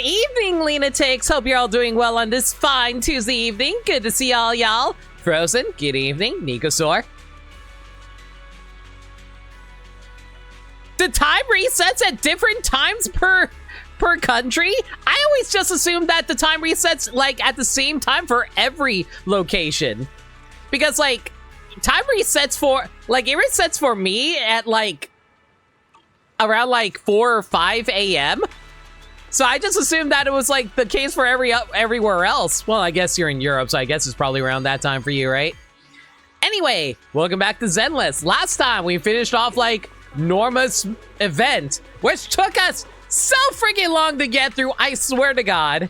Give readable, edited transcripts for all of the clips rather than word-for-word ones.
evening, Lunatics. Hope you're all doing well on this fine Tuesday evening. Good to see all y'all. Frozen, good evening. Nicosaur. The time resets at different times per country? I always just assumed that the time resets, like, at the same time for every location. Because, like, time resets for, like, it resets for me at, like, around, like, 4 or 5 a.m., so I just assumed that it was like the case for everywhere else. Well, I guess you're in Europe, so I guess it's probably around that time for you, right? Anyway, welcome back to Zenless. Last time we finished off like Norma's event, which took us so freaking long to get through, I swear to God.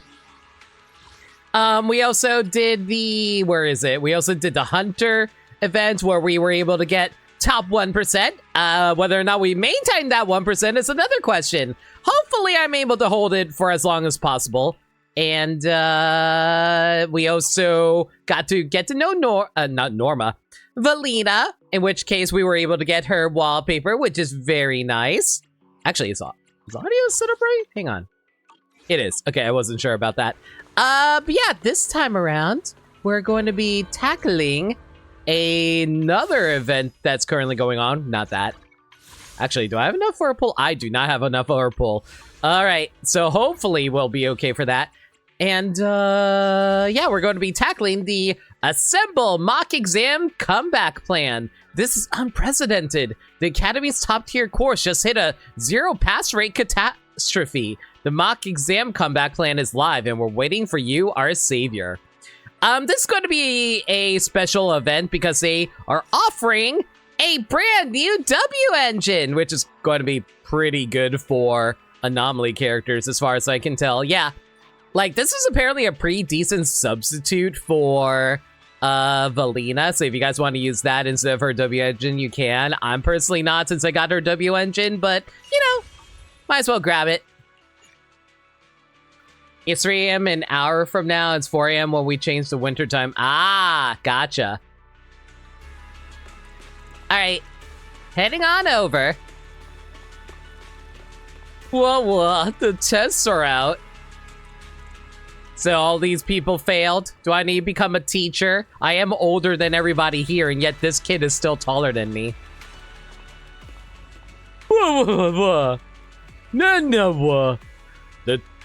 We also did the, where is it? We also did the Hunter event where we were able to get top 1%. Whether or not we maintain that 1% is another question. Hopefully I'm able to hold it for as long as possible. And we also got to get to know not Norma, Valina, in which case we were able to get her wallpaper, which is very nice. Actually, is audio set up right? Hang on. It is. Okay, I wasn't sure about that. But yeah, this time around, we're going to be tackling another event that's currently going on. Not that. Actually, do I have enough for a pull? I do not have enough for a pull. All right, so hopefully we'll be okay for that. And yeah, we're going to be tackling the Assemble Mock Exam Comeback Plan. This is unprecedented. The Academy's top tier course just hit a 0 pass rate catastrophe. The Mock Exam Comeback Plan is live and we're waiting for you, our savior. This is going to be a special event because they are offering a brand new W engine, which is going to be pretty good for anomaly characters as far as I can tell. Yeah, like this is apparently a pretty decent substitute for Valina. So if you guys want to use that instead of her W engine, you can. I'm personally not since I got her W engine, but you know, might as well grab it. It's 3 a.m. an hour from now. It's 4 a.m. when we change to winter time. Ah, gotcha. All right, heading on over. Whoa, the tests are out. So all these people failed. Do I need to become a teacher? I am older than everybody here, and yet this kid is still taller than me. No.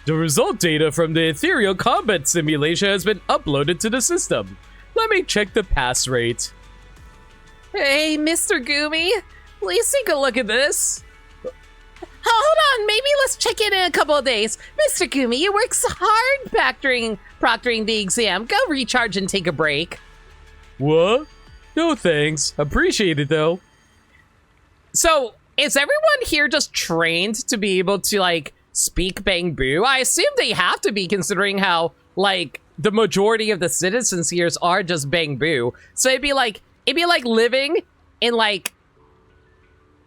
The result data from the ethereal combat simulation has been uploaded to the system. Let me check the pass rate. Hey, Mr. Goomy, please take a look at this. Hold on, maybe let's check in a couple of days. Mr. Goomy, you work so hard proctoring the exam. Go recharge and take a break. What? No thanks. Appreciate it, though. So, is everyone here just trained to be able to, like, speak Bangbu? I assume they have to be, considering how, like, the majority of the citizens here are just Bangbu. So it'd be like living in like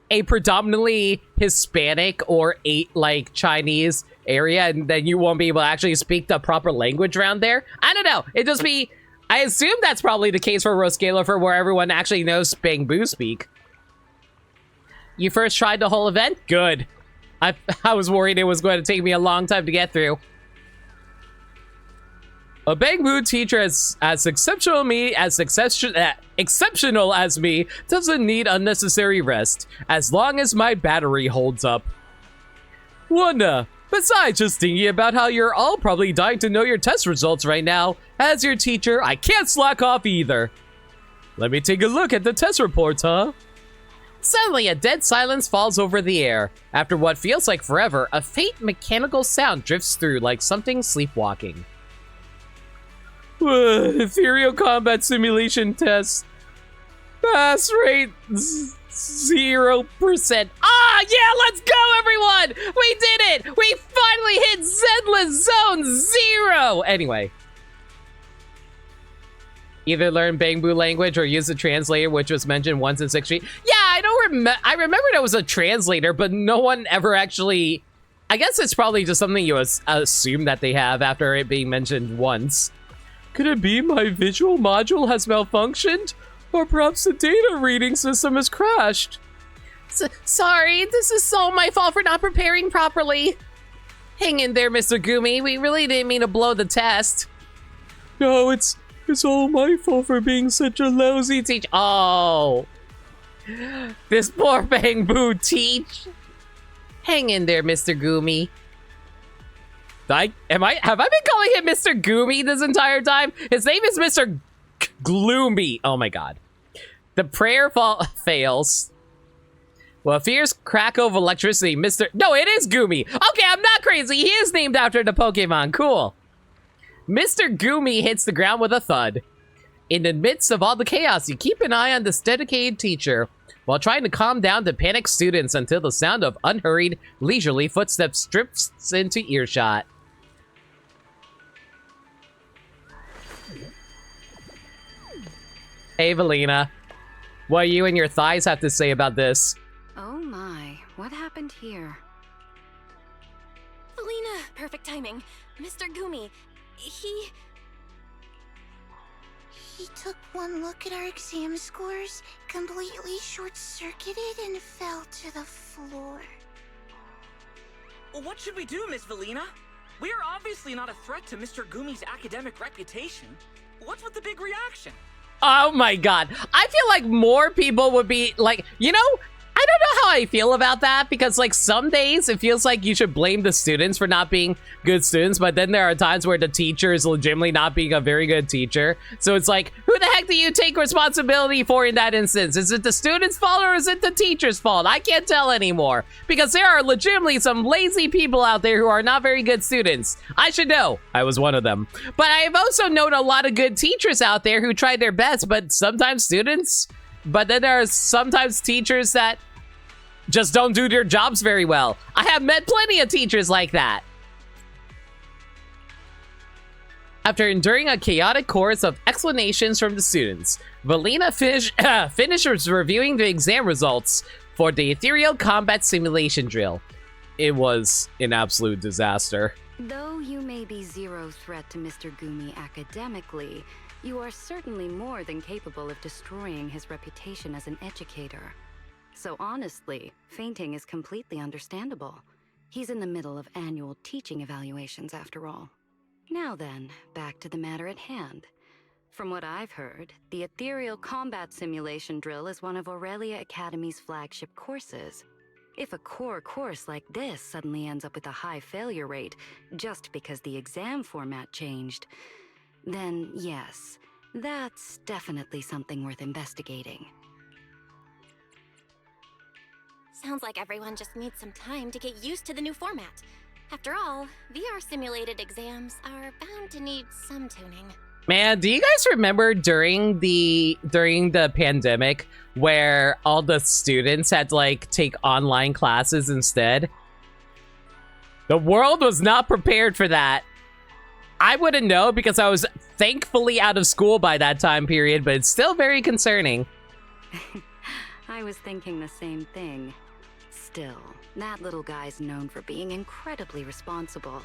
a predominantly Hispanic or like Chinese area, and then you won't be able to actually speak the proper language around there. I don't know. It just be, I assume that's probably the case for Roscala, for where everyone actually knows Bangbu speak. You first tried the whole event? Good. I was worried it was going to take me a long time to get through. A Bangbu teacher as exceptional as me doesn't need unnecessary rest, as long as my battery holds up. Wanda, besides just thinking about how you're all probably dying to know your test results right now, as your teacher, I can't slack off either. Let me take a look at the test reports, huh? Suddenly, a dead silence falls over the air. After what feels like forever, a faint mechanical sound drifts through like something sleepwalking. Ethereal combat simulation test. Pass rate 0%. Ah, yeah, let's go, everyone! We did it! We finally hit Zenless Zone 0! Anyway. Either learn Bangbu language or use a translator, which was mentioned once in 6 Yeah, I remember there was a translator, but no one ever actually... I guess it's probably just something you assume that they have after it being mentioned once. Could it be my visual module has malfunctioned? Or perhaps the data reading system has crashed? Sorry, this is all my fault for not preparing properly. Hang in there, Mr. Gumi. We really didn't mean to blow the test. No, it's all my fault for being such a lousy teacher. Oh. This poor Bangbu teach. Hang in there, Mr. Gumi. Have I been calling him Mr. Gumi this entire time? His name is Mr. Gloomy. Oh my god. The prayer fails. Well, fierce crackle of electricity, Mr. No, it is Gumi. Okay, I'm not crazy. He is named after the Pokemon. Cool. Mr. Gumi hits the ground with a thud. In the midst of all the chaos, you keep an eye on this dedicated teacher while trying to calm down the panicked students until the sound of unhurried, leisurely footsteps drifts into earshot. Hey, Valina. What do you and your thighs have to say about this? Oh my, what happened here? Valina, perfect timing. Mr. Gumi, He took one look at our exam scores, completely short-circuited, and fell to the floor. Well, what should we do, Miss Valina? We are obviously not a threat to Mr. Gumi's academic reputation. What's with the big reaction? Oh my god. I feel like more people would be like, you know, I don't know how I feel about that because like some days it feels like you should blame the students for not being good students, but then there are times where the teacher is legitimately not being a very good teacher. So it's like, who the heck do you take responsibility for in that instance? Is it the student's fault or is it the teacher's fault? I can't tell anymore because there are legitimately some lazy people out there who are not very good students. I should know. I was one of them. But I have also known a lot of good teachers out there who tried their best, but sometimes students, but then there are sometimes teachers that just don't do their jobs very well. I have met plenty of teachers like that. After enduring a chaotic course of explanations from the students, Valina finishes reviewing the exam results for the ethereal combat simulation drill. It was an absolute disaster. Though you may be zero threat to Mr. Gumi academically, you are certainly more than capable of destroying his reputation as an educator. So honestly, fainting is completely understandable. He's in the middle of annual teaching evaluations after all. Now then, back to the matter at hand. From what I've heard, the Ethereal Combat Simulation Drill is one of Aurelia Academy's flagship courses. If a core course like this suddenly ends up with a high failure rate just because the exam format changed, then yes, that's definitely something worth investigating. Sounds like everyone just needs some time to get used to the new format. After all, VR simulated exams are bound to need some tuning. Man, do you guys remember during the pandemic where all the students had to like take online classes instead? The world was not prepared for that. I wouldn't know because I was thankfully out of school by that time period, but it's still very concerning. I was thinking the same thing. Still, that little guy's known for being incredibly responsible.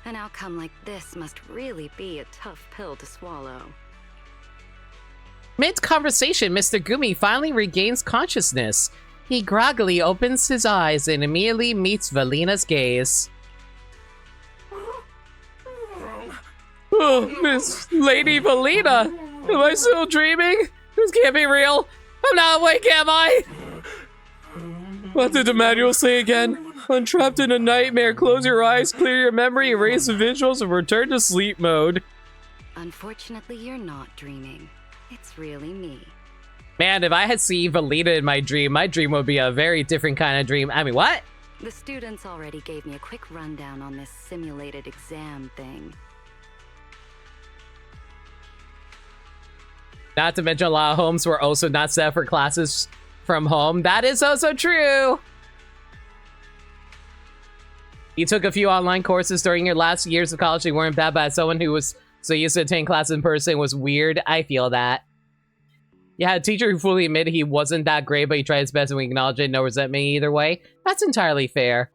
An outcome like this must really be a tough pill to swallow. Mid-conversation, Mr. Gumi finally regains consciousness. He groggily opens his eyes and immediately meets Valina's gaze. Oh, Miss Lady Valina! Am I still dreaming? This can't be real! I'm not awake, am I? What did the manual say again? Untrapped in a nightmare, close your eyes, clear your memory, erase the visuals, and return to sleep mode. Unfortunately, you're not dreaming. It's really me. Man, if I had seen Valina in my dream would be a very different kind of dream. I mean, what? The students already gave me a quick rundown on this simulated exam thing. Not to mention a lot of homes were also not set for classes from home. That is also true. You took a few online courses during your last years of college. They weren't bad, but as someone who was so used to attending classes in person was weird. I feel that. You had a teacher who fully admitted he wasn't that great, but he tried his best and we acknowledge it. No resentment either way. That's entirely fair.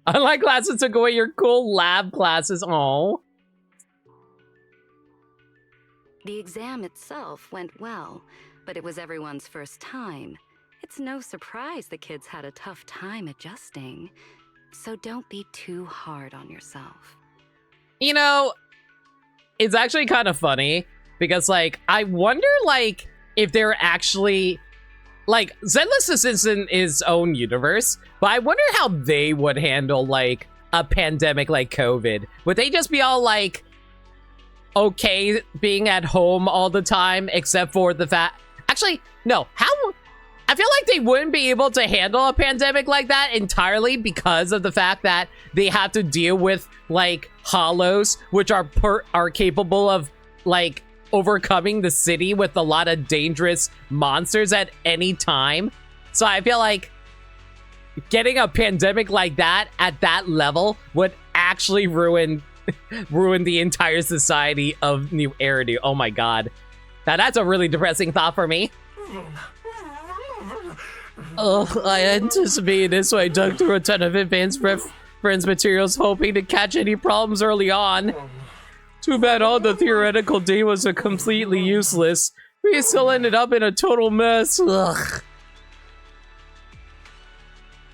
Online classes took away your cool lab classes. Oh. The exam itself went well, but it was everyone's first time. It's no surprise the kids had a tough time adjusting. So don't be too hard on yourself. You know, it's actually kind of funny because, like, I wonder, like, if they're actually, like, Zenless is in his own universe, but I wonder how they would handle, like, a pandemic like COVID. Would they just be all, like, okay being at home all the time, except for the fact... Actually, no, how... I feel like they wouldn't be able to handle a pandemic like that entirely because of the fact that they have to deal with, like, hollows, which are capable of, like, overcoming the city with a lot of dangerous monsters at any time. So I feel like getting a pandemic like that at that level would actually ruin the entire society of New Eridu. Oh my god. Now that's a really depressing thought for me. Ugh, I anticipated this, so I dug through a ton of advanced reference materials hoping to catch any problems early on. Too bad all the theoretical data was completely useless. We still ended up in a total mess. Ugh.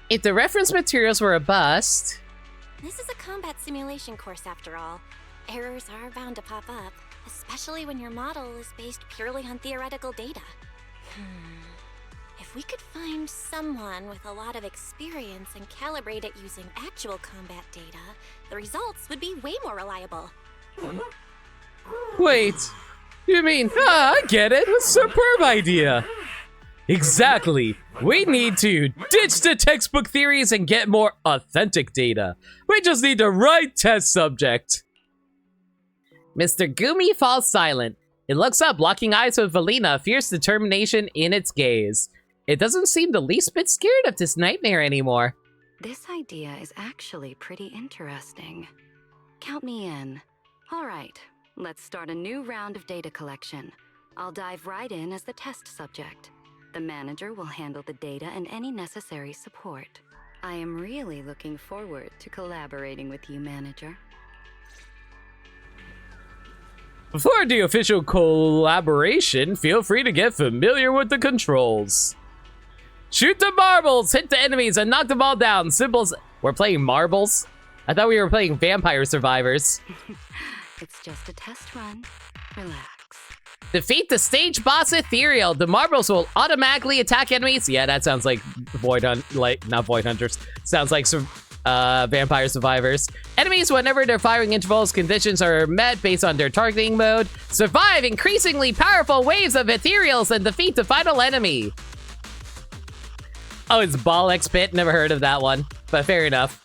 If the reference materials were a bust... This is a combat simulation course after all. Errors are bound to pop up, especially when your model is based purely on theoretical data. If we could find someone with a lot of experience and calibrate it using actual combat data, the results would be way more reliable. Wait, you mean, I get it, a superb idea. Exactly, we need to ditch the textbook theories and get more authentic data. We just need the right test subject. Mr. Gumi falls silent. It looks up, locking eyes with Valina, fierce determination in its gaze. It doesn't seem the least bit scared of this nightmare anymore. This idea is actually pretty interesting. Count me in. All right, let's start a new round of data collection. I'll dive right in as the test subject. The manager will handle the data and any necessary support. I am really looking forward to collaborating with you, manager. Before the official collaboration, feel free to get familiar with the controls. Shoot the marbles, hit the enemies, and knock them all down. Symbols. We're playing marbles? I thought we were playing Vampire Survivors. It's just a test run. Relax. Defeat the stage boss Ethereal. The marbles will automatically attack enemies. Yeah, that sounds like not Void Hunters. Sounds like some Vampire Survivors. Enemies, whenever their firing intervals conditions are met based on their targeting mode, survive increasingly powerful waves of Ethereals and defeat the final enemy. Oh, it's Ball X Pit. Never heard of that one, but fair enough.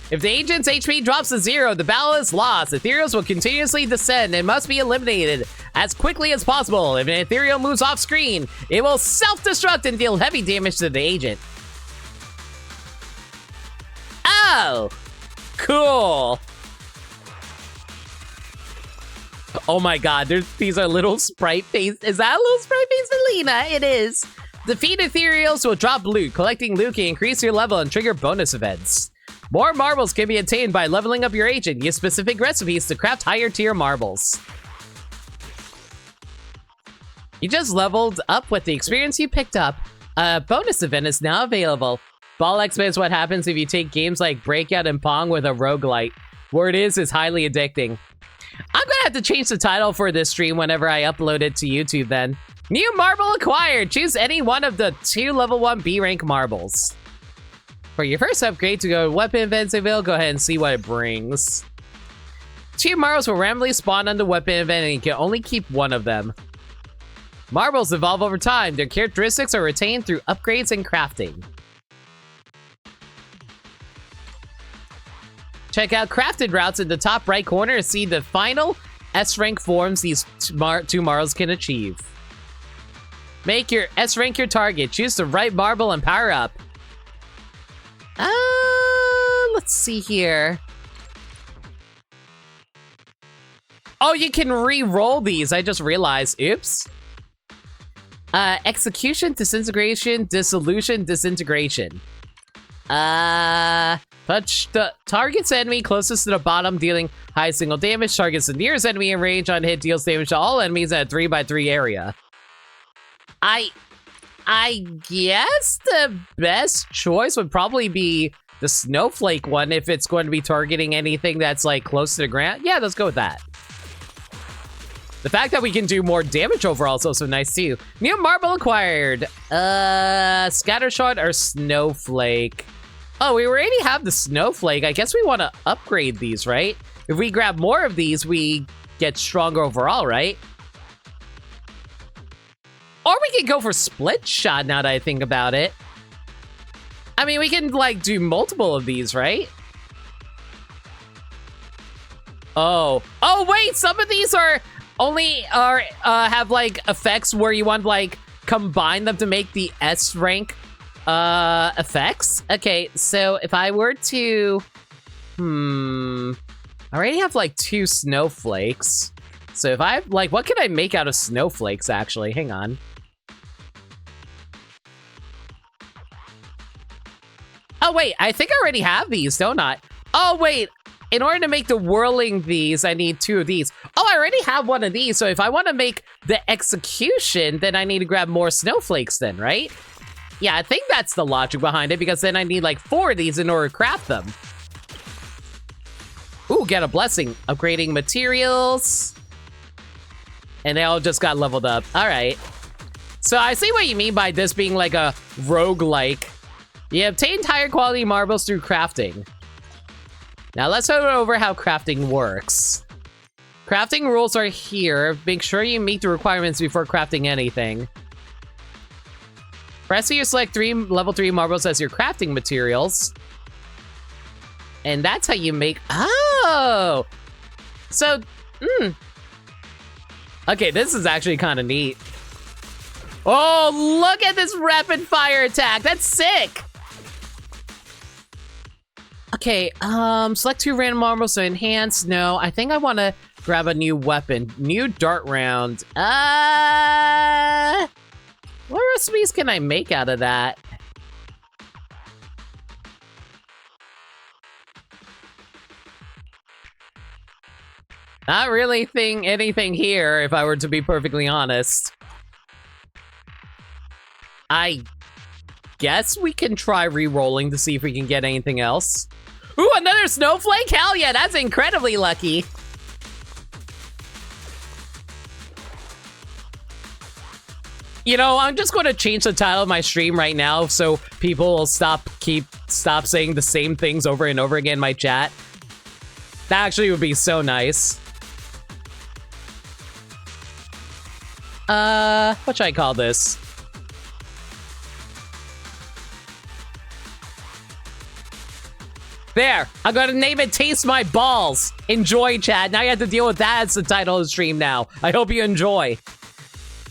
If the agent's HP drops to 0, the battle is lost. Ethereals will continuously descend and must be eliminated as quickly as possible. If an Ethereal moves off screen, it will self-destruct and deal heavy damage to the agent. Oh, cool. Oh my god, these are little sprite face. Is that a little sprite face Valina? It is. Defeat Ethereals will drop loot. Collecting loot can increase your level and trigger bonus events. More marbles can be attained by leveling up your agent. Use specific recipes to craft higher tier marbles. You just leveled up with the experience you picked up. A bonus event is now available. Ball XP is what happens if you take games like Breakout and Pong with a roguelite. Word is highly addicting. I'm gonna have to change the title for this stream whenever I upload it to YouTube then. New marble acquired. Choose any one of the 2 level 1 B rank marbles. For your first upgrade to go to Weapon Events available, go ahead and see what it brings. 2 marbles will randomly spawn on the Weapon Event and you can only keep 1 of them. Marbles evolve over time. Their characteristics are retained through upgrades and crafting. Check out crafted routes in the top right corner to see the final S-rank forms these 2 marbles can achieve. Make your S-rank your target. Choose the right marble and power up. Let's see here. Oh, you can re-roll these. I just realized. Oops. Execution, disintegration, dissolution, disintegration. Touch the target's enemy closest to the bottom, dealing high single damage. Targets the nearest enemy in range on hit, deals damage to all enemies in a 3x3 area. I guess the best choice would probably be the snowflake one if it's going to be targeting anything that's like close to the ground. Yeah, let's go with that. The fact that we can do more damage overall is also nice too. New marble acquired. Scattershot or snowflake? Oh, we already have the snowflake. I guess we want to upgrade these, right? If we grab more of these, we get stronger overall, right? Or we could go for split shot now that I think about it. I mean, we can like do multiple of these, right? Oh wait, some of these are only have like effects where you want like combine them to make the S rank effects. Okay, so if I were to I already have like 2 snowflakes. So if I like, what can I make out of snowflakes actually? Hang on. Oh wait, I think I already have these, don't I? Oh wait, in order to make the whirling these, I need 2 of these. Oh, I already have 1 of these, so if I want to make the execution, then I need to grab more snowflakes then, right? Yeah, I think that's the logic behind it, because then I need like 4 of these in order to craft them. Ooh, get a blessing. Upgrading materials. And they all just got leveled up. All right. So I see what you mean by this being like a roguelike. You obtain higher quality marbles through crafting. Now let's go over how crafting works. Crafting rules are here. Make sure you meet the requirements before crafting anything. Press here, select 3 level 3 marbles as your crafting materials. And that's how you make... Oh! So, okay, this is actually kind of neat. Oh, look at this rapid fire attack. That's sick. Okay, select 2 random marbles to enhance. No, I think I want to grab a new weapon. New dart round. What recipes can I make out of that? Not really anything here, if I were to be perfectly honest. I guess we can try re-rolling to see if we can get anything else. Ooh, another snowflake? Hell yeah, that's incredibly lucky. You know, I'm just going to change the title of my stream right now so people will stop saying the same things over and over again in my chat. That actually would be so nice. What should I call this? There, I'm gonna name it Taste My Balls. Enjoy, chat. Now you have to deal with that as the title of the stream now. I hope you enjoy.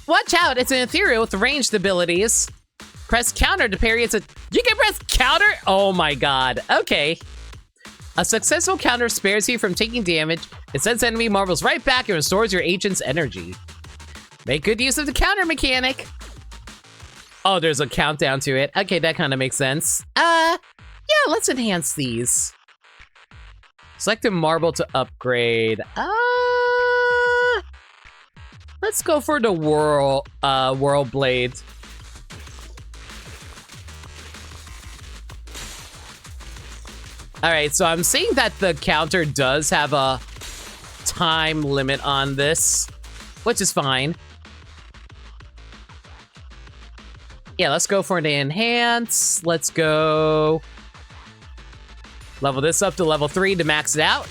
Watch out, it's an ethereal with ranged abilities. Press counter to parry its You can press counter? Oh my god, okay. A successful counter spares you from taking damage. It sends enemy marbles right back and restores your agent's energy. Make good use of the counter mechanic. Oh, there's a countdown to it. Okay, that kind of makes sense. Yeah, let's enhance these. Select a marble to upgrade. Let's go for the whirl blade. All right, so I'm seeing that the counter does have a time limit on this, which is fine. Yeah, let's go for an enhance. Let's go level this up to level 3 to max it out.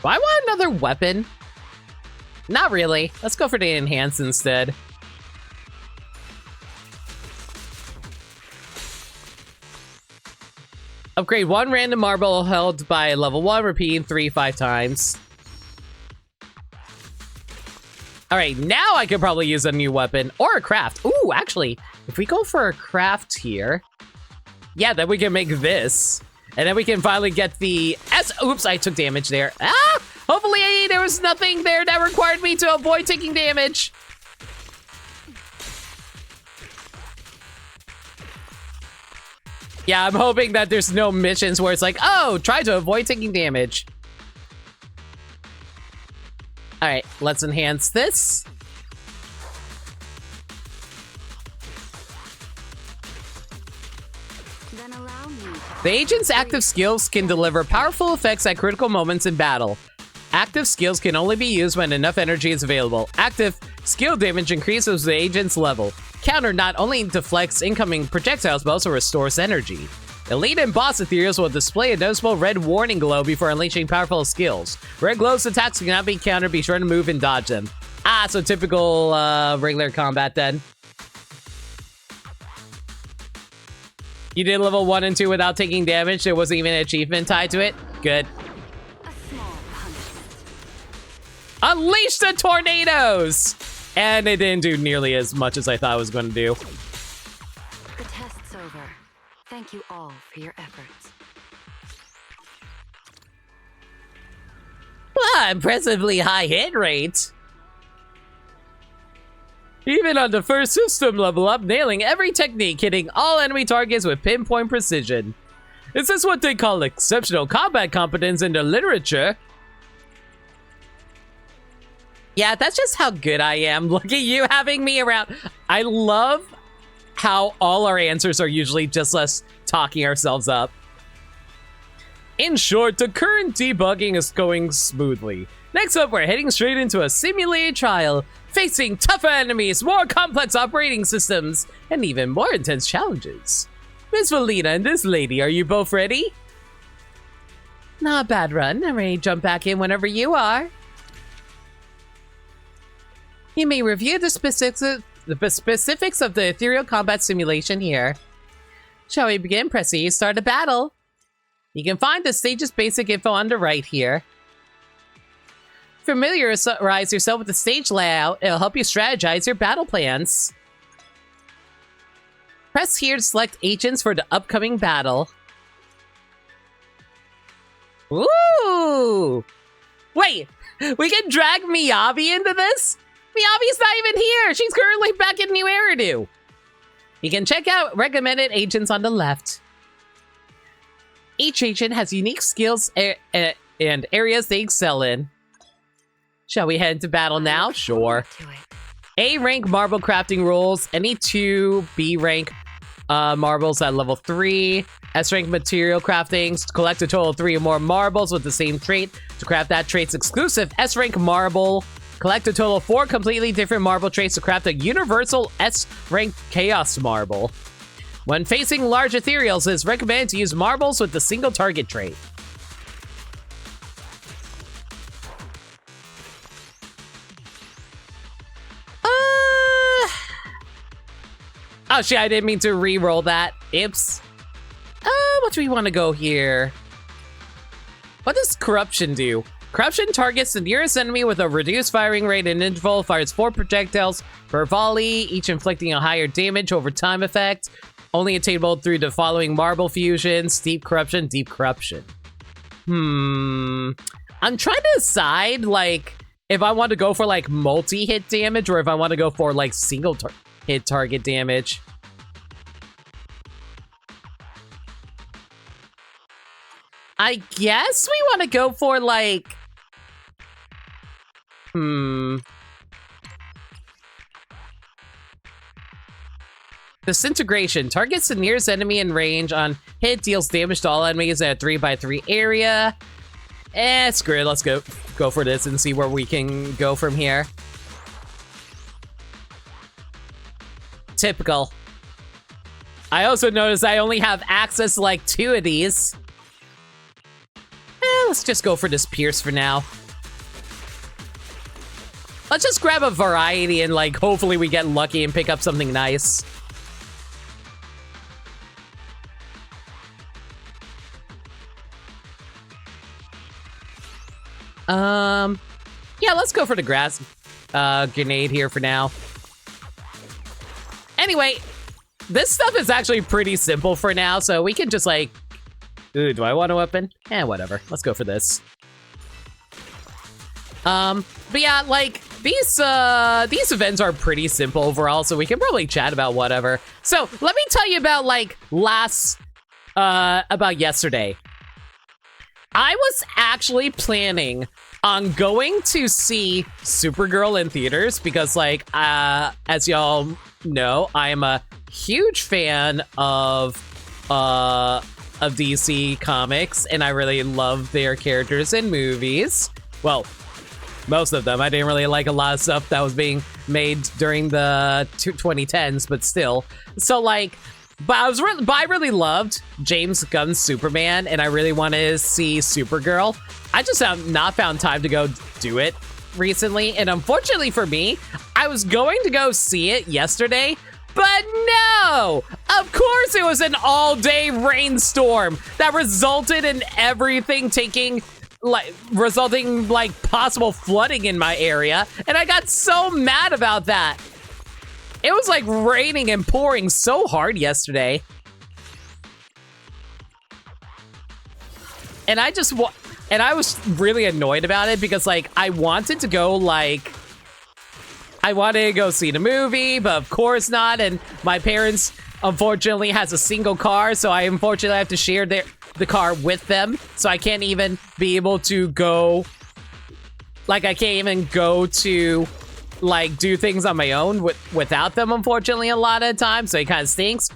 Do I want another weapon? Not really. Let's go for the enhance instead. Upgrade 1 random marble held by level 1, repeating 5 times. Alright, now I could probably use a new weapon or a craft. Ooh, actually, if we go for a craft here, yeah, then we can make this. And then we can finally get the Oops, I took damage there. Hopefully there was nothing there that required me to avoid taking damage. Yeah, I'm hoping that there's no missions where it's like, oh, try to avoid taking damage. All right, let's enhance this. Then allow me to... The agent's active skills can deliver powerful effects at critical moments in battle. Active skills can only be used when enough energy is available. Active skill damage increases with the agent's level. Counter not only deflects incoming projectiles, but also restores energy. Elite and boss ethereals will display a noticeable red warning glow before unleashing powerful skills. Red glow's attacks cannot be countered. Be sure to move and dodge them. Ah, so typical regular combat then. You did level 1 and 2 without taking damage. There wasn't even an achievement tied to it. Good. A small punishment. Unleash the tornadoes! And it didn't do nearly as much as I thought it was going to do. The test's over. Thank you all for your efforts. Impressively high hit rate. Even on the first system level up, nailing every technique, hitting all enemy targets with pinpoint precision. Is this what they call exceptional combat competence in the literature? Yeah, that's just how good I am. Look at you having me around. I love how all our answers are usually just us talking ourselves up. In short, the current debugging is going smoothly. Next up, we're heading straight into a simulated trial, facing tougher enemies, more complex operating systems, and even more intense challenges. Miss Valina and this lady, are you both ready? Not a bad run. I'm ready to jump back in whenever you are. You may review the specifics of the ethereal combat simulation here. Shall we begin? Press E, start a battle. You can find the stage's basic info on the right here. Familiarize yourself with the stage layout. It'll help you strategize your battle plans. Press here to select agents for the upcoming battle. Ooh! Wait, we can drag Miyabi into this? Miyabi's not even here! She's currently back in New Eridu. You can check out recommended agents on the left. Each agent has unique skills and areas they excel in. Shall we head into battle now? Sure. A rank marble crafting rules. Any 2 B rank marbles at level 3. S rank material craftings. Collect a total of 3 or more marbles with the same trait. To craft that trait's exclusive S rank marble. Collect a total of 4 completely different marble traits to craft a universal S rank chaos marble. When facing large ethereals, it is recommended to use marbles with the single target trait. Oh shit, I didn't mean to re-roll that. Oops. What do we want to go here? What does corruption do? Corruption targets the nearest enemy with a reduced firing rate and interval, fires 4 projectiles per volley, each inflicting a higher damage over time effect. Only attainable through the following marble fusions: deep corruption, deep corruption. I'm trying to decide, like, if I want to go for, like, multi-hit damage or if I want to go for, like, single hit target damage. I guess we want to go for, like... Disintegration. Targets the nearest enemy in range on hit, deals damage to all enemies in a 3x3 area. Screw it. Let's go for this and see where we can go from here. Typical. I also noticed I only have access to like 2 of these. Let's just go for this Pierce for now. Let's just grab a variety and like hopefully we get lucky and pick up something nice. Yeah, let's go for the grass grenade here for now. Anyway, this stuff is actually pretty simple for now, so we can just like... Ooh, do I want a weapon? Whatever. Let's go for this. But yeah, like, these events are pretty simple overall, so we can probably chat about whatever. So, let me tell you about, like, about yesterday. I was actually planning on going to see Supergirl in theaters because, like, as y'all know, I am a huge fan of of DC Comics, and I really love their characters in movies. Well, most of them. I didn't really like a lot of stuff that was being made during the 2010s, but still. So, like, but I really loved James Gunn's Superman, and I really wanted to see Supergirl. I just have not found time to go do it recently, and unfortunately for me, I was going to go see it yesterday, but no! Of course it was an all-day rainstorm that resulted in everything resulting possible flooding in my area, and I got so mad about that. It was like raining and pouring so hard yesterday. And I was really annoyed about it because, like, I wanted to go, like, I wanted to go see the movie, but of course not. And my parents, unfortunately, has a single car, so I unfortunately have to share the car with them. So I can't even be able to go, like, I can't even go to, like, do things on my own without them, unfortunately, a lot of times. So it kind of stinks.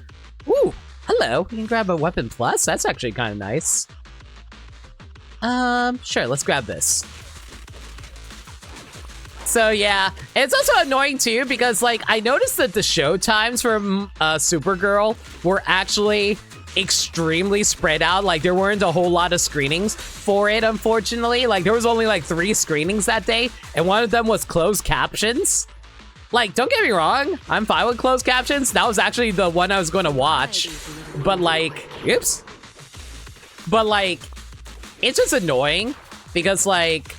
Ooh, hello. You can grab a weapon plus. That's actually kind of nice. Sure, let's grab this. So yeah, it's also annoying too because, like, I noticed that the show times for Supergirl were actually extremely spread out. Like, there weren't a whole lot of screenings for it, unfortunately. Like, there was only like 3 screenings that day, and one of them was closed captions. Like, don't get me wrong, I'm fine with closed captions. That was actually the one I was going to watch, but like, oops. But like, it's just annoying because, like,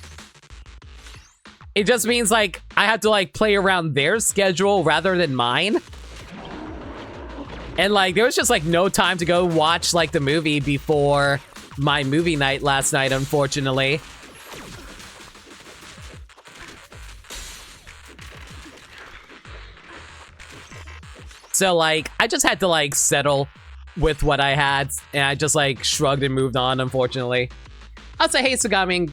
it just means, like, I have to, like, play around their schedule rather than mine. And, like, there was just, like, no time to go watch, like, the movie before my movie night last night, unfortunately. So, like, I just had to, like, settle with what I had, and I just, like, shrugged and moved on, unfortunately. I'll say, hey, Sagami.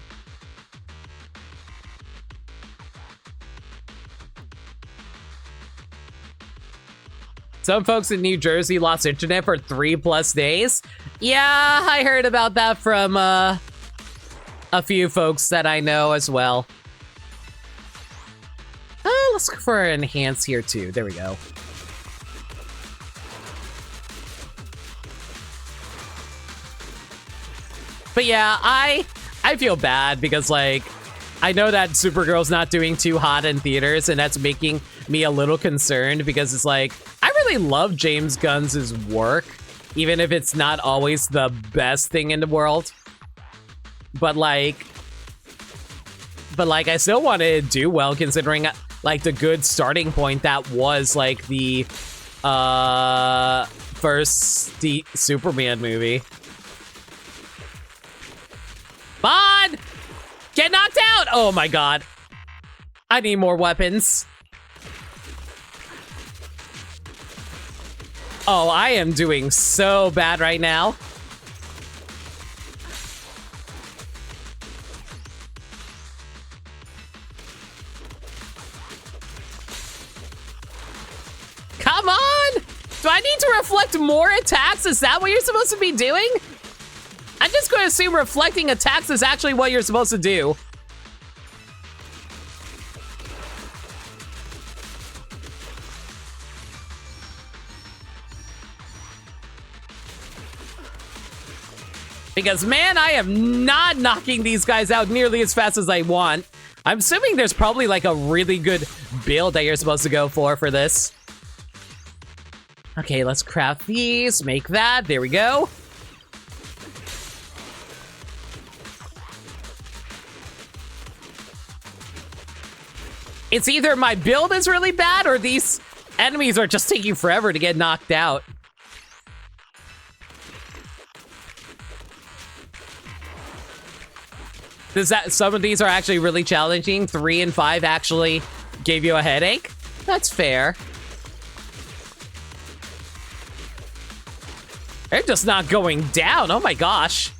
Some folks in New Jersey lost internet for 3+ days. Yeah, I heard about that from a few folks that I know as well. Let's look for enhance here too. There we go. But yeah, I feel bad because, like, I know that Supergirl's not doing too hot in theaters, and that's making me a little concerned because it's like, I really love James Gunn's work, even if it's not always the best thing in the world. But like, I still want to do well considering, like, the good starting point that was, like, the first Superman movie. Come on! Get knocked out! Oh my god. I need more weapons. Oh, I am doing so bad right now. Come on! Do I need to reflect more attacks? Is that what you're supposed to be doing? I'm just going to assume reflecting attacks is actually what you're supposed to do. Because, man, I am not knocking these guys out nearly as fast as I want. I'm assuming there's probably, like, a really good build that you're supposed to go for this. Okay, let's craft these, make that, there we go. It's either my build is really bad or these enemies are just taking forever to get knocked out. Does that, some of these are actually really challenging. 3 and 5 actually gave you a headache? That's fair. They're just not going down. Oh my gosh.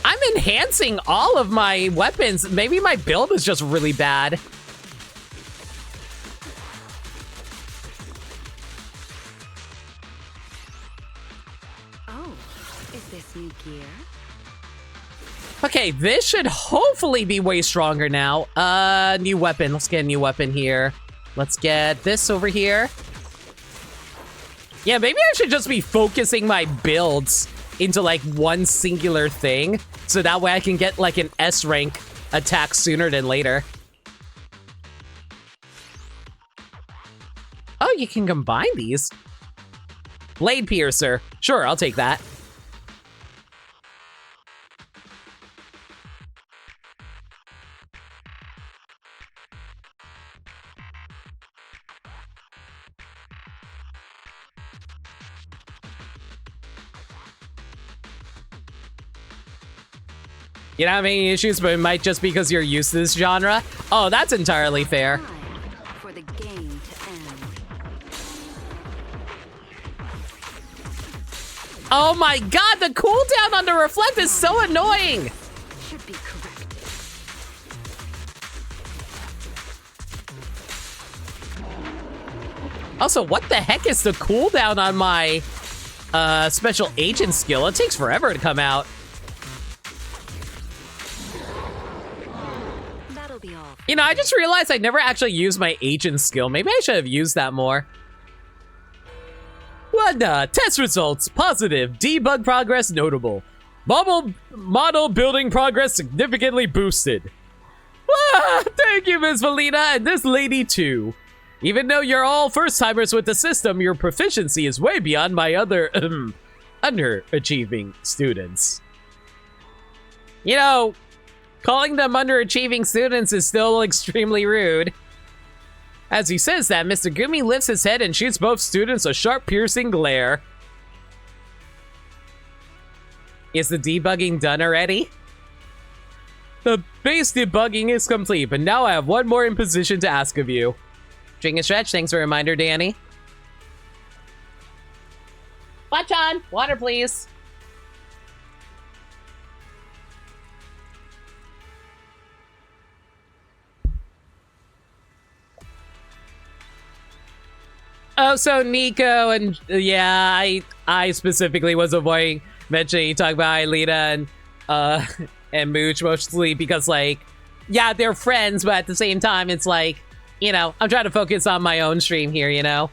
I'm enhancing all of my weapons. Maybe my build is just really bad. this new gear? Okay, this should hopefully be way stronger now. New weapon. Let's get a new weapon here. Let's get this over here. Yeah, maybe I should just be focusing my builds into like one singular thing, so that way I can get like an S rank attack sooner than later. Oh, you can combine these. Blade Piercer. Sure, I'll take that. You don't have any issues, but it might just be because you're used to this genre? Oh, that's entirely fair. Time for the game to end. Oh my god, the cooldown on the Reflect is so annoying! Should be corrected. Also, what the heck is the cooldown on my special agent skill? It takes forever to come out. That'll be all. You know, I just realized I never actually used my agent skill. Maybe I should have used that more. Wanda, test results positive. Debug progress notable. Model building progress significantly boosted. Ah, thank you, Ms. Valina, and this lady too. Even though you're all first-timers with the system, your proficiency is way beyond my other underachieving students. You know, calling them underachieving students is still extremely rude. As he says that, Mr. Gumi lifts his head and shoots both students a sharp, piercing glare. Is the debugging done already? The base debugging is complete, but now I have one more imposition to ask of you. Drink and stretch. Thanks for a reminder, Danny. Watch on. Water, please. Oh, so Nico and yeah, I specifically was avoiding mentioning you talk about Aelita and Mooch mostly because like, yeah, they're friends, but at the same time, it's like, you know, I'm trying to focus on my own stream here, you know?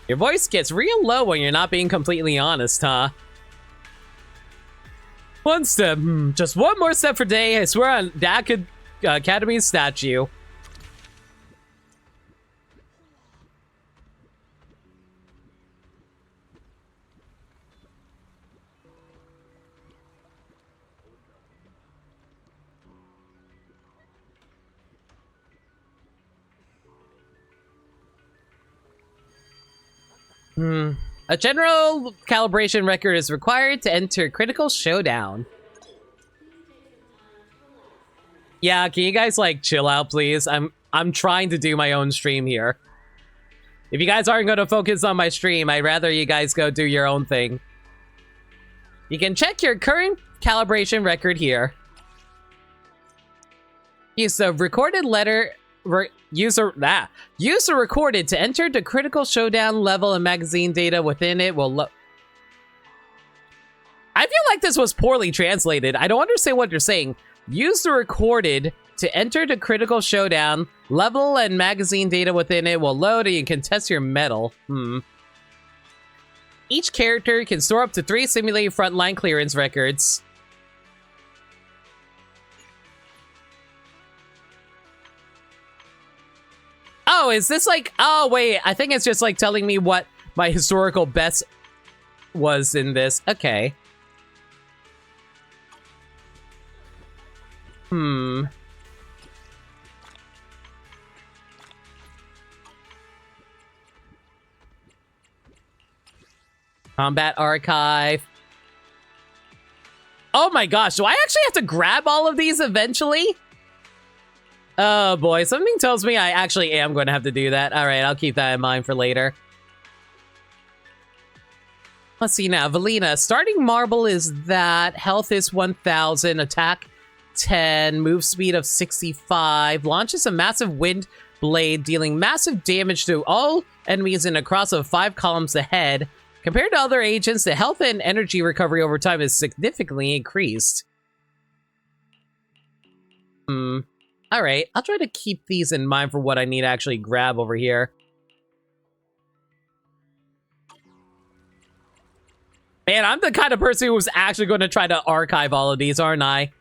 Your voice gets real low when you're not being completely honest, huh? One step, just one more step for day, I swear on the Academy's statue. A general calibration record is required to enter Critical Showdown. Yeah, can you guys like chill out, please? I'm trying to do my own stream here. If you guys aren't going to focus on my stream, I'd rather you guys go do your own thing. You can check your current calibration record here. Use the recorded letter. User recorded to enter the Critical Showdown level and magazine data within it will I feel like this was poorly translated. I don't understand what you're saying. Use the recorded to enter the Critical Showdown level and magazine data within it will load and you can test your metal. Each character can store up to 3 simulated frontline clearance records. Oh, is this like... Oh, wait. I think it's just like telling me what my historical best was in this. Okay. Combat Archive. Oh my gosh. Do I actually have to grab all of these eventually? Oh boy, something tells me I actually am going to have to do that. All right, I'll keep that in mind for later. Let's see now. Valina, starting marble is that. Health is 1,000. Attack 10. Move speed of 65. Launches a massive wind blade, dealing massive damage to all enemies in a cross of 5 columns ahead. Compared to other agents, the health and energy recovery over time is significantly increased. Alright, I'll try to keep these in mind for what I need to actually grab over here. Man, I'm the kind of person who's actually going to try to archive all of these, aren't I?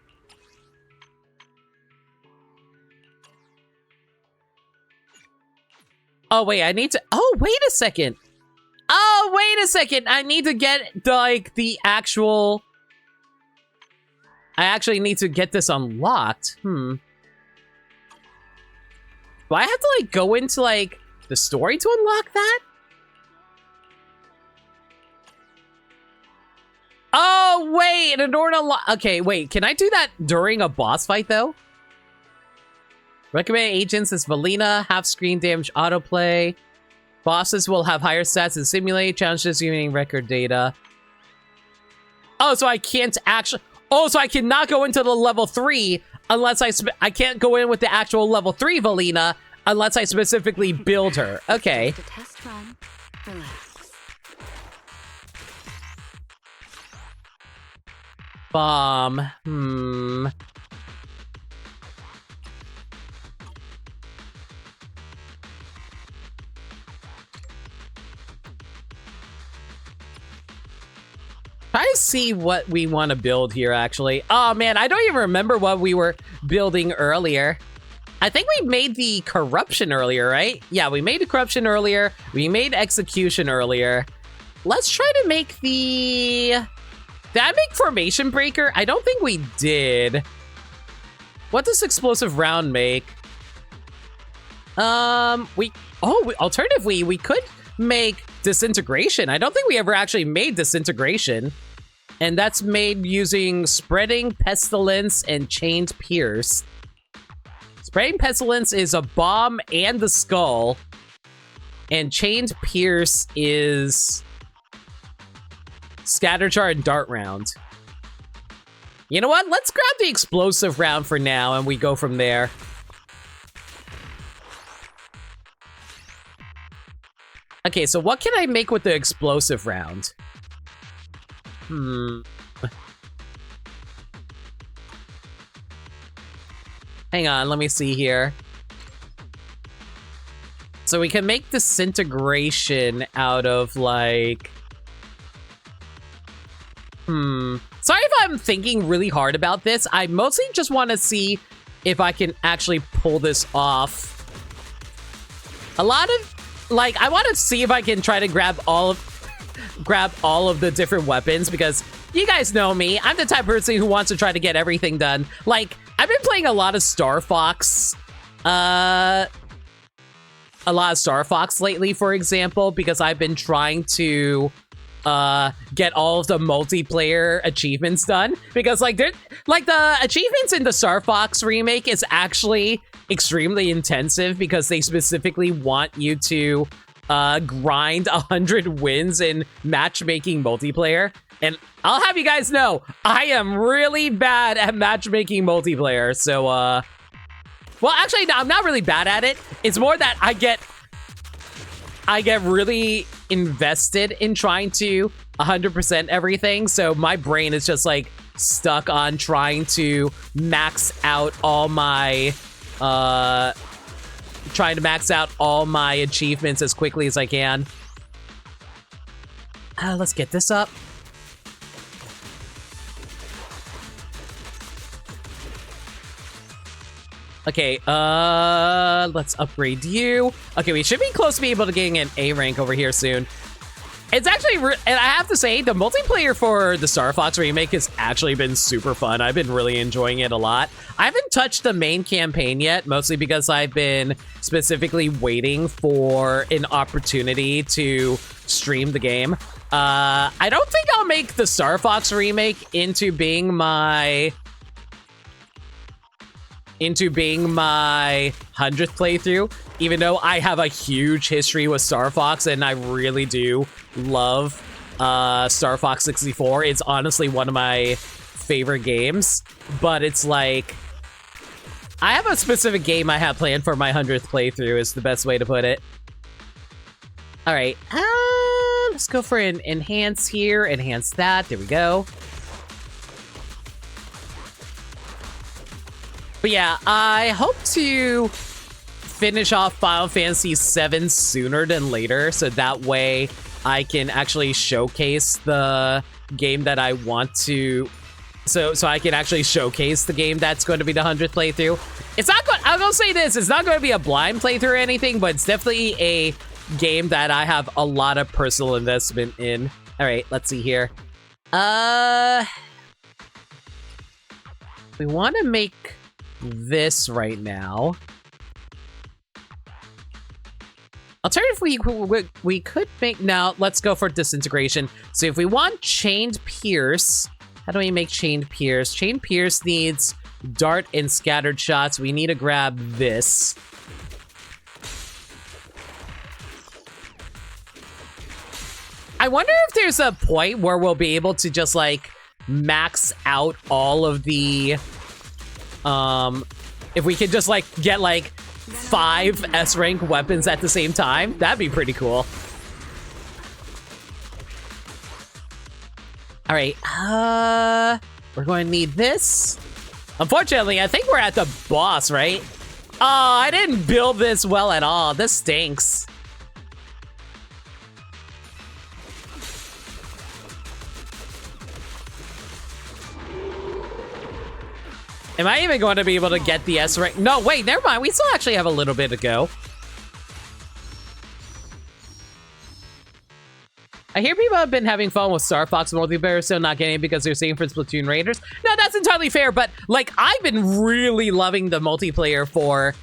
Oh, wait, I need to... Oh, wait a second. Oh, wait a second. I need to get, like, the actual... I actually need to get this unlocked. Do I have to, like, go into, like, the story to unlock that? Oh, wait, in order to unlock... Okay, wait, can I do that during a boss fight, though? Recommended agents is Valina, half screen damage autoplay. Bosses will have higher stats and simulate challenges using record data. Oh, so I can't actually... Oh, so I cannot go into the level 3 unless I can't go in with the actual level 3 Valina unless I specifically build her. Okay. Just a test run. Relax. Bomb. Try to see what we want to build here, actually. Oh, man, I don't even remember what we were building earlier. I think we made the corruption earlier, right? Yeah, we made the corruption earlier. We made execution earlier. Let's try to make the... Did I make formation breaker? I don't think we did. What does explosive round make? Alternatively, we could make disintegration. I don't think we ever actually made disintegration. And that's made using spreading pestilence and chained pierce. Spreading pestilence is a bomb and the skull. And chained pierce is scatterjar and dart round. You know what? Let's grab the explosive round for now and we go from there. Okay, so what can I make with the explosive round? Hang on, let me see here. So we can make disintegration out of, like... Sorry if I'm thinking really hard about this. I mostly just want to see if I can actually pull this off. A lot of... Like, I want to see if I can try to grab all of the different weapons, because you guys know me. I'm the type of person who wants to try to get everything done. Like, I've been playing a lot of Star Fox. Lately, for example, because I've been trying to get all of the multiplayer achievements done. Because, like, the achievements in the Star Fox remake is actually extremely intensive because they specifically want you to grind 100 wins in matchmaking multiplayer. And I'll have you guys know, I am really bad at matchmaking multiplayer. So, well, actually, no, I'm not really bad at it. It's more that I get really invested in trying to 100% everything. So my brain is just, like, stuck on trying to max out all my... trying to max out all my achievements as quickly as I can. Let's get this up. Okay, let's upgrade you. Okay, we should be close to being able to getting an A rank over here soon. It's actually, and I have to say, the multiplayer for the Star Fox remake has actually been super fun. I've been really enjoying it a lot. I haven't touched the main campaign yet, mostly because I've been specifically waiting for an opportunity to stream the game. I don't think I'll make the Star Fox remake into being my 100th playthrough, even though I have a huge history with Star Fox and I really do love Star Fox 64. It's honestly one of my favorite games, but it's like, I have a specific game I have planned for my 100th playthrough is the best way to put it. All right, Let's go for an enhance here, enhance that. There we go. But yeah, I hope to finish off Final Fantasy VII sooner than later, so that way I can actually showcase the game that I want to. So I can actually showcase the game that's going to be the 100th playthrough. It's not going. I'm gonna say this. It's not going to be a blind playthrough or anything, but it's definitely a game that I have a lot of personal investment in. All right, let's see here. We want to make this right now. Alternatively, we could make... Now, let's go for disintegration. So if we want Chained Pierce, how do we make Chained Pierce? Chained Pierce needs Dart and Scattered Shots. We need to grab this. I wonder if there's a point where we'll be able to just, like, max out all of the... if we could just, like, get, like, 5 S-rank weapons at the same time, that'd be pretty cool. All right, we're going to need this. Unfortunately, I think we're at the boss, right? Oh, I didn't build this well at all. This stinks. Am I even going to be able to get the S rank? No, wait, never mind. We still actually have a little bit to go. I hear people have been having fun with Star Fox multiplayer, still not getting it because they're saying for Splatoon Raiders. No, that's entirely fair, but like I've been really loving the multiplayer for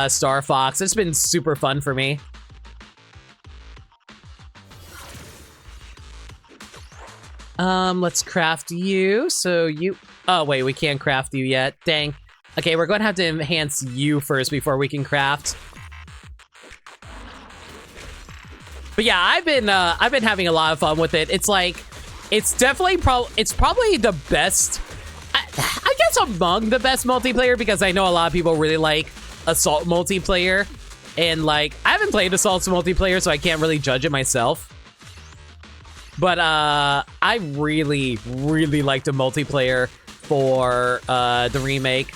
Star Fox. It's been super fun for me. Let's craft you. So you... Oh, wait, we can't craft you yet. Dang. Okay, we're going to have to enhance you first before we can craft. But yeah, I've been having a lot of fun with it. It's like, it's definitely it's probably the best, I guess among the best multiplayer, because I know a lot of people really like Assault multiplayer. And like, I haven't played Assault's multiplayer, so I can't really judge it myself. But I really, really like the multiplayer for the remake.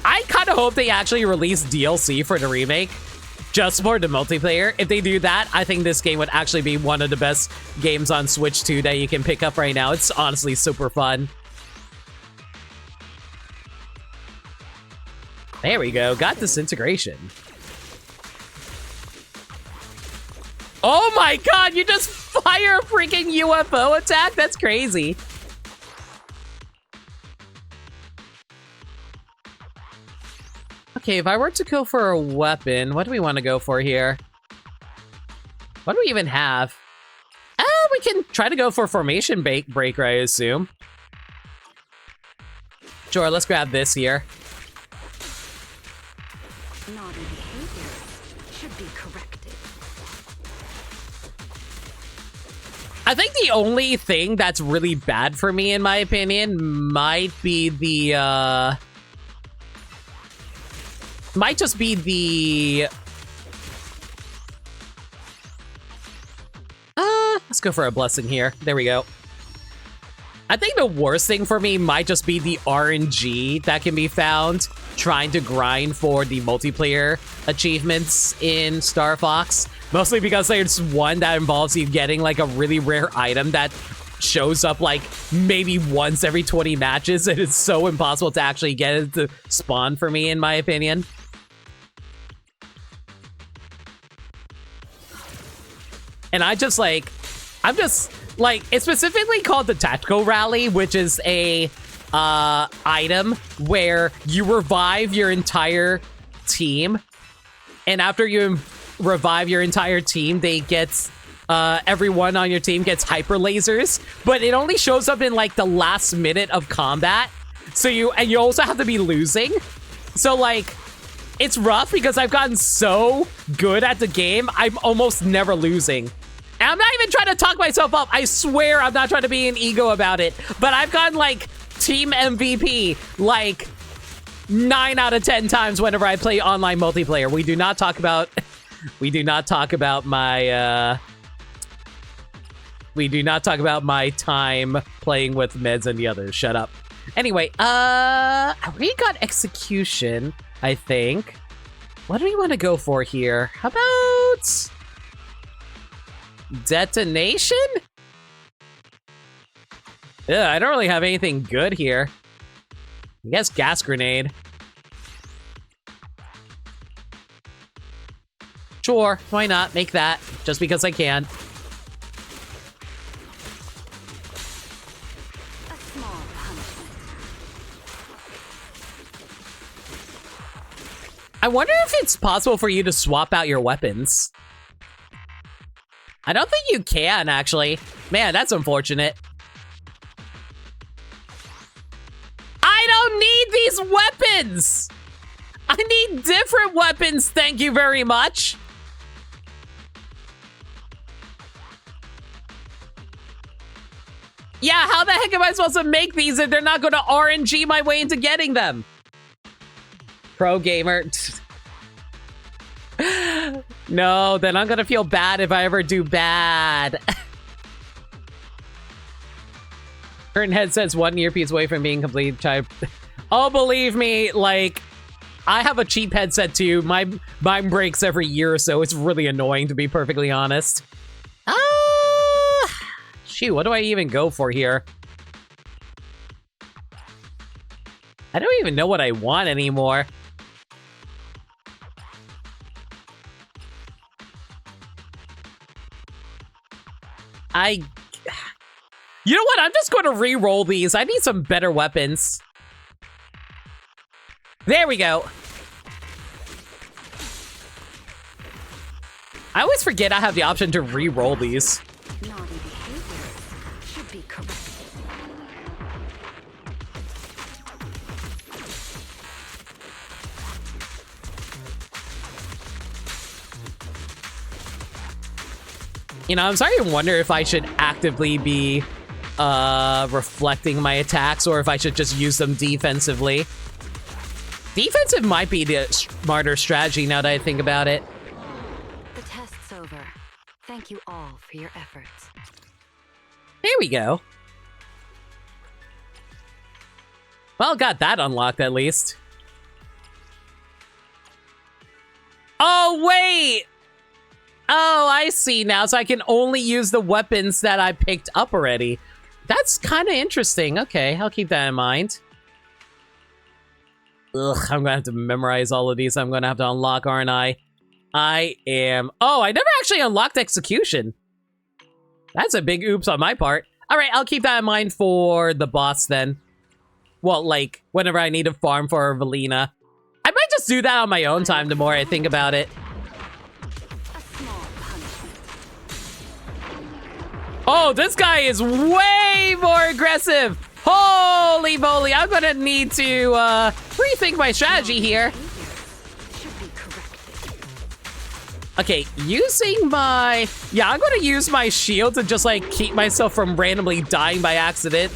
I kind of hope they actually release DLC for the remake, just for the multiplayer. If they do that, I think this game would actually be one of the best games on Switch 2 that you can pick up right now. It's honestly super fun. There we go. Got disintegration. Oh my god, you just fire a freaking UFO attack? That's crazy. Okay, if I were to go for a weapon, what do we want to go for here? What do we even have? We can try to go for Formation Breaker, I assume. Sure, let's grab this here. Naughty behavior should be corrected. I think the only thing that's really bad for me, in my opinion, might be the, might just be the... let's go for a blessing here. There we go. I think the worst thing for me might just be the RNG that can be found trying to grind for the multiplayer achievements in Star Fox. Mostly because there's one that involves you getting like a really rare item that shows up like maybe once every 20 matches, and it's so impossible to actually get it to spawn for me, in my opinion. And I'm just like, it's specifically called the Tactical Rally, which is a item where you revive your entire team, and after you revive your entire team, they get everyone on your team gets hyper lasers, but it only shows up in like the last minute of combat. So you also have to be losing. So like, it's rough because I've gotten so good at the game, I'm almost never losing. And I'm not even trying to talk myself up. I swear I'm not trying to be an ego about it, but I've gotten like team MVP like 9 out of 10 times whenever I play online multiplayer. We do not talk about my We do not talk about my time playing with meds and the others. Shut up. Anyway, we got execution, I think. What do we want to go for here? How about detonation? Yeah, I don't really have anything good here. I guess gas grenade. Sure, why not? Make that, just because I can. I wonder if it's possible for you to swap out your weapons. I don't think you can, actually. Man, that's unfortunate. I don't need these weapons! I need different weapons, thank you very much. Yeah, how the heck am I supposed to make these if they're not going to RNG my way into getting them? Pro gamer. No, then I'm gonna feel bad if I ever do bad. Current headset's 1 earpiece away from being complete type. Oh, believe me, like, I have a cheap headset too. Mine breaks every year or so. It's really annoying, to be perfectly honest. Shoot, what do I even go for here? I don't even know what I want anymore. You know what? I'm just going to re-roll these. I need some better weapons. There we go. I always forget I have the option to re-roll these. Naughty behavior should be corrected. You know, I'm starting to wonder if I should actively be reflecting my attacks or if I should just use them defensively. Defensive might be the smarter strategy now that I think about it. The test's over. Thank you all for your efforts. There we go. Well, got that unlocked at least. Oh, wait! Oh, I see now. So I can only use the weapons that I picked up already. That's kind of interesting. Okay, I'll keep that in mind. Ugh, I'm gonna have to memorize all of these. I'm gonna have to unlock, aren't I? I am... Oh, I never actually unlocked execution. That's a big oops on my part. All right, I'll keep that in mind for the boss then. Well, like, whenever I need to farm for Velina. I might just do that on my own time the more I think about it. Oh, this guy is way more aggressive. Holy moly, I'm gonna need to rethink my strategy here. Okay, using my... Yeah, I'm gonna use my shield to just, like, keep myself from randomly dying by accident.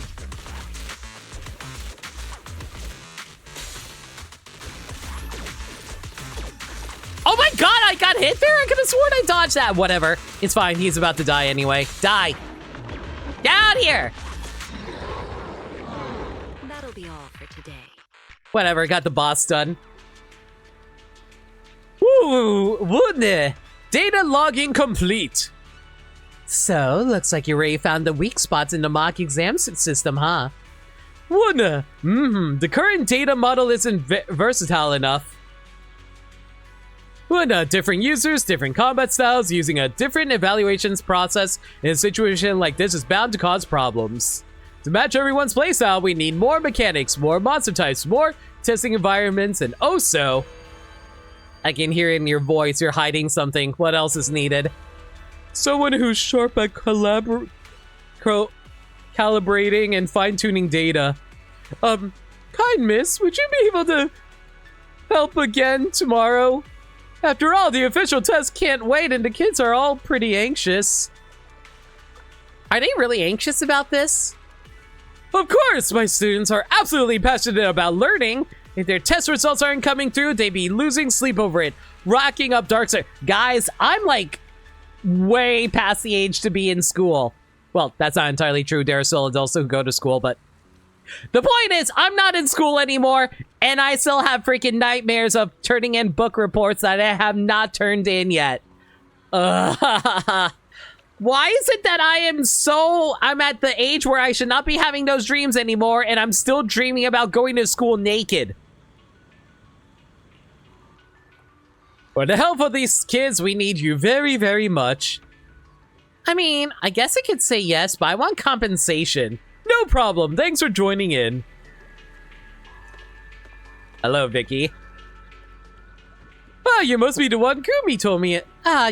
Oh my god, I got hit there? I could have sworn I dodged that. Whatever. It's fine, he's about to die anyway. Die. Get out here! That'll be all for today. Whatever, got the boss done. Woo! Wouldn't data logging complete. So, looks like you already found the weak spots in the mock exam system, huh? Wouldn't the current data model isn't versatile enough. Different users, different combat styles, using a different evaluations process in a situation like this is bound to cause problems. To match everyone's playstyle, we need more mechanics, more monster types, more testing environments, and also... I can hear in your voice you're hiding something. What else is needed? Someone who's sharp at calibrating and fine-tuning data. Kind miss, would you be able to help again tomorrow? After all, the official test can't wait and the kids are all pretty anxious. Are they really anxious about this? Of course, my students are absolutely passionate about learning. If their test results aren't coming through, they'd be losing sleep over it, rocking up dark side. Guys, I'm like way past the age to be in school. Well, that's not entirely true. There are still adults who go to school, but the point is, I'm not in school anymore, and I still have freaking nightmares of turning in book reports that I have not turned in yet. Why is it that I'm at the age where I should not be having those dreams anymore, and I'm still dreaming about going to school naked? For the help of these kids, we need you very, very much. I mean, I guess I could say yes, but I want compensation. No problem. Thanks for joining in. Hello, Vicky. Ah, you must be the one Gumi told me.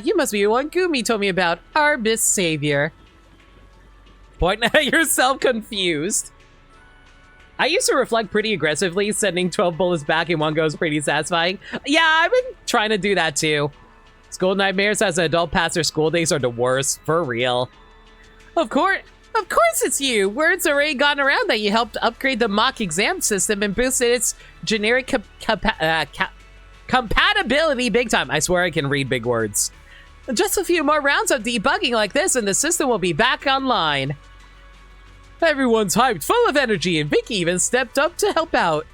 You must be the one Gumi told me about. Our Miss Savior. Pointing at yourself confused. I used to reflect pretty aggressively. Sending 12 bullets back in one go is pretty satisfying. Yeah, I've been trying to do that too. School nightmares as an adult past their school days are the worst. For real. Of course it's you! Word's already gone around that you helped upgrade the mock exam system and boosted its generic compatibility big time. I swear I can read big words. Just a few more rounds of debugging like this and the system will be back online. Everyone's hyped, full of energy, and Vicky even stepped up to help out.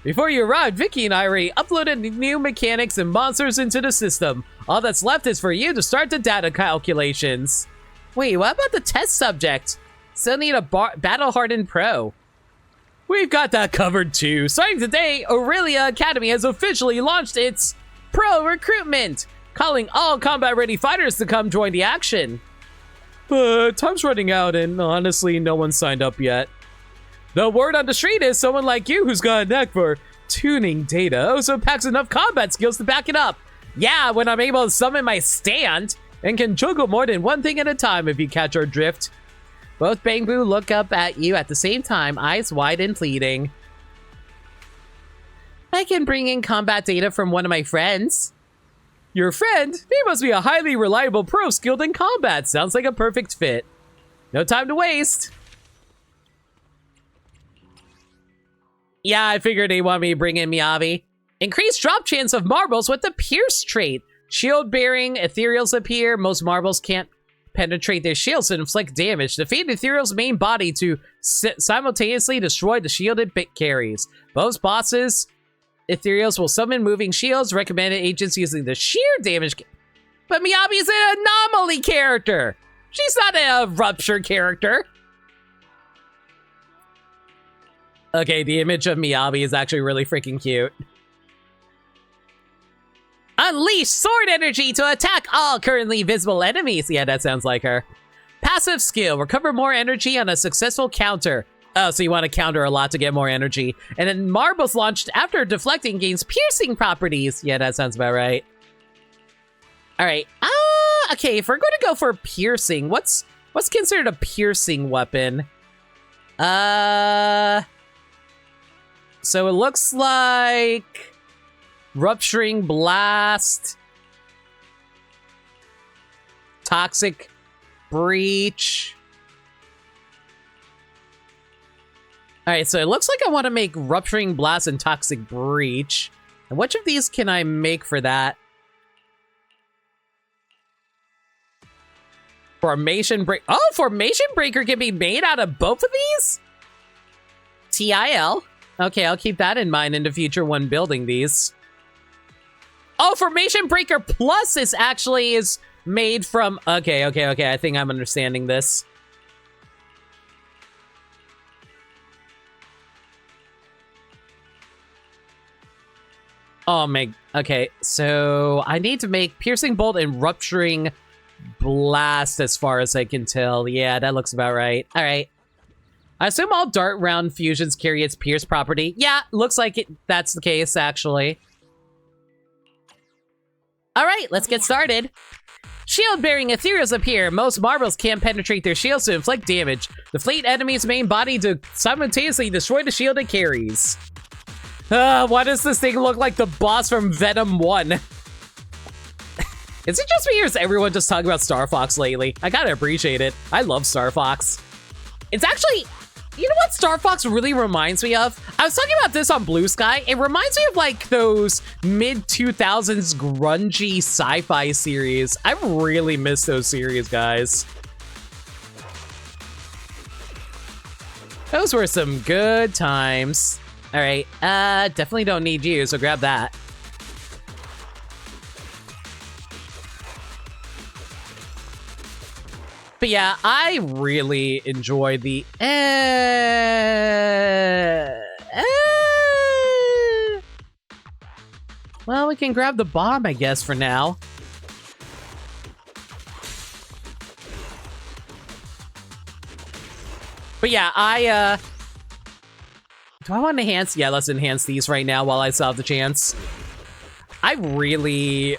Before you arrived, Vicky and I already uploaded new mechanics and monsters into the system. All that's left is for you to start the data calculations. Wait, what about the test subject? Still need a battle-hardened pro. We've got that covered too. Starting today, Aurelia Academy has officially launched its pro recruitment, calling all combat-ready fighters to come join the action. But time's running out and honestly, no one signed up yet. The word on the street is someone like you who's got a knack for tuning data also packs enough combat skills to back it up. Yeah, when I'm able to summon my stand and can juggle more than one thing at a time if you catch our drift. Both Bangbu look up at you at the same time, eyes wide and pleading. I can bring in combat data from one of my friends. Your friend? He must be a highly reliable pro skilled in combat. Sounds like a perfect fit. No time to waste. Yeah, I figured they want me to bring in Miyabi. Increased drop chance of marbles with the Pierce trait. Shield-bearing ethereals appear. Most marbles can't penetrate their shields and inflict damage. Defeat ethereal's main body to simultaneously destroy the shielded bit carries. Both bosses, ethereals will summon moving shields. Recommended agents using the sheer damage. But Miyabi is an anomaly character. She's not a rupture character. Okay, the image of Miyabi is actually really freaking cute. Unleash sword energy to attack all currently visible enemies. Yeah, that sounds like her. Passive skill. Recover more energy on a successful counter. Oh, so you want to counter a lot to get more energy. And then marbles launched after deflecting gains piercing properties. Yeah, that sounds about right. All right. Okay, if we're going to go for piercing, what's considered a piercing weapon? So it looks like Rupturing Blast, Toxic Breach. Alright, so it looks like I want to make Rupturing Blast and Toxic Breach. And which of these can I make for that? Formation Break. Oh, Formation Breaker can be made out of both of these? TIL. Okay, I'll keep that in mind in the future when building these. Oh, Formation Breaker Plus is made from... Okay. I think I'm understanding this. Oh, my... Okay, so I need to make Piercing Bolt and Rupturing Blast as far as I can tell. Yeah, that looks about right. All right. I assume all dart round fusions carry its Pierce property. Yeah, looks like that's the case, actually. All right, let's get started. Shield-bearing ethereals appear. Most marbles can't penetrate their shields to inflict damage. Deflate enemy's main body to simultaneously destroy the shield it carries. Why does this thing look like the boss from Venom 1? Is it just me or is everyone just talking about Star Fox lately? I gotta appreciate it. I love Star Fox. It's actually... You know what Star Fox really reminds me of? I was talking about this on Blue Sky. It reminds me of like those mid-2000s grungy sci-fi series. I really miss those series, guys. Those were some good times. All right, definitely don't need you, so grab that. But yeah, I really enjoy the well, we can grab the bomb, I guess, for now. But yeah, do I want to enhance? Yeah, let's enhance these right now while I still have the chance. I really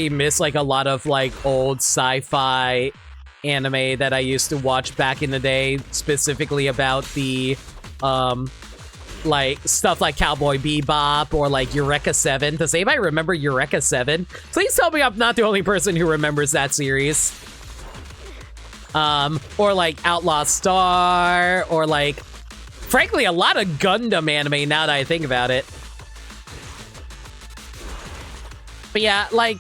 miss like a lot of like old sci-fi anime that I used to watch back in the day, specifically about the like stuff like Cowboy Bebop or like Eureka 7. Does anybody remember Eureka 7? Please tell me I'm not the only person who remembers that series. Or like Outlaw Star, or like, frankly, a lot of Gundam anime now that I think about it. But yeah, like,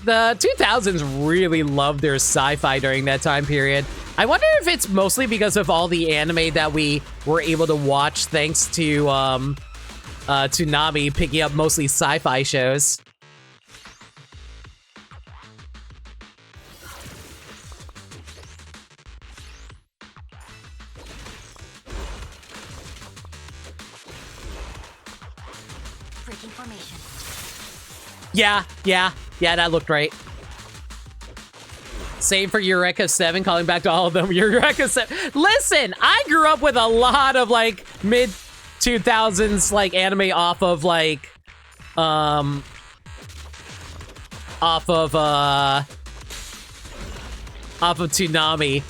the 2000s really loved their sci-fi during that time period. I wonder if it's mostly because of all the anime that we were able to watch thanks to Toonami picking up mostly sci-fi shows. Yeah, that looked right. Same for Eureka 7, calling back to all of them. Eureka 7. Listen, I grew up with a lot of like mid-2000s like anime off of like off of Toonami.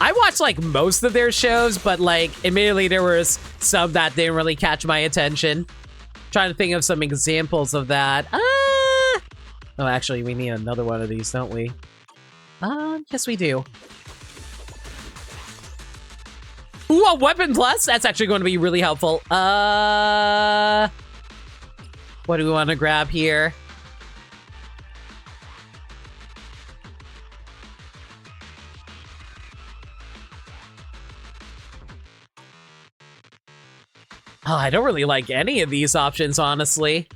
I watched like most of their shows, but like admittedly there was some that didn't really catch my attention. Trying to think of some examples of that. Oh, actually, we need another one of these, don't we? Yes, we do. Ooh, a weapon plus? That's actually going to be really helpful. What do we want to grab here? Oh, I don't really like any of these options, honestly.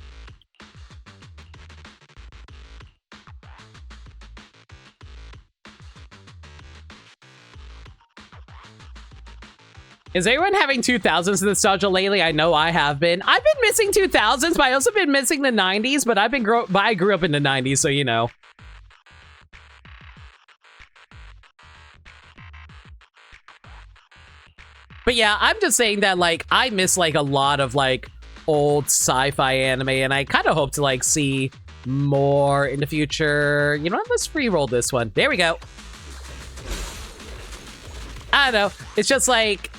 Is anyone having 2000s nostalgia lately? I know I have been. I've been missing 2000s, but I also been missing the 90s, but I grew up in the 90s, so you know. But yeah, I'm just saying that, like, I miss, like, a lot of, like, old sci-fi anime, and I kind of hope to, like, see more in the future. You know what? Let's re-roll this one. There we go. I don't know. It's just, like...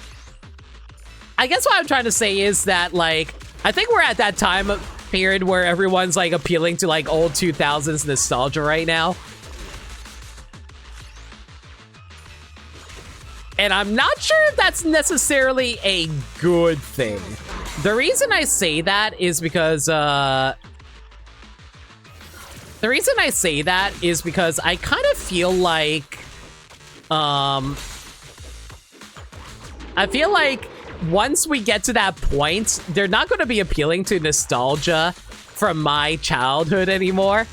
I guess what I'm trying to say is that, like, I think we're at that time period where everyone's, like, appealing to, like, old 2000s nostalgia right now. And I'm not sure if that's necessarily a good thing. The reason I say that is because, I kind of feel like, I feel like once we get to that point, they're not going to be appealing to nostalgia from my childhood anymore.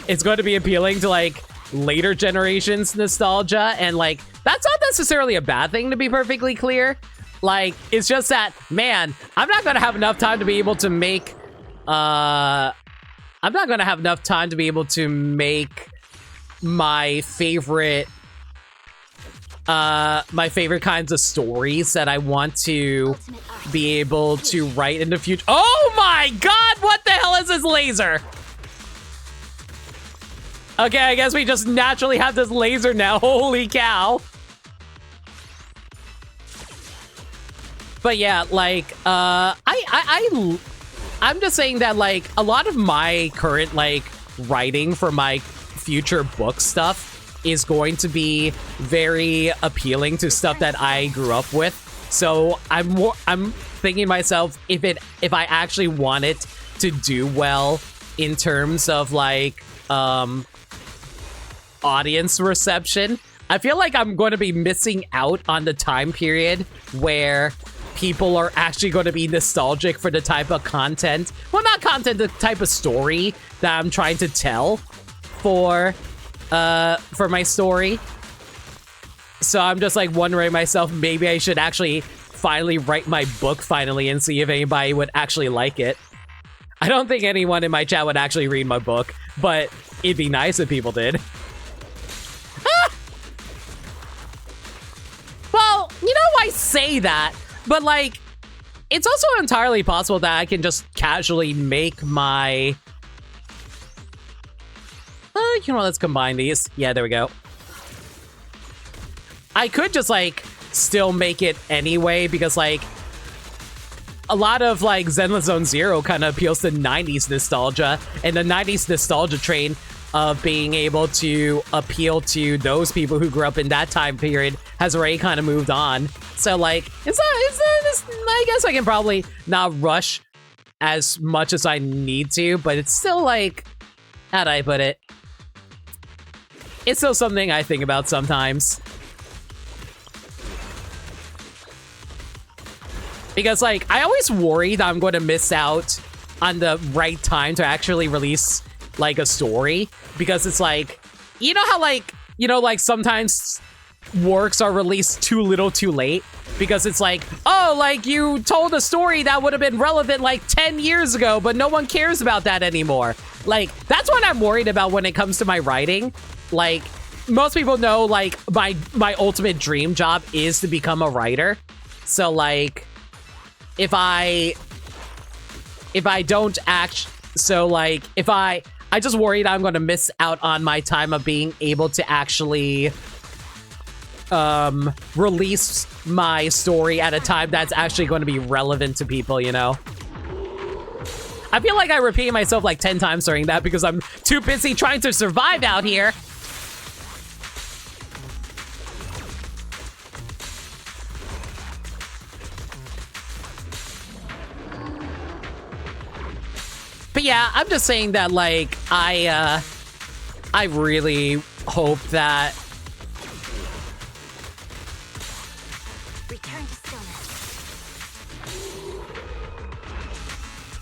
It's going to be appealing to, like, later generations nostalgia, and, like, that's not necessarily a bad thing, to be perfectly clear. Like, it's just that, man, I'm not gonna have enough time to be able to make, my favorite, kinds of stories that I want to be able to write in the future. Oh my god, what the hell is this laser? Okay, I guess we just naturally have this laser now. Holy cow. But yeah, like, I'm just saying that, like, a lot of my current, like, writing for my future book stuff is going to be very appealing to stuff that I grew up with. So I'm thinking to myself, if I actually want it to do well in terms of, like, audience reception, I feel like I'm going to be missing out on the time period where people are actually going to be nostalgic for the type of content. Well, not content, the type of story that I'm trying to tell for my story. So I'm just like wondering myself, maybe I should actually finally write my book finally and see if anybody would actually like it. I don't think anyone in my chat would actually read my book, but it'd be nice if people did. Ah! Well, you know, I say that, but like, it's also entirely possible that I can just casually make my... you know what, let's combine these. Yeah, there we go. I could just, like, still make it anyway, because, like, a lot of, like, Zenless Zone Zero kind of appeals to 90s nostalgia, and the 90s nostalgia train of being able to appeal to those people who grew up in that time period has already kind of moved on. So, like, I guess I can probably not rush as much as I need to, but it's still, like, how'd I put it? It's still something I think about sometimes. Because, like, I always worry that I'm going to miss out on the right time to actually release, like, a story. Because it's like, you know how, like, sometimes works are released too little too late? Because it's like, oh, like, you told a story that would have been relevant, like, 10 years ago, but no one cares about that anymore. Like, that's what I'm worried about when it comes to my writing. Like, most people know, like, my ultimate dream job is to become a writer. So, like... If I don't act, so like, I just worry that I'm going to miss out on my time of being able to actually, release my story at a time that's actually going to be relevant to people, you know? I feel like I repeat myself like 10 times during that because I'm too busy trying to survive out here. But yeah, I'm just saying that, like, I really hope that... Return to stillness.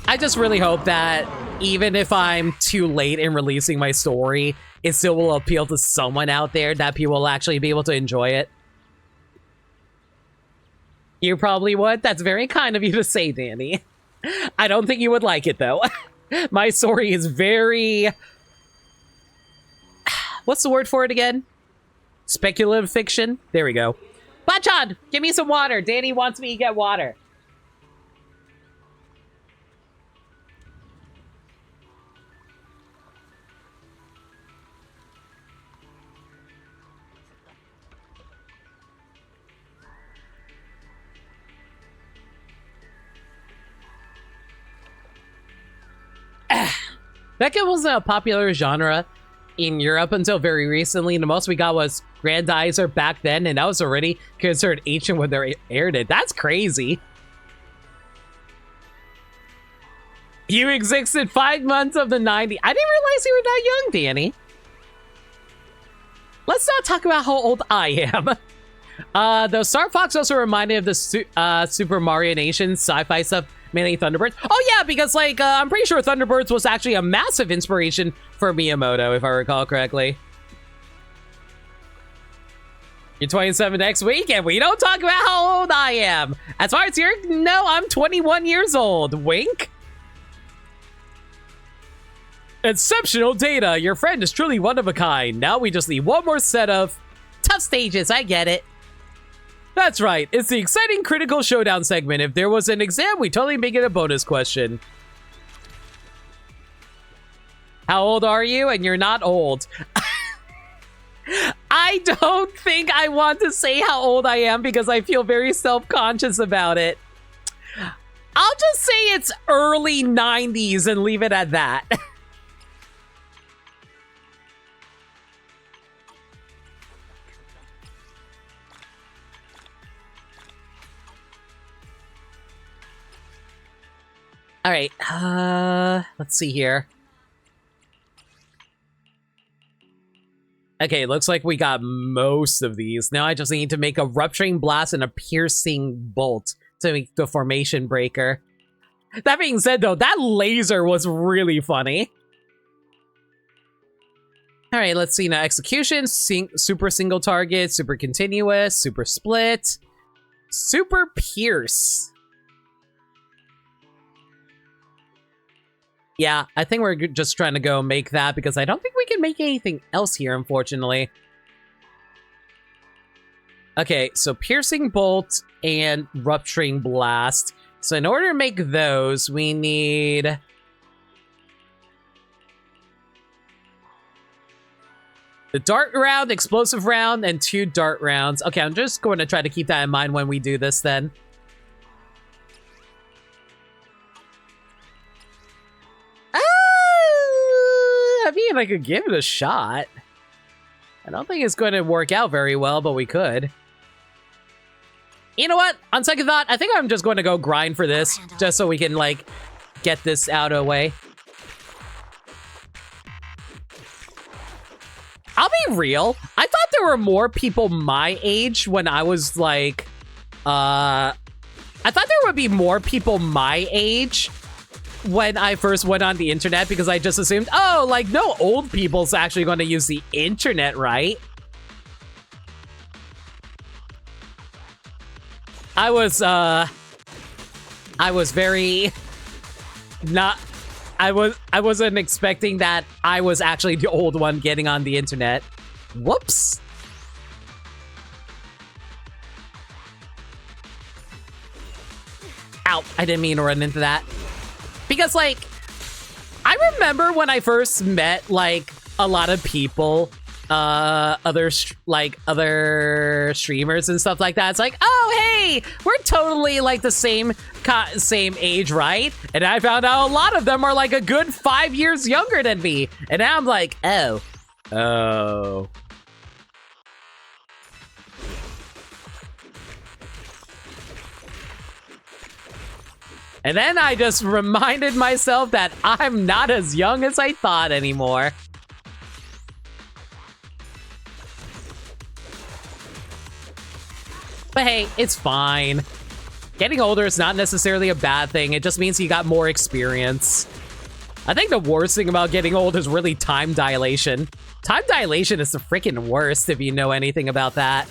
I just really hope that even if I'm too late in releasing my story, it still will appeal to someone out there, that people will actually be able to enjoy it. You probably would. That's very kind of you to say, Danny. I don't think you would like it, though. My story is very... What's the word for it again? Speculative fiction? There we go. Bachan, give me some water. Danny wants me to get water. Mecha was a popular genre in Europe until very recently. The most we got was Grandizer back then, and that was already considered ancient when they aired it. That's crazy. You existed 5 months of the 90s. I didn't realize you were that young, Danny. Let's not talk about how old I am. Though Star Fox also reminded of the Super Mario Nation sci-fi stuff, mainly Thunderbirds. Oh yeah, because like I'm pretty sure Thunderbirds was actually a massive inspiration for Miyamoto, if I recall correctly. You're 27 next week, and we don't talk about how old I am. As far as you're, no, I'm 21 years old. Wink. Exceptional data. Your friend is truly one of a kind. Now we just need one more set of tough stages. I get it. That's right. It's the exciting critical showdown segment. If there was an exam, we totally make it a bonus question. How old are you? And you're not old. I don't think I want to say how old I am because I feel very self-conscious about it. I'll just say it's early 90s and leave it at that. All right, let's see here. Okay, looks like we got most of these. Now I just need to make a rupturing blast and a piercing bolt to make the formation breaker. That being said, though, that laser was really funny. All right, let's see now. Execution, super single target, super continuous, super split, super pierce. Yeah, I think we're just trying to go make that because I don't think we can make anything else here, unfortunately. Okay, so piercing bolt and rupturing blast. So in order to make those, we need... the dart round, explosive round, and 2 dart rounds. Okay, I'm just going to try to keep that in mind when we do this then. I mean, I could give it a shot. I don't think it's going to work out very well, but we could. You know what? On second thought, I think I'm just going to go grind for this, just so we can, like, get this out of the way. I'll be real. I thought there were more people my age when I was, like, I thought there would be more people my age when I first went on the internet, because I just assumed, oh, like, no old people's actually going to use the internet, right? I was very not... I wasn't expecting that I was actually the old one getting on the internet. Whoops. Ow, I didn't mean to run into that. Because, like, I remember when I first met, like, a lot of people, other streamers and stuff like that. It's like, oh, hey, we're totally, like, the same age, right? And I found out a lot of them are, like, a good 5 years younger than me. And now I'm like, oh. And then I just reminded myself that I'm not as young as I thought anymore. But hey, it's fine. Getting older is not necessarily a bad thing. It just means you got more experience. I think the worst thing about getting old is really time dilation. Time dilation is the freaking worst if you know anything about that.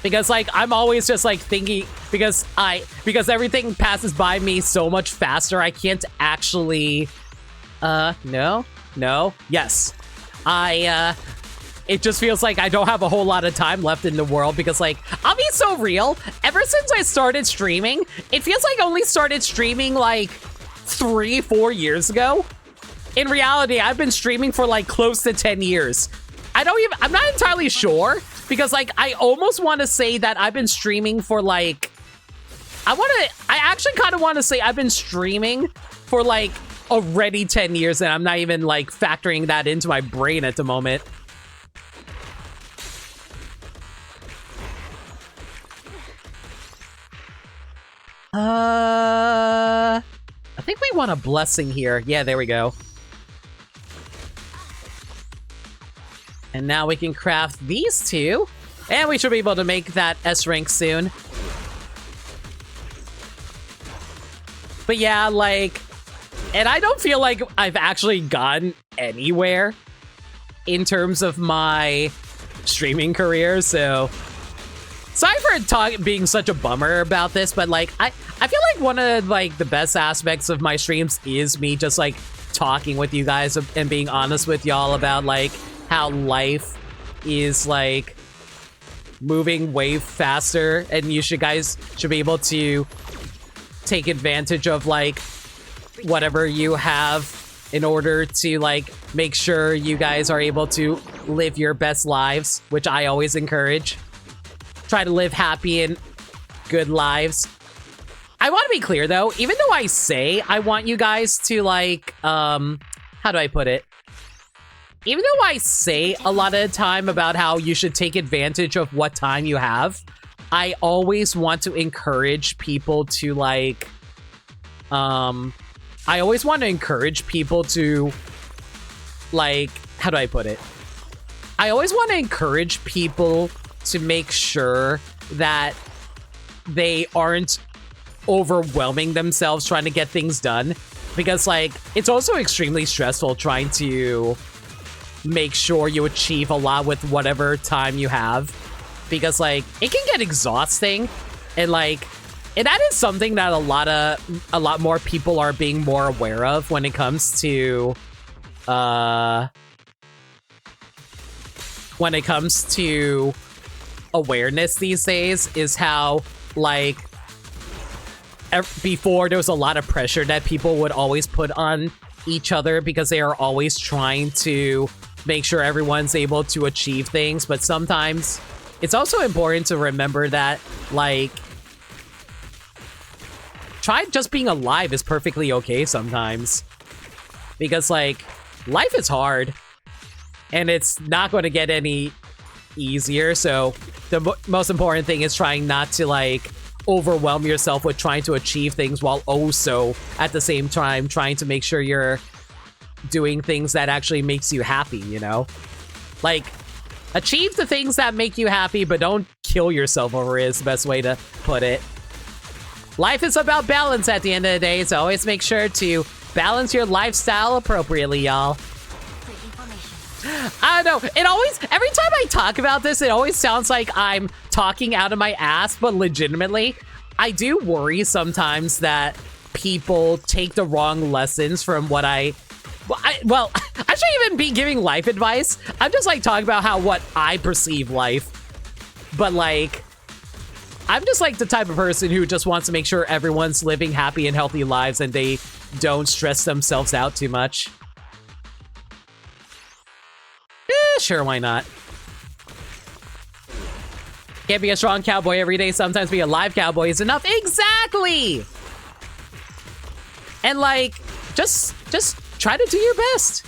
Because, like, I'm always just, like, thinking, because everything passes by me so much faster, I can't actually, no, yes. It just feels like I don't have a whole lot of time left in the world because, like, I'll be so real, ever since I started streaming, it feels like I only started streaming, like, 3-4 years ago. In reality, I've been streaming for, like, close to 10 years. I'm not entirely sure, because, like, I almost want to say that I've been streaming for, like, I actually kind of want to say I've been streaming for, like, already 10 years, and I'm not even, like, factoring that into my brain at the moment. I think we want a blessing here. Yeah, there we go. And now we can craft these two. And we should be able to make that S rank soon. But yeah, like... and I don't feel like I've actually gotten anywhere in terms of my streaming career, so... sorry for being such a bummer about this, but, like, I feel like one of, like, the best aspects of my streams is me just, like, talking with you guys and being honest with y'all about, like, how life is, like, moving way faster, and you guys should be able to take advantage of, like, whatever you have in order to, like, make sure you guys are able to live your best lives, which I always encourage. Try to live happy and good lives. I want to be clear, though, even though I say I want you guys to, like, how do I put it? Even though I say a lot of the time about how you should take advantage of what time you have, I always want to encourage people to, like, I always want to encourage people to, like, how do I put it? I always want to encourage people to make sure that they aren't overwhelming themselves trying to get things done, because like it's also extremely stressful trying to make sure you achieve a lot with whatever time you have, because like it can get exhausting, and like and that is something that a lot more people are being more aware of when it comes to awareness these days, is how like before there was a lot of pressure that people would always put on each other because they are always trying to make sure everyone's able to achieve things. But sometimes it's also important to remember that like try just being alive is perfectly okay sometimes, because like life is hard and it's not going to get any easier. So the most important thing is trying not to like overwhelm yourself with trying to achieve things, while also at the same time trying to make sure you're doing things that actually makes you happy, you know? Like, achieve the things that make you happy, but don't kill yourself over it, is the best way to put it. Life is about balance at the end of the day, so always make sure to balance your lifestyle appropriately, y'all. I don't know, it always, every time I talk about this, it always sounds like I'm talking out of my ass, but legitimately, I do worry sometimes that people take the wrong lessons from what I shouldn't even be giving life advice. I'm just like talking about what I perceive life. But like, I'm just like the type of person who just wants to make sure everyone's living happy and healthy lives and they don't stress themselves out too much. Sure, why not? Can't be a strong cowboy every day. Sometimes being a live cowboy is enough. Exactly! And like, just try to do your best.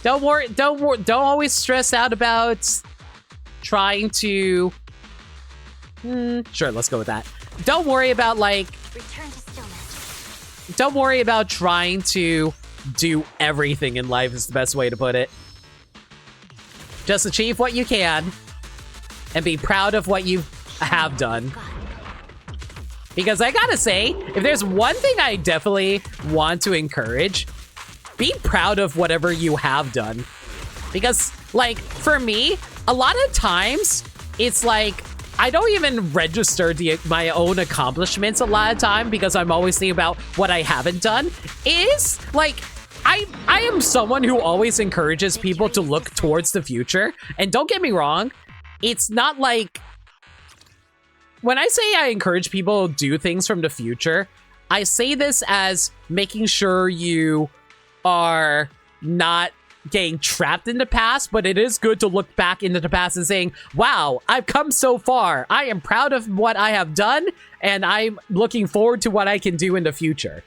Don't worry, don't always stress out about trying to... sure, let's go with that. Don't worry about like... Return to stillness. Don't worry about trying to do everything in life, is the best way to put it. Just achieve what you can and be proud of what you have done. Because I gotta say, if there's one thing I definitely want to encourage, be proud of whatever you have done. Because, like, for me, a lot of times, it's like, I don't even register my own accomplishments a lot of time because I'm always thinking about what I haven't done. Is, like, I am someone who always encourages people to look towards the future. And don't get me wrong, it's not like... When I say I encourage people to do things from the future, I say this as making sure you are not getting trapped in the past, but it is good to look back into the past and saying, wow, I've come so far. I am proud of what I have done, and I'm looking forward to what I can do in the future.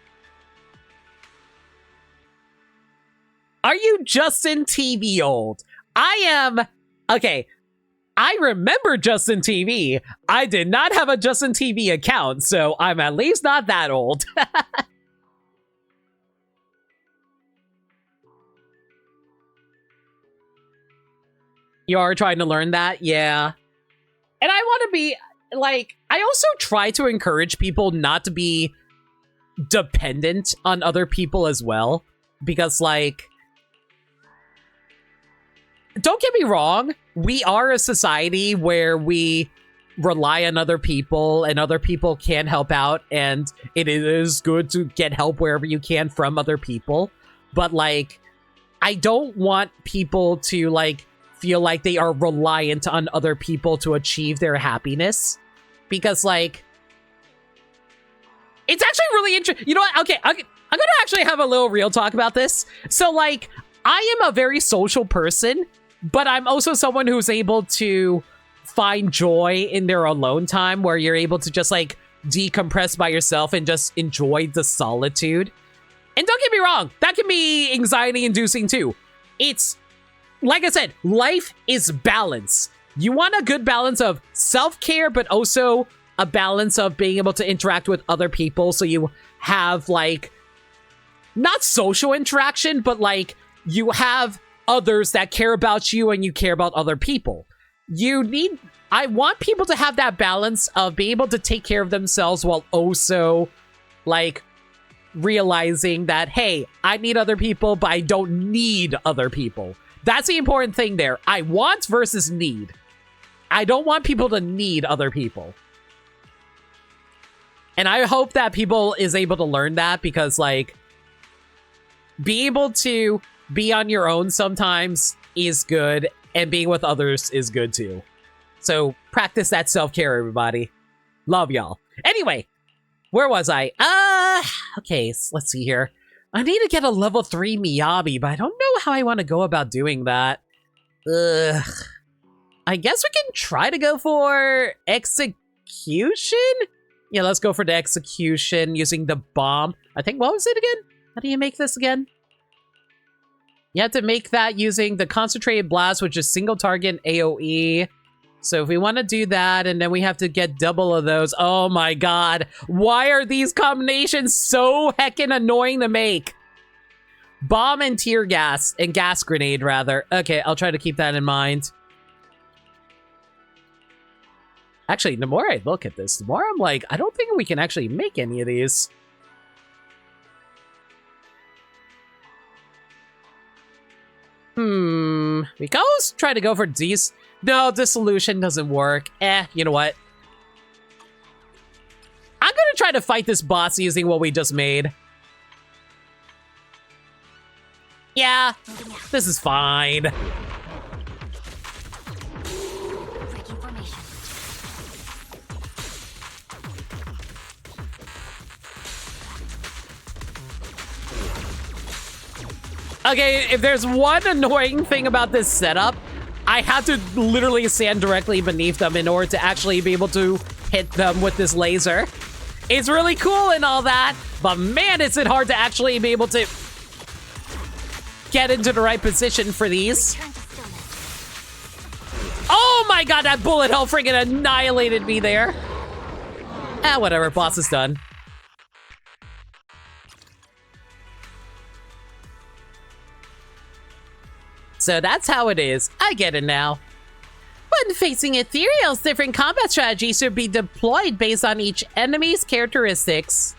Are you Justin TV old? I am... Okay, I remember Justin TV. I did not have a Justin TV account, so I'm at least not that old. You are trying to learn that? Yeah. And I want to be, like, I also try to encourage people not to be dependent on other people as well. Because, like, don't get me wrong, we are a society where we rely on other people and other people can help out, and it is good to get help wherever you can from other people. But, like, I don't want people to, like, feel like they are reliant on other people to achieve their happiness. Because, like, it's actually really interesting. You know what? Okay, I'm gonna actually have a little real talk about this. So, like, I am a very social person, but I'm also someone who's able to find joy in their alone time, where you're able to just, like, decompress by yourself and just enjoy the solitude. And don't get me wrong, that can be anxiety-inducing too. It's, like I said, life is balance. You want a good balance of self-care, but also a balance of being able to interact with other people, so you have, like, not social interaction, but, like, you have others that care about you and you care about other people. I want people to have that balance of being able to take care of themselves while also, like, realizing that, hey, I need other people, but I don't need other people. That's the important thing there. I want versus need. I don't want people to need other people. And I hope that people is able to learn that, because, like, being able to be on your own sometimes is good, and being with others is good too. So practice that self-care, everybody. Love y'all. Anyway, where was I? Okay, so let's see here. I need to get a level 3 Miyabi, but I don't know how I want to go about doing that. I guess we can try to go for execution? Yeah, let's go for the execution using the bomb. I think, what was it again? How do you make this again? You have to make that using the concentrated blast, which is single target AoE. So if we want to do that, and then we have to get double of those. Oh my god. Why are these combinations so heckin' annoying to make? Bomb and tear gas, and gas grenade, rather. Okay, I'll try to keep that in mind. Actually, the more I look at this, the more I'm like, I don't think we can actually make any of these. We can always try to go for these. No, dissolution doesn't work. You know what? I'm gonna try to fight this boss using what we just made. Yeah, this is fine. Okay, if there's one annoying thing about this setup, I have to literally stand directly beneath them in order to actually be able to hit them with this laser. It's really cool and all that, but man, is it hard to actually be able to get into the right position for these. Oh my god, that bullet hell friggin' annihilated me there. Whatever, boss is done. So that's how it is. I get it now. When facing ethereals, different combat strategies should be deployed based on each enemy's characteristics.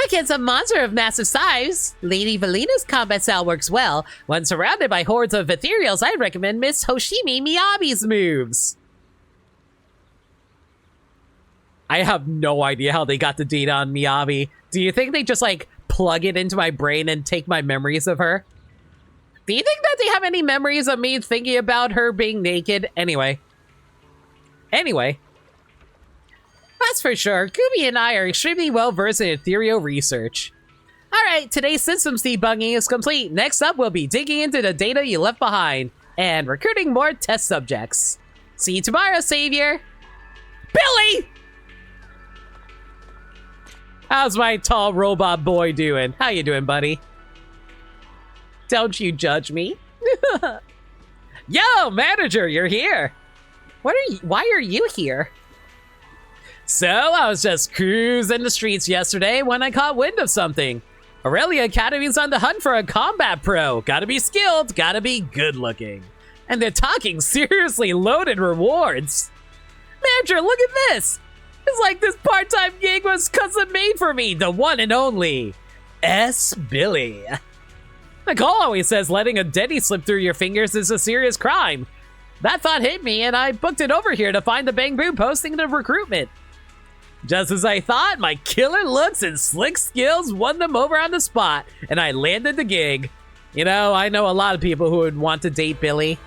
Against a monster of massive size, Lady Valina's combat style works well. When surrounded by hordes of ethereals, I'd recommend Miss Hoshimi Miyabi's moves. I have no idea how they got the data on Miyabi. Do you think they just, like, plug it into my brain and take my memories of her? Do you think that they have any memories of me thinking about her being naked? Anyway. That's for sure. Kubi and I are extremely well versed in ethereal research. Alright, today's systems debugging is complete. Next up, we'll be digging into the data you left behind and recruiting more test subjects. See you tomorrow, Savior. Billy! How's my tall robot boy doing? How you doing, buddy? Don't you judge me. Yo, manager, you're here. Why are you here? So, I was just cruising the streets yesterday when I caught wind of something. Aurelia Academy's on the hunt for a combat pro. Gotta be skilled, gotta be good looking. And they're talking seriously loaded rewards. Manager, look at this. It's like this part-time gig was custom made for me, the one and only S. Billy. Nicole always says letting a Denny slip through your fingers is a serious crime. That thought hit me, and I booked it over here to find the Bang Boo posting the recruitment. Just as I thought, my killer looks and slick skills won them over on the spot, and I landed the gig. You know, I know a lot of people who would want to date Billy.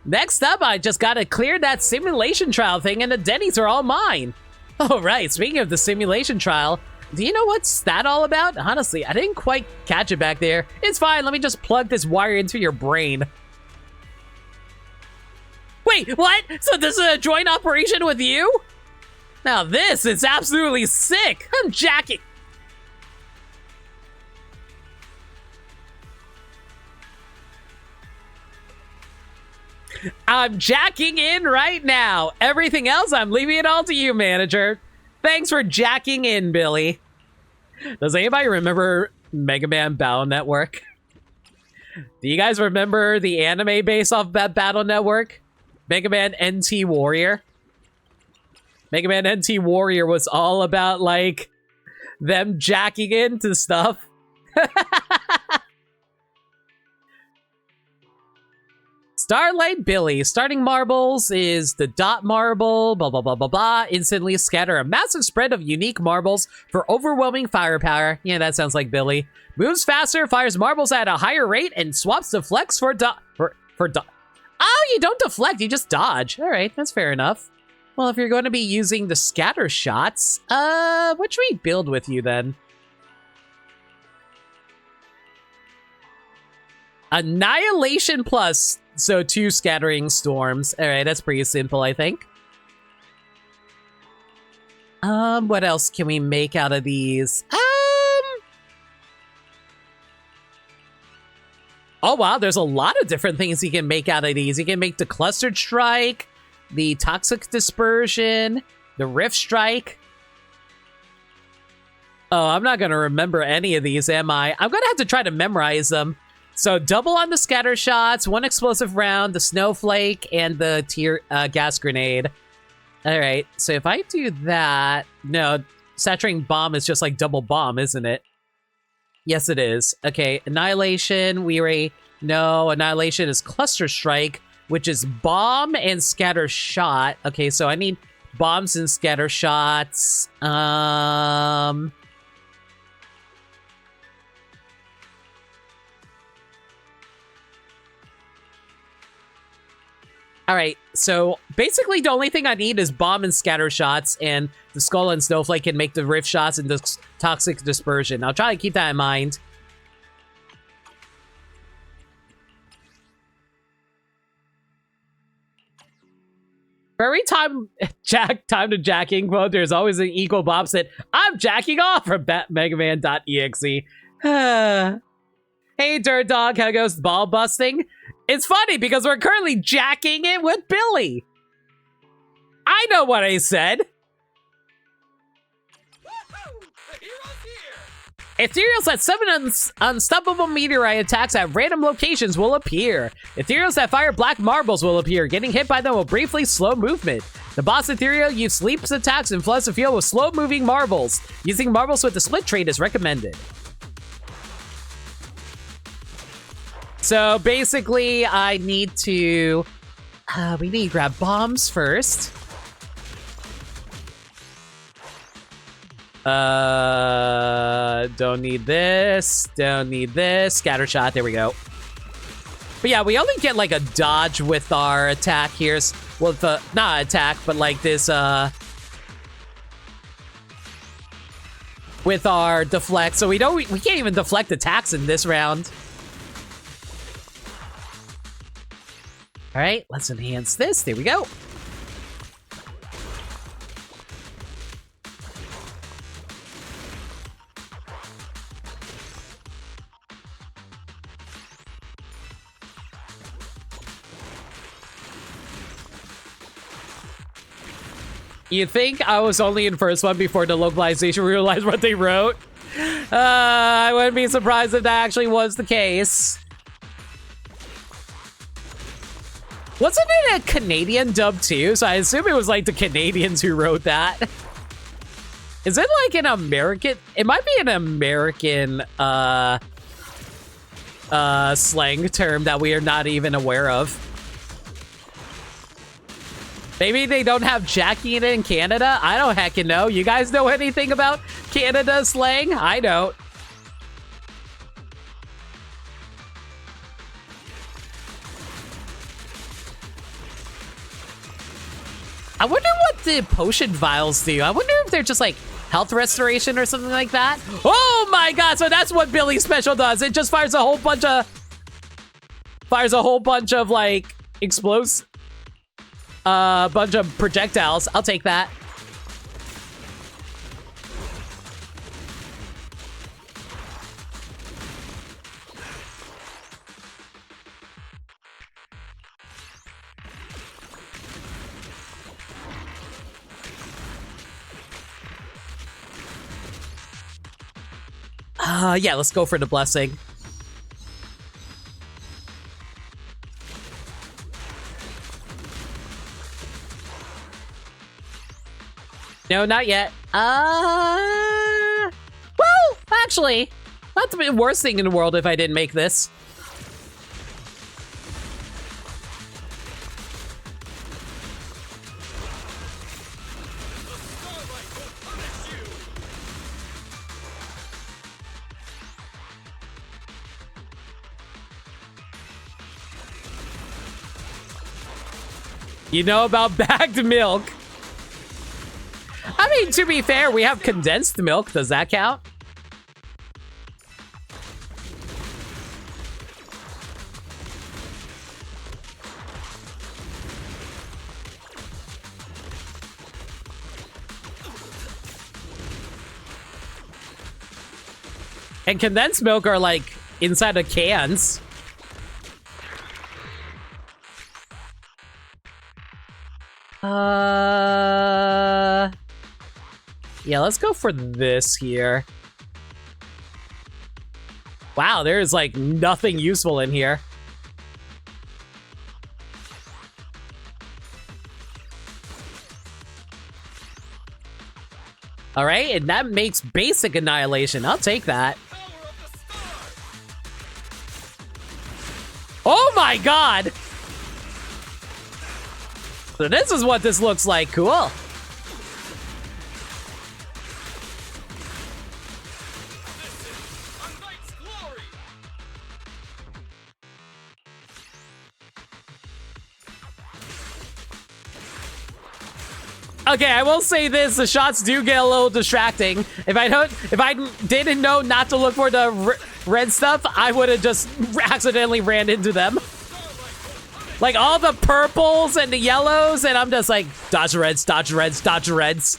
Next up, I just gotta clear that simulation trial thing, and the Denny's are all mine. Oh, right, speaking of the simulation trial, do you know what's that all about? Honestly, I didn't quite catch it back there. It's fine, let me just plug this wire into your brain. Wait, what? So this is a joint operation with you? Now this is absolutely sick. I'm jacking. I'm jacking in right now. Everything else, I'm leaving it all to you, manager. Thanks for jacking in, Billy. Does anybody remember Mega Man Battle Network? Do you guys remember the anime based off that Battle Network? Mega Man NT Warrior? Mega Man NT Warrior was all about, like, them jacking into stuff. Starlight Billy. Starting marbles is the dot marble, blah, blah, blah, blah, blah. Instantly scatter a massive spread of unique marbles for overwhelming firepower. Yeah, that sounds like Billy. Moves faster, fires marbles at a higher rate, and swaps deflects for Oh, you don't deflect, you just dodge. All right, that's fair enough. Well, if you're going to be using the scatter shots, what should we build with you then? Annihilation plus, so 2 scattering storms. All right, that's pretty simple, I think. What else can we make out of these? Oh wow, there's a lot of different things you can make out of these. You can make the Clustered Strike, the Toxic Dispersion, the Rift Strike. Oh, I'm not gonna remember any of these, am I? I'm gonna have to try to memorize them. So double on the scatter shots, 1 explosive round, the snowflake, and the gas grenade. All right, so if I do that, no, saturating bomb is just like double bomb, isn't it? Yes, it is. Okay, annihilation, no, annihilation is cluster strike, which is bomb and scatter shot. Okay, so I need bombs and scatter shots. All right, so basically the only thing I need is bomb and scatter shots, and the skull and snowflake can make the rift shots and the toxic dispersion. I'll try to keep that in mind. For every time to jacking quote, there's always an equal bob said, I'm jacking off from Megaman.exe. Hey, Dirt Dog, how goes ball busting? It's funny because we're currently jacking it with Billy. I know what I said. Ethereals that summon unstoppable meteorite attacks at random locations will appear. Ethereals that fire black marbles will appear. Getting hit by them will briefly slow movement. The boss Ethereal uses sleeps attacks and floods the field with slow-moving marbles. Using marbles with the split trait is recommended. So basically, I need to... we need to grab bombs first. Don't need this. Don't need this. Scatter shot. There we go. But yeah, we only get like a dodge with our attack here. Well, the not attack, but like this, with our deflect. So we can't even deflect attacks in this round. All right, let's enhance this. There we go. You think I was only in first one before the localization realized what they wrote? I wouldn't be surprised if that actually was the case. Wasn't it a Canadian dub too? So I assume it was like the Canadians who wrote that. Is it like an American? It might be an American slang term that we are not even aware of. Maybe they don't have jacking it in Canada? I don't heckin' know. You guys know anything about Canada slang? I don't. I wonder what the potion vials do. I wonder if they're just like health restoration or something like that. Oh my god, so that's what Billy's special does. It just fires a whole bunch of like explodes. Bunch of projectiles. I'll take that. Yeah, let's go for the blessing. No, not yet. Well, actually, not the worst thing in the world if I didn't make this. You know about bagged milk? I mean, to be fair, we have condensed milk. Does that count? And condensed milk are like inside of cans. Yeah, let's go for this here. Wow, there's like nothing useful in here. All right, and that makes basic annihilation. I'll take that. Oh my god! So this is what this looks like. Cool. Okay, I will say this: the shots do get a little distracting. If I didn't know not to look for the red stuff, I would have just accidentally ran into them. Like all the purples and the yellows, and I'm just like, dodge reds, dodge reds, dodge reds.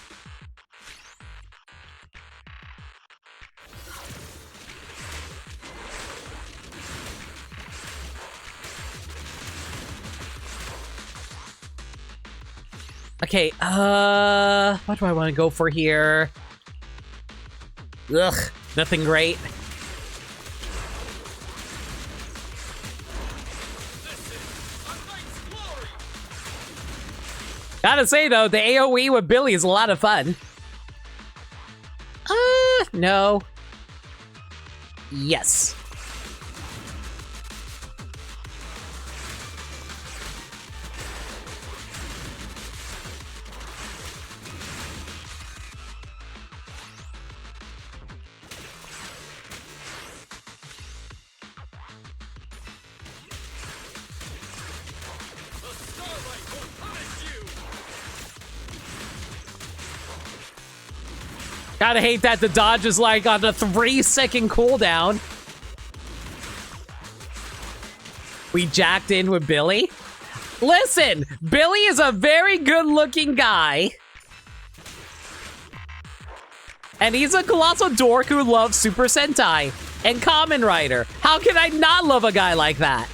Okay, what do I want to go for here? Ugh, nothing great. Gotta say though, the AoE with Billy is a lot of fun. No. Yes. Gotta hate that the dodge is like on a 3-second cooldown. We jacked in with Billy. Listen, Billy is a very good-looking guy. And he's a colossal dork who loves Super Sentai and Kamen Rider. How can I not love a guy like that?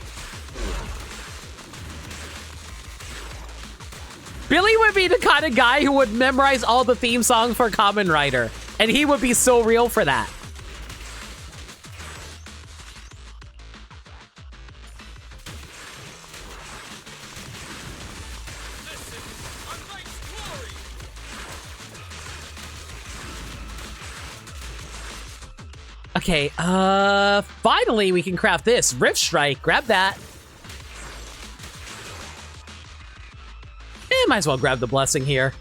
Billy would be the kind of guy who would memorize all the theme songs for Kamen Rider. And he would be so real for that. Okay, finally we can craft this. Rift Strike, grab that. Might as well grab the blessing here.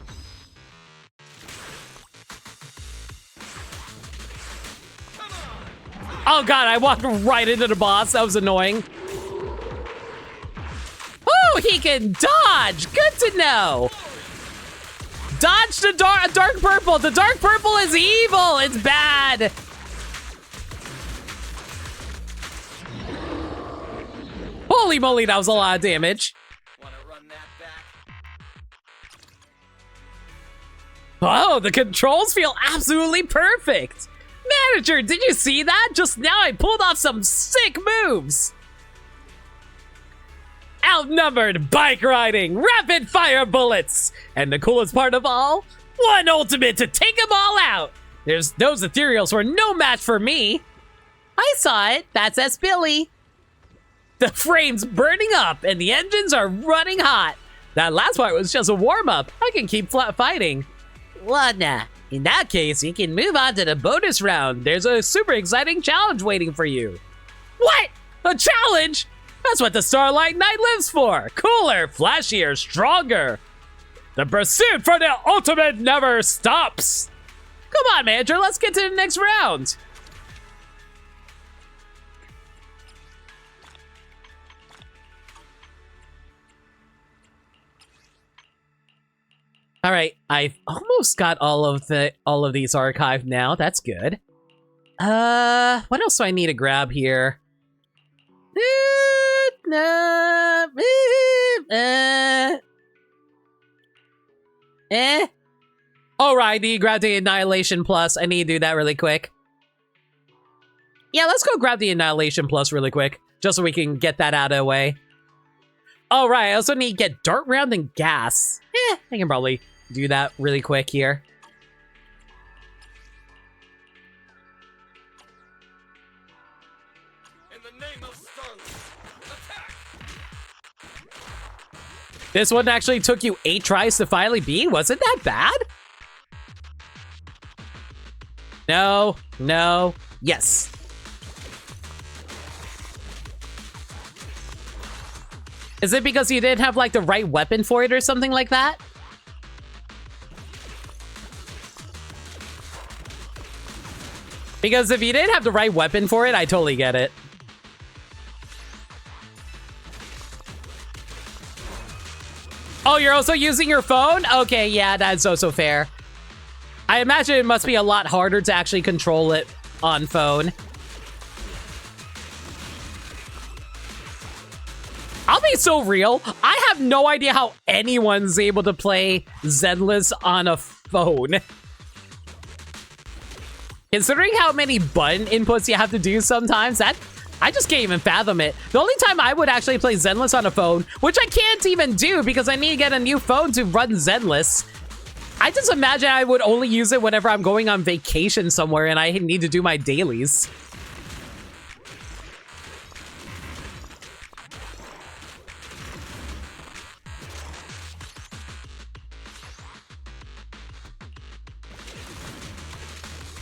Oh god, I walked right into the boss. That was annoying. Oh, he can dodge. Good to know. Dodge the dark purple. The dark purple is evil. It's bad. Holy moly, that was a lot of damage. Oh, the controls feel absolutely perfect. Manager, did you see that? Just now I pulled off some sick moves. Outnumbered bike riding, rapid fire bullets, and the coolest part of all, one ultimate to take them all out. Those ethereals were no match for me. I saw it. That's S. Billy. The frame's burning up and the engines are running hot. That last part was just a warm-up. I can keep fighting. Well, nah. In that case, you can move on to the bonus round. There's a super exciting challenge waiting for you. What? A challenge? That's what the Starlight Knight lives for. Cooler, flashier, stronger. The pursuit for the ultimate never stops. Come on, manager, let's get to the next round. All right, I've almost got all of these archived now. That's good. What else do I need to grab here? All right, I need to grab the Annihilation Plus. I need to do that really quick. Yeah, let's go grab the Annihilation Plus really quick, just so we can get that out of the way. All right, I also need to get Dart Round and Gas. I can probably do that really quick here. In the name of Starlight, attack! This one actually took you 8 tries to finally beat? Wasn't that bad? No, no, yes. Is it because you didn't have, like, the right weapon for it or something like that? Because if you didn't have the right weapon for it, I totally get it. Oh, you're also using your phone? Okay, yeah, that's also fair. I imagine it must be a lot harder to actually control it on phone. I'll be so real. I have no idea how anyone's able to play Zenless on a phone. Considering how many button inputs you have to do sometimes, I just can't even fathom it. The only time I would actually play Zenless on a phone, which I can't even do because I need to get a new phone to run Zenless. I just imagine I would only use it whenever I'm going on vacation somewhere and I need to do my dailies.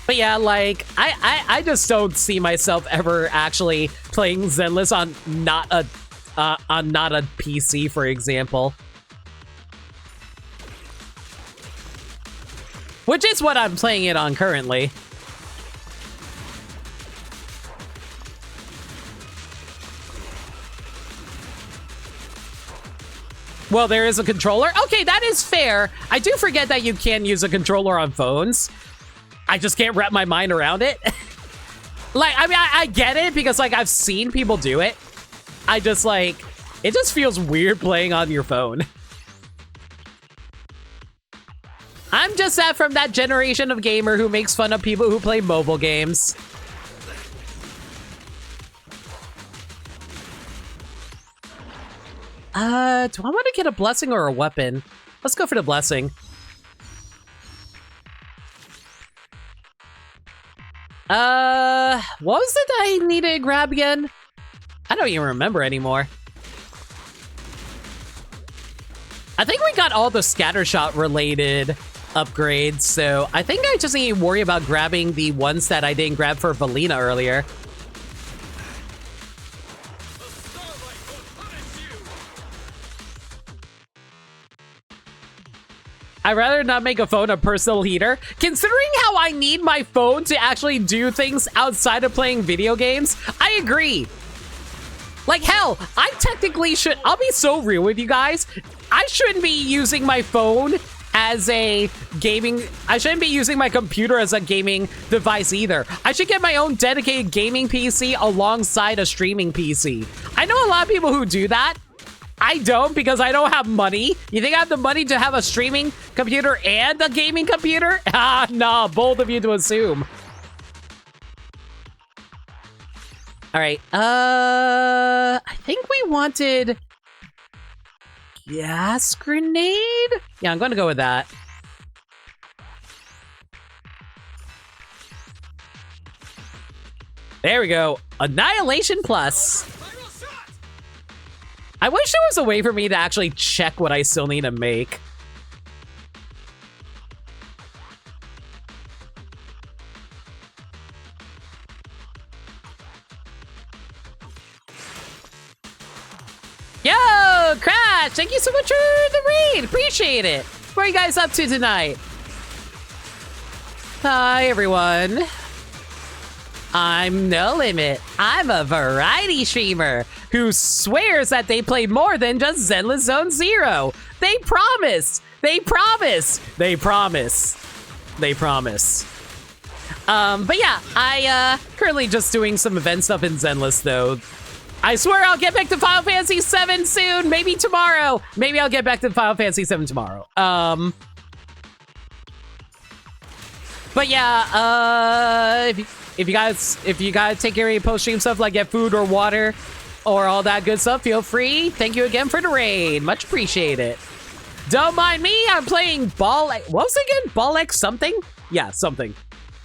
But yeah, like, I just don't see myself ever actually playing Zenless on not a PC, for example. Which is what I'm playing it on currently. Well, there is a controller? Okay, that is fair. I do forget that you can use a controller on phones. I just can't wrap my mind around it. Like, I mean, I get it because, like, I've seen people do it. I just, like, it just feels weird playing on your phone. I'm just from that generation of gamer who makes fun of people who play mobile games. Do I want to get a blessing or a weapon? Let's go for the blessing. What was it I needed to grab again? I don't even remember anymore. I think we got all the scattershot related upgrades, so I think I just need to worry about grabbing the ones that I didn't grab for Valina earlier. I'd rather not make a phone a personal heater. Considering how I need my phone to actually do things outside of playing video games, I agree. Like, hell, I technically should... I'll be so real with you guys. I shouldn't be using my phone as a gaming... I shouldn't be using my computer as a gaming device either. I should get my own dedicated gaming PC alongside a streaming PC. I know a lot of people who do that. I don't, because I don't have money. You think I have the money to have a streaming computer and a gaming computer? Ah, nah, bold of you to assume. All right, I think we wanted gas grenade? Yeah, I'm gonna go with that. There we go, Annihilation Plus. I wish there was a way for me to actually check what I still need to make. Thank you so much for the raid. Appreciate it. What are you guys up to tonight? Hi, everyone. I'm No Limit. I'm a variety streamer who swears that they play more than just Zenless Zone Zero. They promise. They promise. They promise. They promise. But yeah, I currently just doing some event stuff in Zenless though. I swear I'll get back to Final Fantasy VII soon. Maybe tomorrow. Maybe I'll get back to Final Fantasy VII tomorrow. But yeah, if you guys take care of your post-stream stuff, like get food or water or all that good stuff, feel free. Thank you again for the raid. Much appreciated. Don't mind me. I'm playing Ball. What was it again? Ball X something? Yeah, something.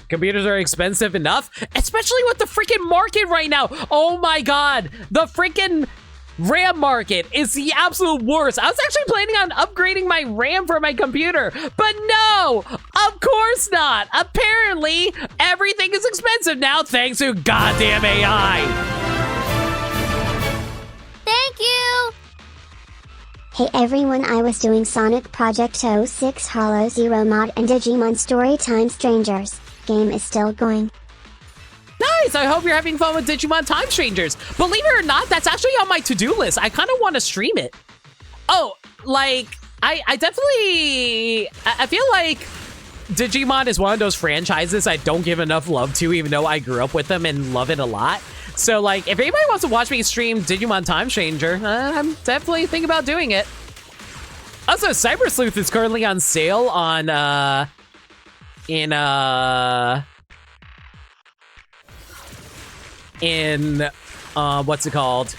Computers are expensive enough, especially with the freaking market right now. Oh my god, the freaking RAM market is the absolute worst. I was actually planning on upgrading my RAM for my computer, but no, of course not. Apparently, everything is expensive now thanks to goddamn AI. Thank you! Hey everyone, I was doing Sonic Project 06 Hollow Zero mod and Digimon Storytime Strangers. Game is still going. Nice! I hope you're having fun with Digimon Time Strangers. Believe it or not, that's actually on my to-do list. I kind of want to stream it. Oh, like, I definitely... I feel like Digimon is one of those franchises I don't give enough love to, even though I grew up with them and love it a lot. So, like, if anybody wants to watch me stream Digimon Time Stranger, I'm definitely thinking about doing it. Also, Cyber Sleuth is currently on sale on, what's it called?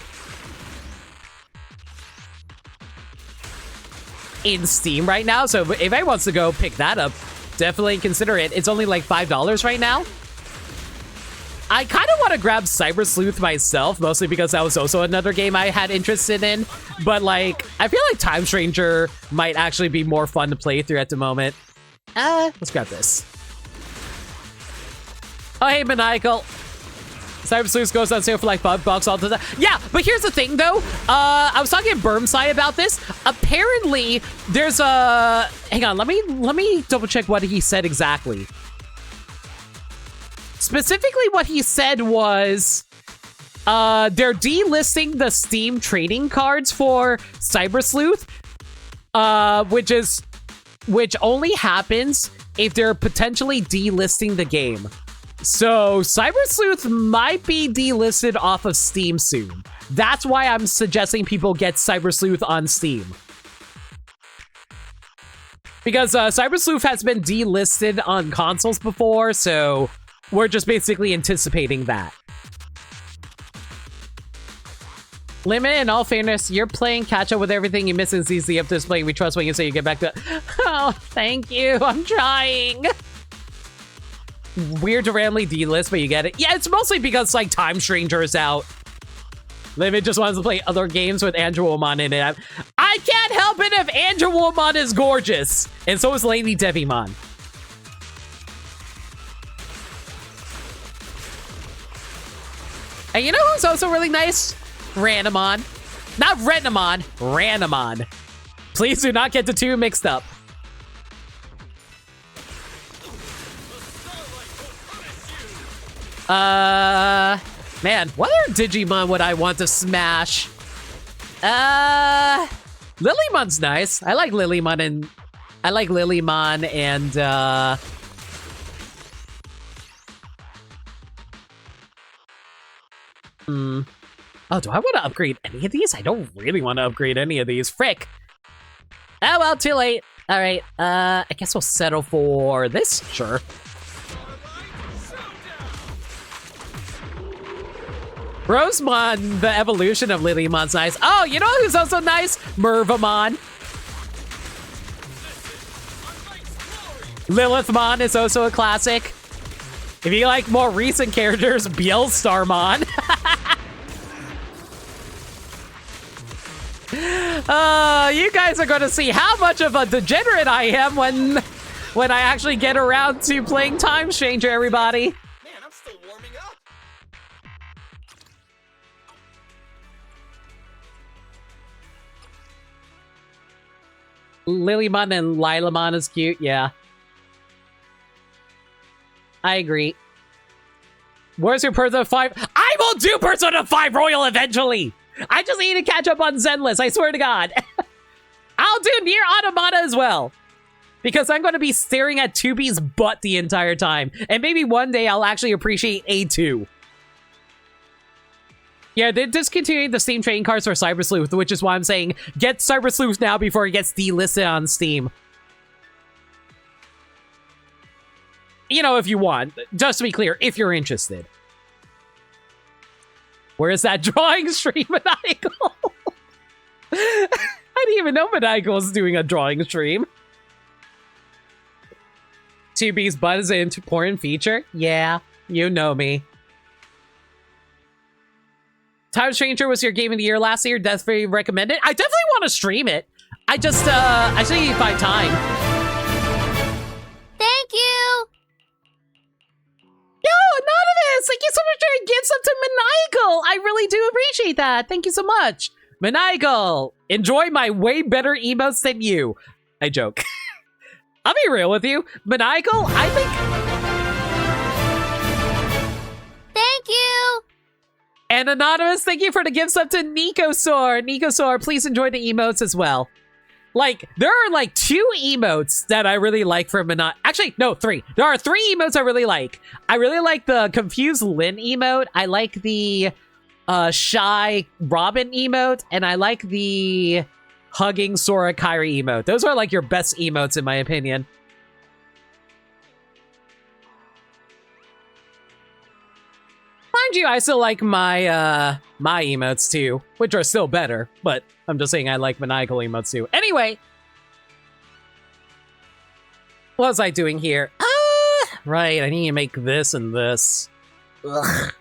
In Steam right now. So if anybody wants to go pick that up, definitely consider it. It's only like $5 right now. I kind of want to grab Cyber Sleuth myself, mostly because that was also another game I had interested in. But like, I feel like Time Stranger might actually be more fun to play through at the moment. Let's grab this. Oh, hey, Maniacal. Cyber Sleuth goes on sale for like $5 all the time. Yeah, but here's the thing, though. I was talking to Bermside about this. Apparently, there's a... Hang on, let me double check what he said exactly. Specifically, what he said was... they're delisting the Steam trading cards for Cyber Sleuth. Which only happens if they're potentially delisting the game. So Cyber Sleuth might be delisted off of Steam soon. That's why I'm suggesting people get Cyber Sleuth on Steam. Because Cyber Sleuth has been delisted on consoles before, so we're just basically anticipating that. Limit, in all fairness, you're playing catch up with everything you miss in ZZ up this play. We trust when you say you get back to... Oh, thank you. I'm trying. Weird to randomly delist, but you get it. Yeah, it's mostly because, like, Time Stranger is out. Limit just wants to play other games with Andrew Woman in it. I can't help it if Andrew Woman is gorgeous. And so is Lady Devimon. And you know who's also really nice? Ranamon. Not Renamon, Ranamon. Please do not get the two mixed up. Man, what other Digimon would I want to smash? Lilymon's nice. I like Lilymon and... Oh, do I want to upgrade any of these? I don't really want to upgrade any of these. Frick. Oh, well, too late. All right, I guess we'll settle for this. Sure. Rosemon, the evolution of Lilymon's nice. Oh, you know who's also nice? Mervamon. Lilithmon is also a classic. If you like more recent characters, Bielstarmon. You guys are going to see how much of a degenerate I am when I actually get around to playing Time Stranger, everybody. Man, I'm still warming up. Lilymon and Lilamon is cute, yeah. I agree. Where's your Persona 5? I will do Persona 5 Royal eventually! I just need to catch up on Zenless, I swear to God. I'll do Nier Automata as well. Because I'm going to be staring at 2B's butt the entire time. And maybe one day I'll actually appreciate A2. Yeah, they're discontinuing the Steam trading cards for Cyber Sleuth, which is why I'm saying get Cyber Sleuth now before it gets delisted on Steam. You know, if you want. Just to be clear, if you're interested. Where is that drawing stream, Maniacal? I didn't even know Maniacal was doing a drawing stream. 2B's butt is an important feature? Yeah, you know me. Time Stranger was your game of the year last year. Definitely recommend it. I definitely want to stream it. I just need to find time. Thank you! Yo, Anonymous! Thank you so much for gifts up to Maniacal! I really do appreciate that. Thank you so much. Maniacal, enjoy my way better emotes than you. I joke. I'll be real with you. Maniacal, I think... Thank you! And Anonymous, thank you for the gifts up to Nicosaur. Nicosaur, please enjoy the emotes as well. Like, there are like 2 emotes that I really like from actually, no, 3. There are 3 emotes I really like. I really like the Confused Lynn emote. I like the Shy Robin emote. And I like the Hugging Sora Kairi emote. Those are like your best emotes in my opinion. Mind you, I still like my my emotes too, which are still better, but I'm just saying I like Maniacal emotes too. Anyway, what was I doing here? Right, I need to make this and this. Ugh.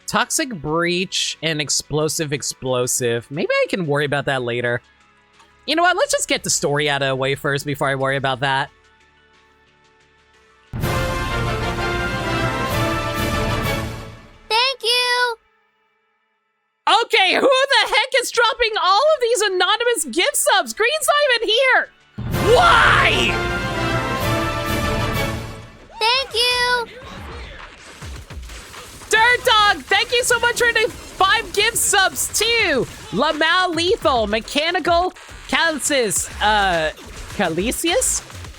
Toxic Breach and Explosive. Maybe I can worry about that later. You know what, let's just get the story out of the way first before I worry about that. Okay, who the heck is dropping all of these anonymous gift subs? Green's not even here! Why? Thank you! Dirt Dog, thank you so much for the 5 gift subs too! Lamal Lethal, Mechanical, Calicius,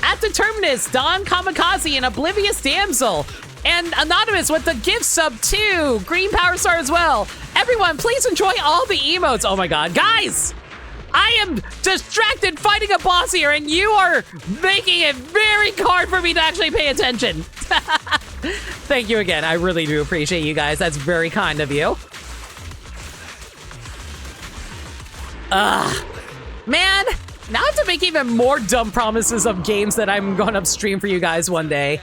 At the Terminus, Don Kamikaze, and Oblivious Damsel. And Anonymous with the gift sub too. Green Power Star as well. Everyone, please enjoy all the emotes. Oh my god. Guys, I am distracted fighting a boss here, and you are making it very hard for me to actually pay attention. Thank you again. I really do appreciate you guys. That's very kind of you. Man, now I have to make even more dumb promises of games that I'm going to stream for you guys one day.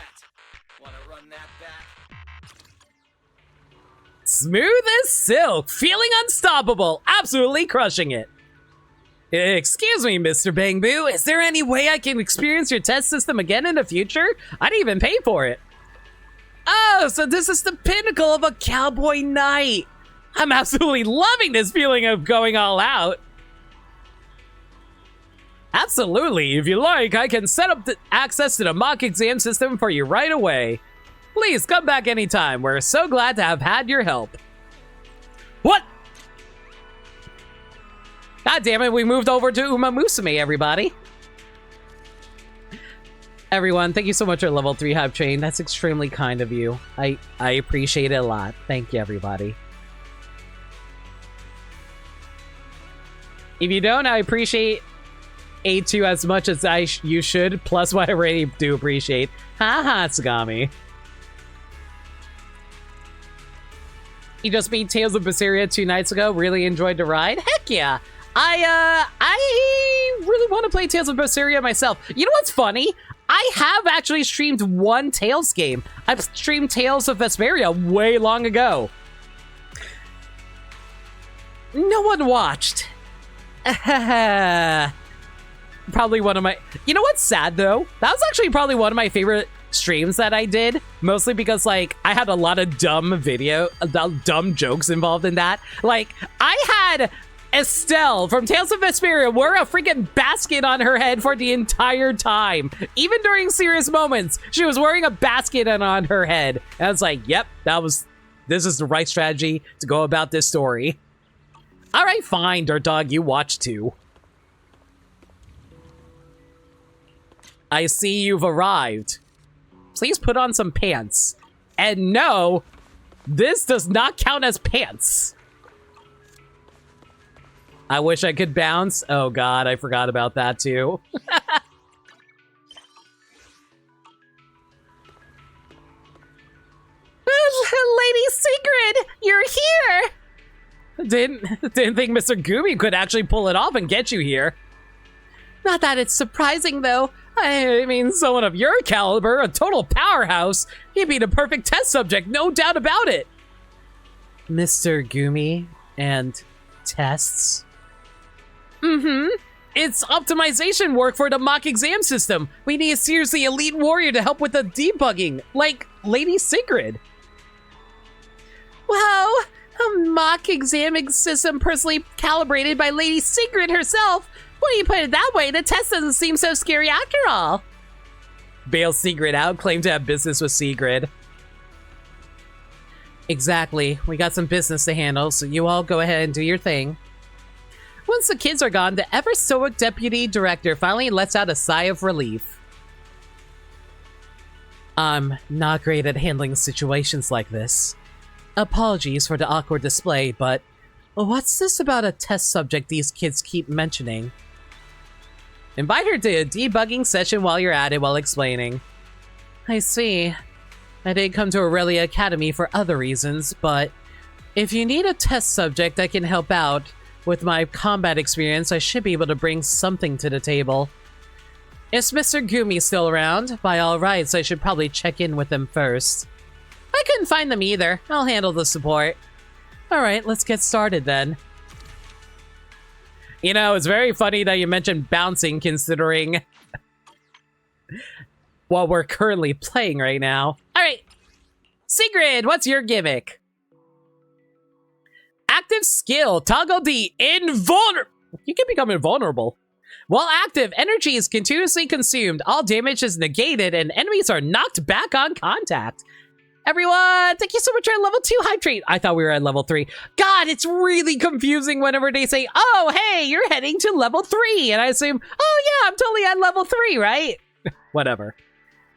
Smooth as silk, feeling unstoppable, absolutely crushing it. Excuse me, Mr. Bangbu, is there any way I can experience your test system again in the future? I didn't even pay for it. Oh, so this is the pinnacle of a cowboy night. I'm absolutely loving this feeling of going all out. Absolutely, if you like, I can set up the access to the mock exam system for you right away. Please come back anytime. We're so glad to have had your help. What? God damn it, we moved over to Uma Musume, everybody. Everyone, thank you so much for level 3 Hype Train. That's extremely kind of you. I appreciate it a lot. Thank you, everybody. If you don't, I appreciate A2 as much as you should, plus what I really do appreciate. Haha, Tsugami. You just beat Tales of Berseria 2 nights ago. Really enjoyed the ride. Heck yeah. I really want to play Tales of Berseria myself. You know what's funny? I have actually streamed one Tales game. I've streamed Tales of Vesperia way long ago. No one watched. Probably one of my... You know what's sad, though? That was actually probably one of my favorite streams that I did, mostly because like I had a lot of dumb jokes involved in that. Like I had Estelle from Tales of Vesperia wore a freaking basket on her head for the entire time. Even during serious moments, she was wearing a basket on her head. And I was like, yep, this is the right strategy to go about this story. All right, fine, Dirt Dog, you watch too. I see you've arrived. Please put on some pants. And no, this does not count as pants. I wish I could bounce. Oh god, I forgot about that too. Lady Secret, you're here! Didn't think Mr. Goomy could actually pull it off and get you here. Not that it's surprising though. I mean, someone of your caliber, a total powerhouse, he'd be the perfect test subject, no doubt about it. Mr. Goomy and tests? Mm-hmm. It's optimization work for the mock exam system. We need a seriously elite warrior to help with the debugging, like Lady Sigrid. Wow, a mock exam system personally calibrated by Lady Sigrid herself. When you put it that way, the test doesn't seem so scary after all. Bail Sigrid out, claimed to have business with Sigrid. Exactly. We got some business to handle, so you all go ahead and do your thing. Once the kids are gone, the ever-stoic deputy director finally lets out a sigh of relief. I'm not great at handling situations like this. Apologies for the awkward display, but what's this about a test subject these kids keep mentioning? Invite her to a debugging session while you're at it while explaining. I see. I did come to Aurelia Academy for other reasons, but if you need a test subject that can help out, with my combat experience, I should be able to bring something to the table. Is Mr. Goomy still around? By all rights, I should probably check in with them first. I couldn't find them either. I'll handle the support. Alright, let's get started then. You know, it's very funny that you mentioned bouncing considering what we're currently playing right now. Alright, Sigrid, what's your gimmick? Active skill, toggle the invulnerable. You can become invulnerable. While active, energy is continuously consumed, all damage is negated, and enemies are knocked back on contact. Everyone, thank you so much for level 2 hype train. I thought we were at level 3. God, it's really confusing whenever they say, oh, hey, you're heading to level 3. And I assume, oh yeah, I'm totally at level 3, right? Whatever.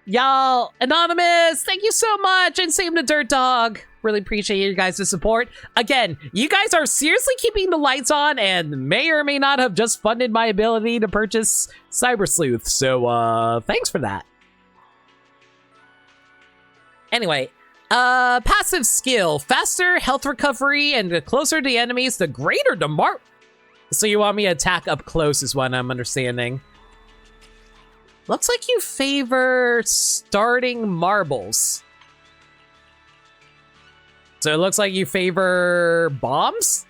Y'all, Anonymous, thank you so much. And same to Dirt Dog. Really appreciate you guys' support. Again, you guys are seriously keeping the lights on and may or may not have just funded my ability to purchase Cyber Sleuth. So, thanks for that. Anyway, passive skill. Faster health recovery, and the closer to the enemies, the greater the mark. So you want me to attack up close is what I'm understanding. Looks like you favor starting marbles. So it looks like you favor bombs?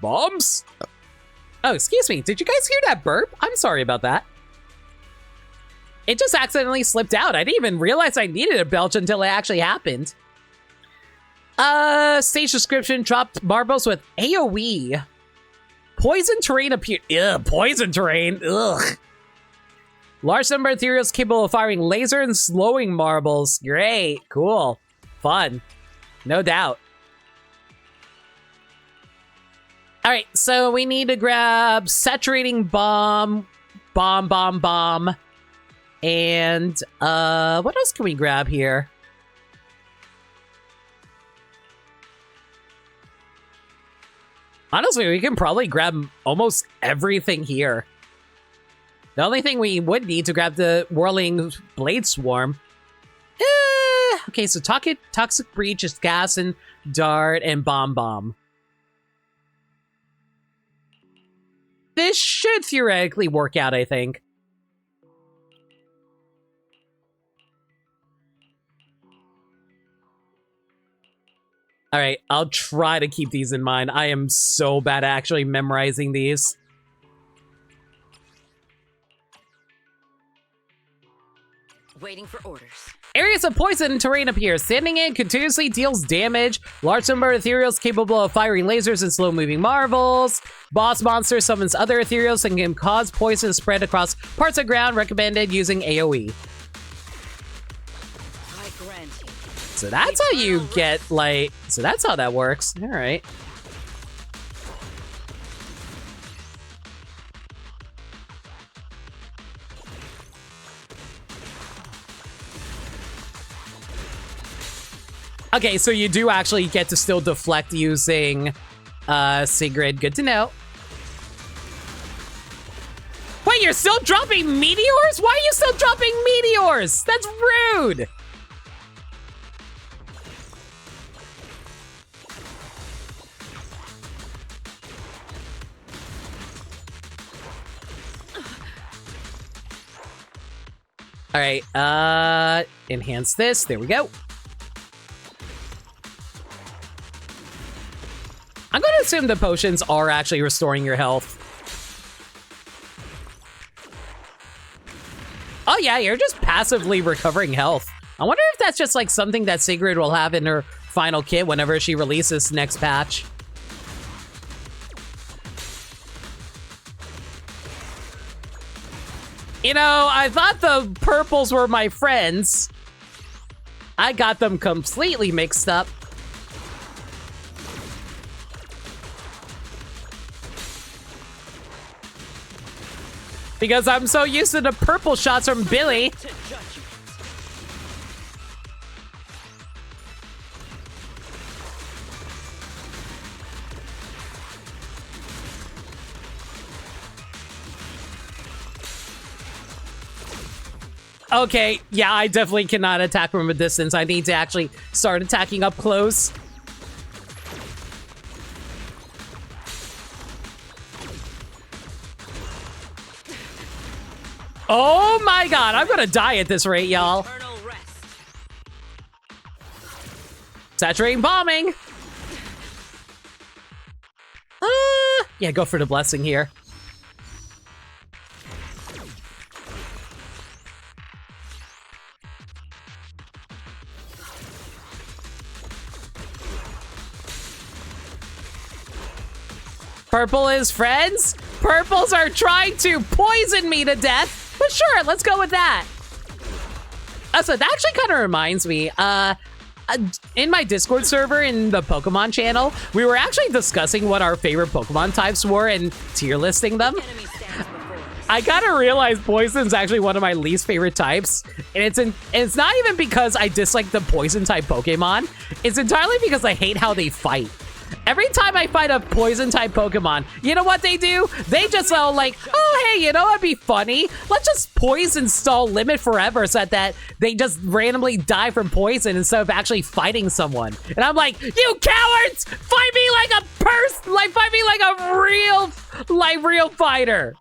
Bombs? Oh, excuse me. Did you guys hear that burp? I'm sorry about that. It just accidentally slipped out. I didn't even realize I needed a belch until it actually happened. Stage description, dropped marbles with AoE. Poison terrain appear. Ugh, poison terrain. Ugh. Large number of materials capable of firing laser and slowing marbles. Great. Cool. Fun. No doubt. Alright, so we need to grab saturating bomb, and what else can we grab here? Honestly, we can probably grab almost everything here. The only thing we would need to grab the whirling blade swarm. Okay, so toxic breach is gas and dart and bomb. This should theoretically work out, I think. All right, I'll try to keep these in mind. I am so bad at actually memorizing these. Waiting for orders. Areas of poison and terrain appear. Standing in continuously deals damage. Large number of ethereals capable of firing lasers and slow-moving marvels. Boss monster summons other ethereals and can cause poison to spread across parts of ground. Recommended using AoE. So that's how you get, like... So that's how that works. All right. Okay, so you do actually get to still deflect using Sigrid. Good to know. Wait, you're still dropping meteors? Why are you still dropping meteors? That's rude. All right, enhance this. There we go. I'm going to assume the potions are actually restoring your health. Oh yeah, you're just passively recovering health. I wonder if that's just like something that Sigrid will have in her final kit whenever she releases next patch. You know, I thought the purples were my friends. I got them completely mixed up. Because I'm so used to the purple shots from Billy. Okay, yeah, I definitely cannot attack from a distance. I need to actually start attacking up close. Oh my god, I'm gonna die at this rate, y'all. Saturating bombing. Yeah, go for the blessing here. Purple is friends? Purples are trying to poison me to death, but sure, let's go with that. So that actually kind of reminds me, in my Discord server in the Pokemon channel, we were actually discussing what our favorite Pokemon types were and tier listing them. I gotta realize poison's actually one of my least favorite types, and it's not even because I dislike the poison type Pokemon. It's entirely because I hate how they fight. Every time I fight a poison type Pokemon, you know what they do? They just go like, oh, hey, you know what'd be funny? Let's just poison stall limit forever so that they just randomly die from poison instead of actually fighting someone. And I'm like, you cowards! Fight me like a fight me like a real fighter.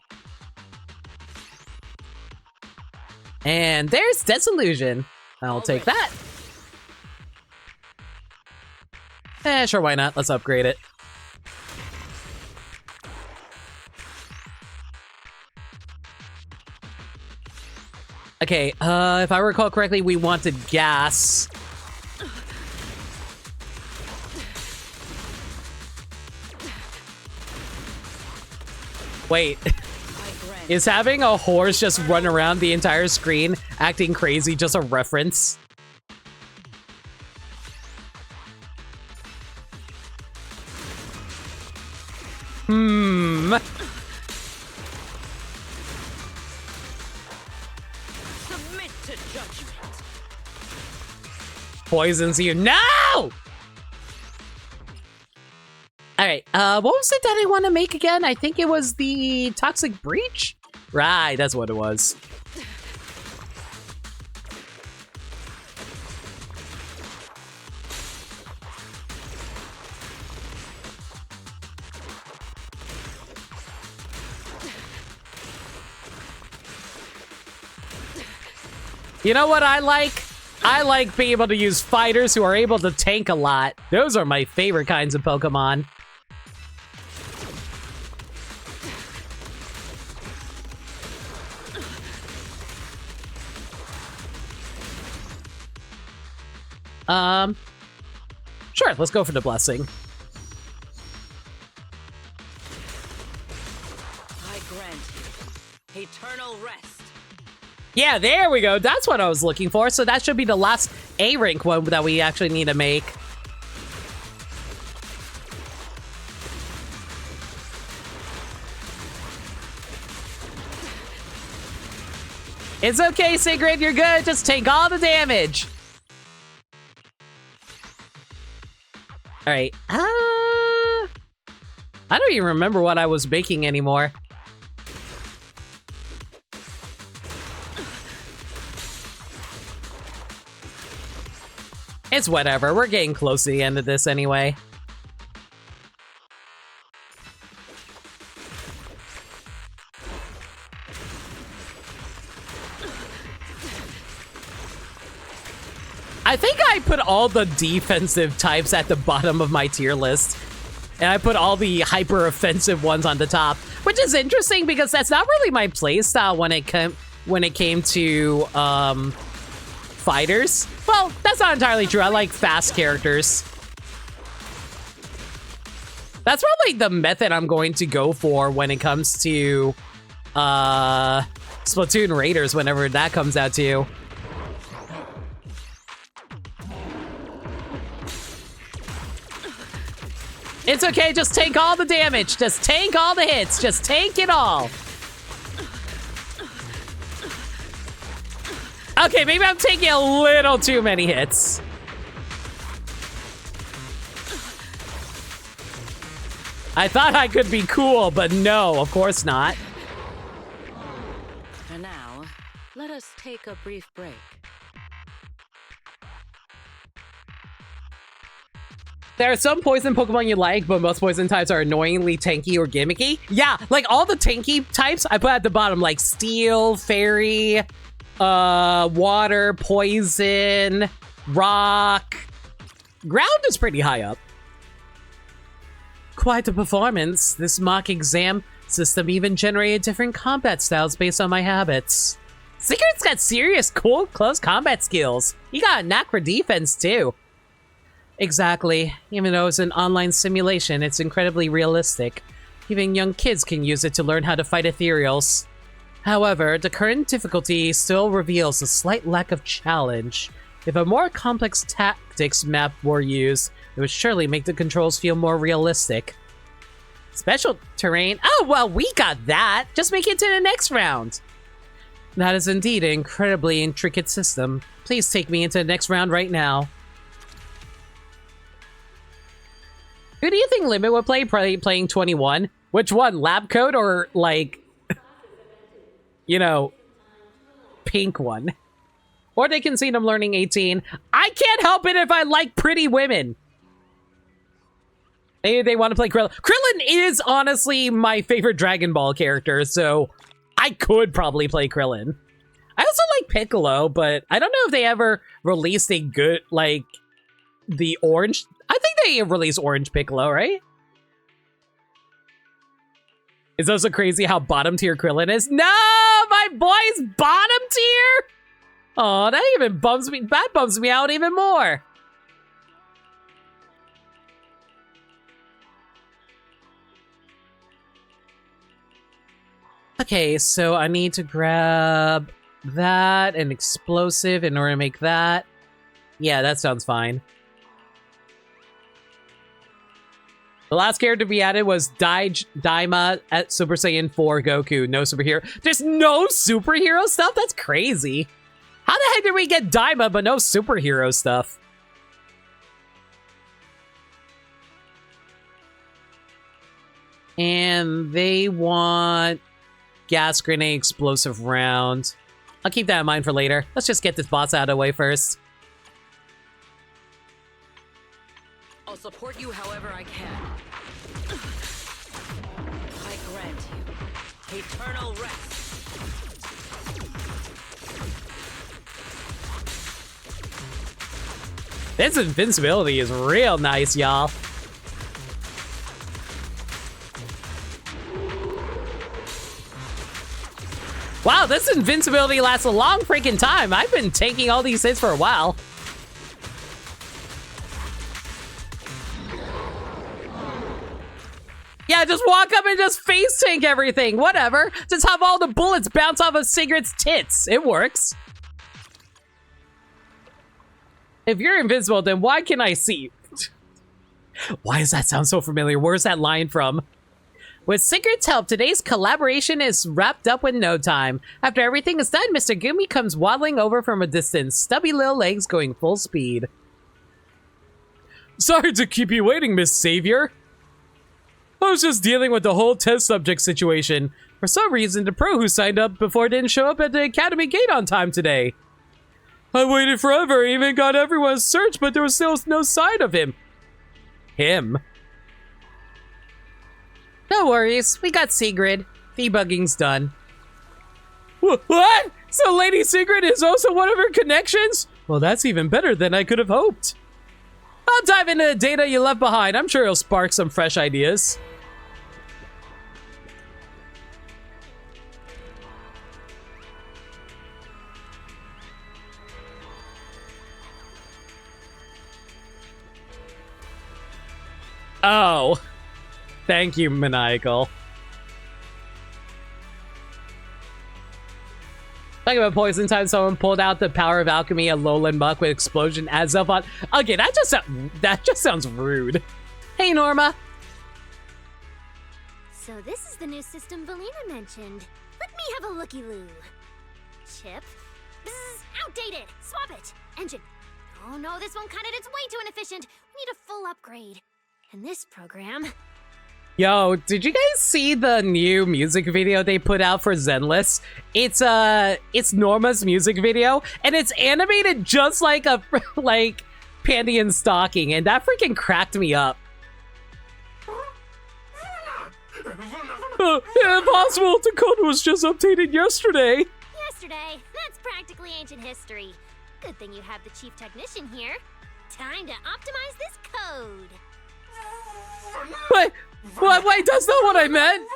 And there's Disillusion. I'll take that. Sure, why not? Let's upgrade it. Okay, if I recall correctly, we wanted gas. Wait, is having a horse just run around the entire screen acting crazy just a reference? Submit to judgment. Poisons you. No! Alright, what was it that I want to make again? I think it was the Toxic Breach? Right, that's what it was. You know what I like? I like being able to use fighters who are able to tank a lot. Those are my favorite kinds of Pokemon. Sure, let's go for the blessing. I grant you eternal rest. Yeah, there we go. That's what I was looking for. So that should be the last A rank one that we actually need to make. It's okay, Sigrid, you're good. Just take all the damage. All right. I don't even remember what I was making anymore. It's whatever. We're getting close to the end of this anyway. I think I put all the defensive types at the bottom of my tier list. And I put all the hyper-offensive ones on the top. Which is interesting because that's not really my playstyle when it came to fighters. Well, that's not entirely true. I like fast characters. That's probably the method I'm going to go for when it comes to Splatoon Raiders, whenever that comes out too. It's okay, just take all the damage. Just take all the hits. Just take it all. Okay, maybe I'm taking a little too many hits. I thought I could be cool, but no, of course not. And now, let us take a brief break. There are some poison Pokemon you like, but most poison types are annoyingly tanky or gimmicky. Yeah, like all the tanky types I put at the bottom, like Steel, Fairy, Water, Poison, Rock. Ground is pretty high up. Quite a performance. This mock exam system even generated different combat styles based on my habits. Secret's got serious cool close combat skills. He got a knack for defense too. Exactly. Even though it's an online simulation, it's incredibly realistic. Even young kids can use it to learn how to fight ethereals. However, the current difficulty still reveals a slight lack of challenge. If a more complex tactics map were used, it would surely make the controls feel more realistic. Special terrain? Oh, well, we got that! Just make it to the next round! That is indeed an incredibly intricate system. Please take me into the next round right now. Who do you think Limit would play? Probably playing 21? Which one? Lab Coat or, like, you know, pink one? Or they can see them learning 18. I can't help it if I like pretty women. Maybe they want to play Krillin. Krillin is honestly my favorite Dragon Ball character, so I could probably play Krillin. I also like Piccolo, but I don't know if they ever released a good, like, the orange. I think they released Orange Piccolo, right? It's also crazy how bottom tier Krillin is. No, my boy's bottom tier. Oh, that even bums me. That bums me out even more. Okay, so I need to grab that and explosive in order to make that. Yeah, that sounds fine. The last character to be added was Daima at Super Saiyan 4 Goku. No superhero. There's no superhero stuff? That's crazy. How the heck did we get Daima but no superhero stuff? And they want gas grenade explosive round. I'll keep that in mind for later. Let's just get this boss out of the way first. I'll support you however I can. I grant you eternal rest. This invincibility is real nice, y'all. Wow, this invincibility lasts a long freaking time. I've been taking all these hits for a while. Yeah, just walk up and just face tank everything. Whatever. Just have all the bullets bounce off of Sigrid's tits. It works. If you're invisible, then why can I see you? Why does that sound so familiar? Where's that line from? With Sigrid's help, today's collaboration is wrapped up in no time. After everything is done, Mr. Gumi comes waddling over from a distance, stubby little legs going full speed. Sorry to keep you waiting, Miss Savior. I was just dealing with the whole test subject situation. For some reason, the pro who signed up before didn't show up at the academy gate on time today. I waited forever, even got everyone's search, but there was still no sign of him. No worries, we got Sigrid. Debugging's done. What? So Lady Sigrid is also one of her connections? Well, that's even better than I could have hoped. I'll dive into the data you left behind. I'm sure it'll spark some fresh ideas. Oh. Thank you, Maniacal. Talking about poison time, someone pulled out the power of alchemy, a lowland muck with explosion adds up on. Okay, that just sounds rude. Hey, Norma. So this is the new system Valina mentioned. Let me have a looky-loo. Chip. Bzzz, outdated. Swap it. Engine. Oh no, this won't cut it. It's way too inefficient. We need a full upgrade. And this program. Yo, did you guys see the new music video they put out for Zenless? It's Norma's music video, and it's animated just like a panty and stocking, and that freaking cracked me up. Impossible, the code was just updated yesterday. Yesterday? That's practically ancient history. Good thing you have the chief technician here. Time to optimize this code. Wait, that's not what I meant!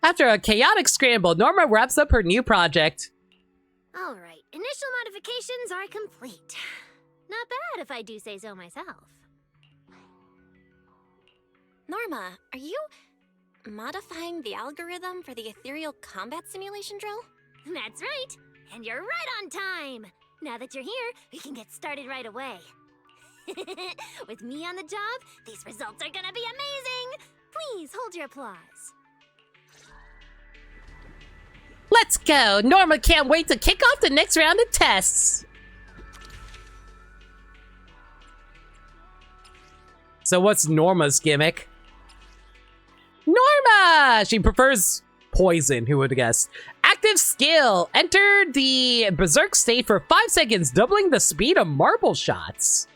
After a chaotic scramble, Norma wraps up her new project. Alright, initial modifications are complete. Not bad if I do say so myself. Norma, are you modifying the algorithm for the ethereal combat simulation drill? That's right, and you're right on time. Now that you're here, we can get started right away. With me on the job, these results are gonna be amazing! Please hold your applause. Let's go! Norma can't wait to kick off the next round of tests! So what's Norma's gimmick? Norma! She prefers poison, who would have guessed? Active skill! Enter the berserk state for 5 seconds, doubling the speed of marble shots.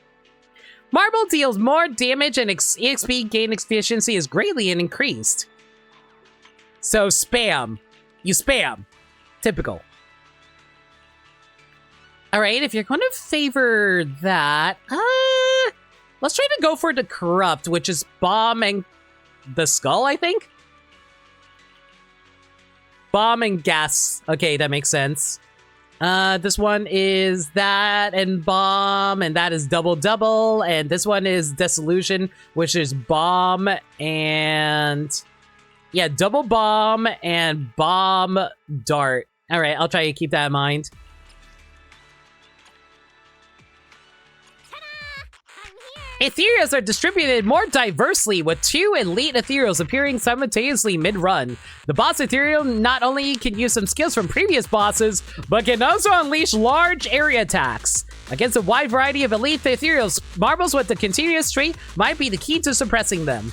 Marble deals more damage and EXP gain efficiency is greatly increased. So spam. You spam. Typical. Alright, if you're going to favor that, let's try to go for the corrupt, which is bomb and the skull, I think? Bomb and gas. Okay, that makes sense. This one is that and bomb, and that is double, and this one is dissolution, which is bomb and yeah, double bomb and bomb dart. All right, I'll try to keep that in mind. Ethereals are distributed more diversely, with 2 elite ethereals appearing simultaneously mid-run. The boss ethereal not only can use some skills from previous bosses, but can also unleash large area attacks. Against a wide variety of elite ethereals, marbles with the continuous trait might be the key to suppressing them.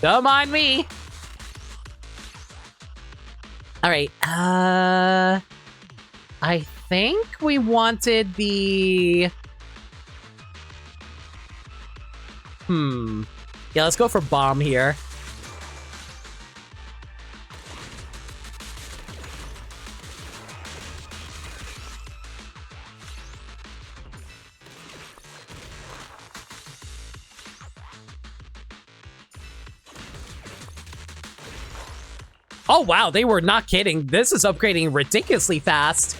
Don't mind me. Alright, I think we wanted the... Yeah, let's go for bomb here. Oh wow, they were not kidding. This is upgrading ridiculously fast.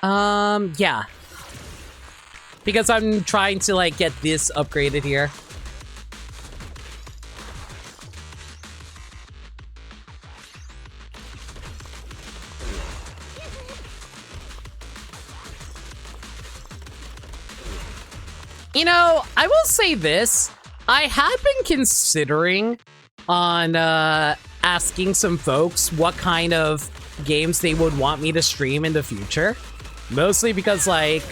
Yeah. Because I'm trying to, like, get this upgraded here. You know, I will say this. I have been considering on asking some folks what kind of games they would want me to stream in the future. Mostly because, like,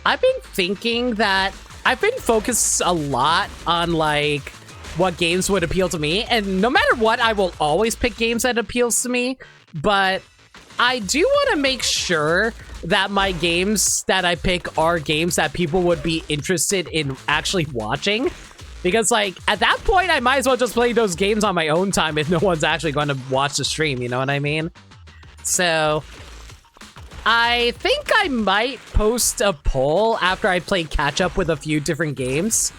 I've been thinking that I've been focused a lot on, like, what games would appeal to me. And no matter what, I will always pick games that appeals to me. But I do want to make sure that my games that I pick are games that people would be interested in actually watching. Because, like, at that point, I might as well just play those games on my own time if no one's actually going to watch the stream, you know what I mean? So I think I might post a poll after I play catch up with a few different games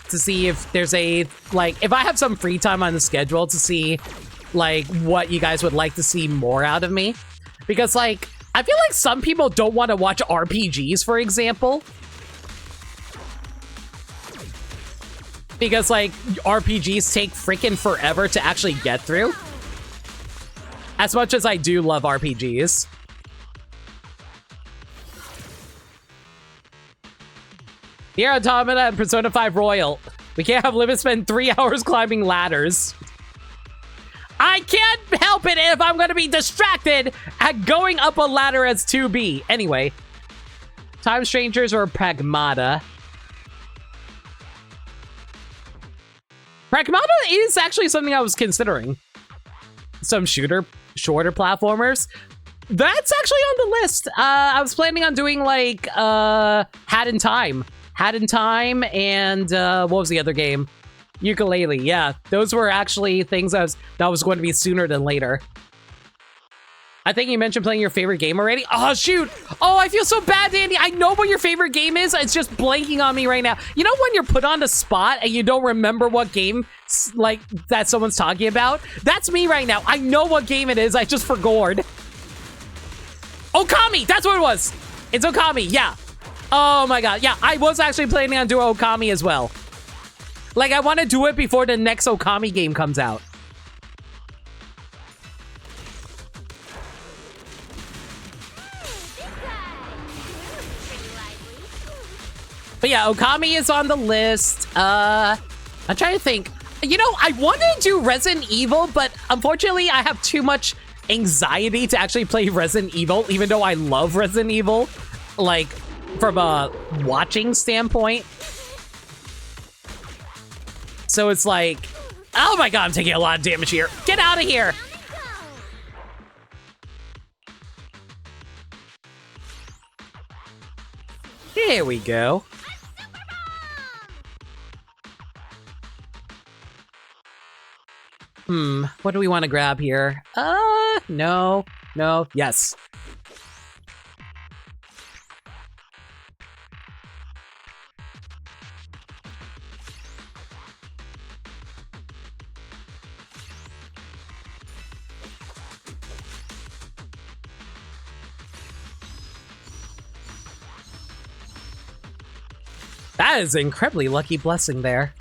to see if there's a, like, if I have some free time on the schedule to see, like, what you guys would like to see more out of me. Because, like, I feel like some people don't want to watch RPGs, for example. Because, like, RPGs take freaking forever to actually get through. As much as I do love RPGs. Nier Automata and Persona 5 Royal. We can't have Limit spend 3 hours climbing ladders. I can't help it if I'm going to be distracted at going up a ladder as 2B. Anyway. Time Strangers or Pragmata? Pragmata is actually something I was considering. Some shorter platformers. That's actually on the list. I was planning on doing, like, Hat in Time. Hat in Time and what was the other game? Ukulele. Yeah, those were actually things that was going to be sooner than later. I think you mentioned playing your favorite game already. Oh, shoot. Oh, I feel so bad, Danny. I know what your favorite game is. It's just blanking on me right now. You know when you're put on the spot and you don't remember what game, like, that someone's talking about? That's me right now. I know what game it is. I just forgot. Okami. That's what it was. It's Okami. Yeah. Oh, my God. Yeah, I was actually planning on doing Okami as well. Like, I want to do it before the next Okami game comes out. But yeah, Okami is on the list. I'm trying to think. You know, I wanted to do Resident Evil, but unfortunately, I have too much anxiety to actually play Resident Evil, even though I love Resident Evil, like, from a watching standpoint. So it's like, oh my God, I'm taking a lot of damage here. Get out of here. Here we go. What do we want to grab here? No, yes. That is an incredibly lucky blessing there.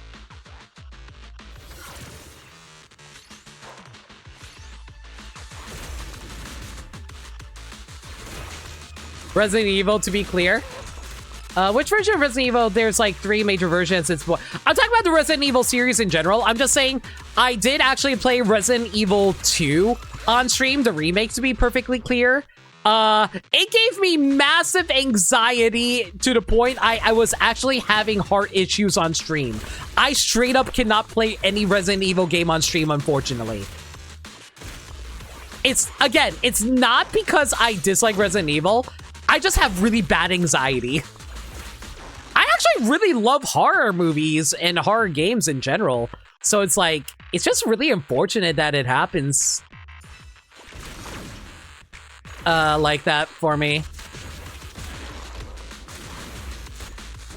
Resident Evil, to be clear. Which version of Resident Evil? There's like 3 major versions. I'm talking about the Resident Evil series in general. I'm just saying I did actually play Resident Evil 2 on stream, the remake, to be perfectly clear. It gave me massive anxiety to the point I was actually having heart issues on stream. I straight up cannot play any Resident Evil game on stream, unfortunately. It's not because I dislike Resident Evil. I just have really bad anxiety. I actually really love horror movies and horror games in general. So it's like, it's just really unfortunate that it happens like that for me.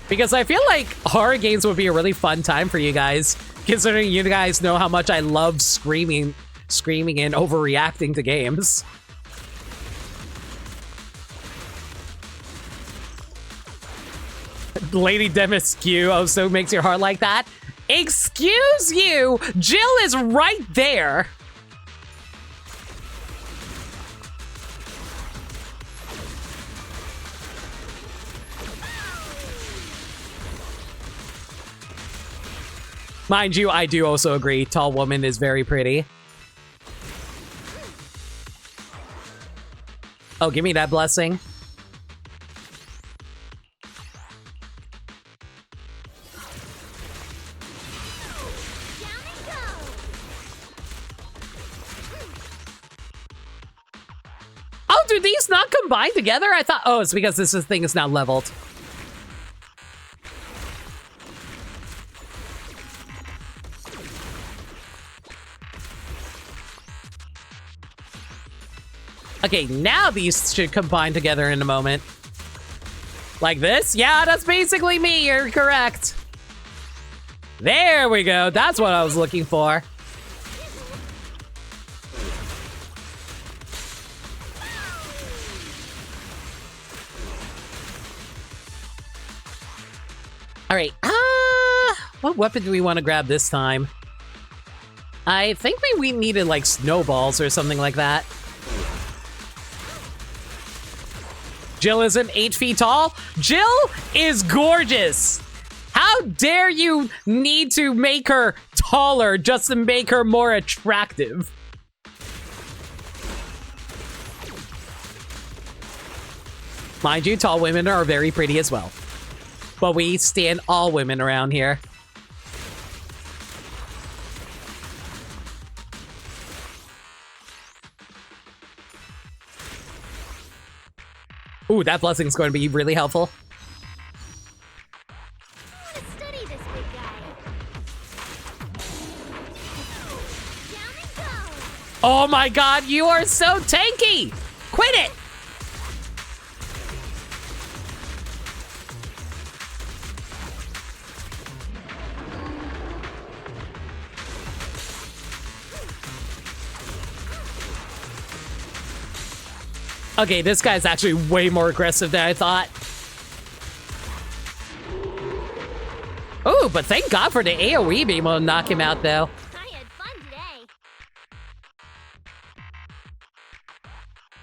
Because I feel like horror games would be a really fun time for you guys, considering you guys know how much I love screaming and overreacting to games. Lady Demisque also makes your heart like that. Excuse you! Jill is right there! Mind you, I do also agree. Tall woman is very pretty. Oh, give me that blessing. Oh, do these not combine together? I thought, oh, it's because this thing is now leveled. Okay, now these should combine together in a moment. Like this? Yeah, that's basically me. You're correct. There we go. That's what I was looking for. All right. What weapon do we want to grab this time? I think we needed like snowballs or something like that. Jill isn't 8 feet tall. Jill is gorgeous. How dare you need to make her taller just to make her more attractive? Mind you, tall women are very pretty as well. But we stand all women around here. Ooh, that blessing is going to be really helpful. I want to study this big guy. Down and go. Oh my god, you are so tanky! Quit it! Okay, this guy's actually way more aggressive than I thought. Oh, but thank God for the AoE beam will knock him out, though. I had fun today.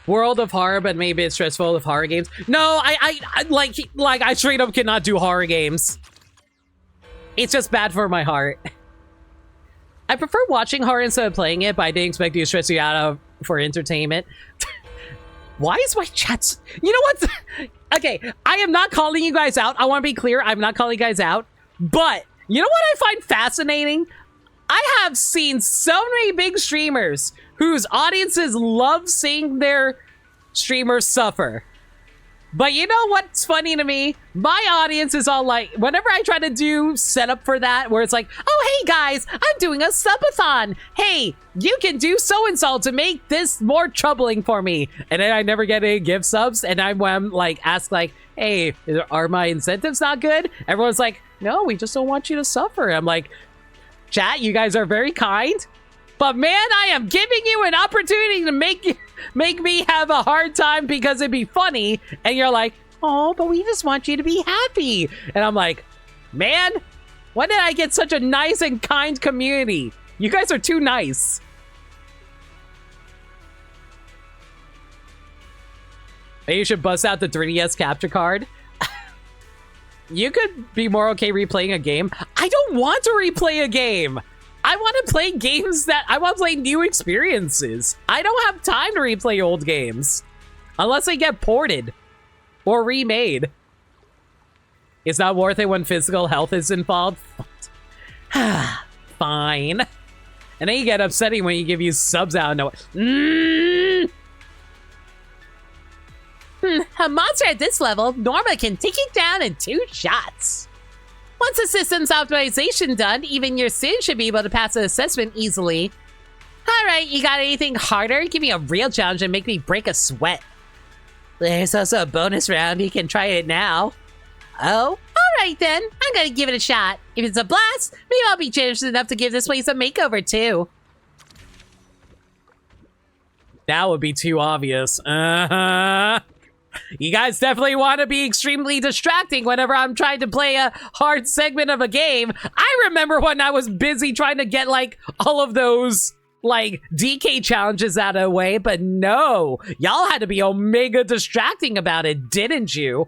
World of horror, but maybe it's stressful with horror games. No, I like I straight up cannot do horror games. It's just bad for my heart. I prefer watching horror instead of playing it, but I didn't expect you to stress you out for entertainment. Why is my chat... You know what? Okay, I am not calling you guys out. I want to be clear. I'm not calling you guys out. But, you know what I find fascinating? I have seen so many big streamers whose audiences love seeing their streamers suffer. But you know what's funny to me? My audience is all like, whenever I try to do setup for that, where it's like, oh, hey guys, I'm doing a subathon. Hey, you can do so-and-so to make this more troubling for me. And then I never get any gift subs. And I'm like, ask like, hey, are my incentives not good? Everyone's like, no, we just don't want you to suffer. I'm like, chat, you guys are very kind. But man, I am giving you an opportunity to make me have a hard time because it'd be funny. And you're like, oh, but we just want you to be happy. And I'm like, man, when did I get such a nice and kind community? You guys are too nice. Maybe you should bust out the 3DS capture card. You could be more okay replaying a game. I don't want to replay a game. I want to play games that... I want to play new experiences. I don't have time to replay old games. Unless they get ported. Or remade. It's not worth it when physical health is involved. Fine. And then you get upsetting when you give you subs out of nowhere. A monster at this level, Norma can take it down in 2 shots. Once the system's optimization done, even your Sin should be able to pass an assessment easily. Alright, you got anything harder? Give me a real challenge and make me break a sweat. There's also a bonus round, you can try it now. Oh, alright then, I'm gonna give it a shot. If it's a blast, maybe I'll be generous enough to give this place a makeover too. That would be too obvious. You guys definitely want to be extremely distracting whenever I'm trying to play a hard segment of a game. I remember when I was busy trying to get, like, all of those, like, DK challenges out of the way, but no. Y'all had to be omega distracting about it, didn't you?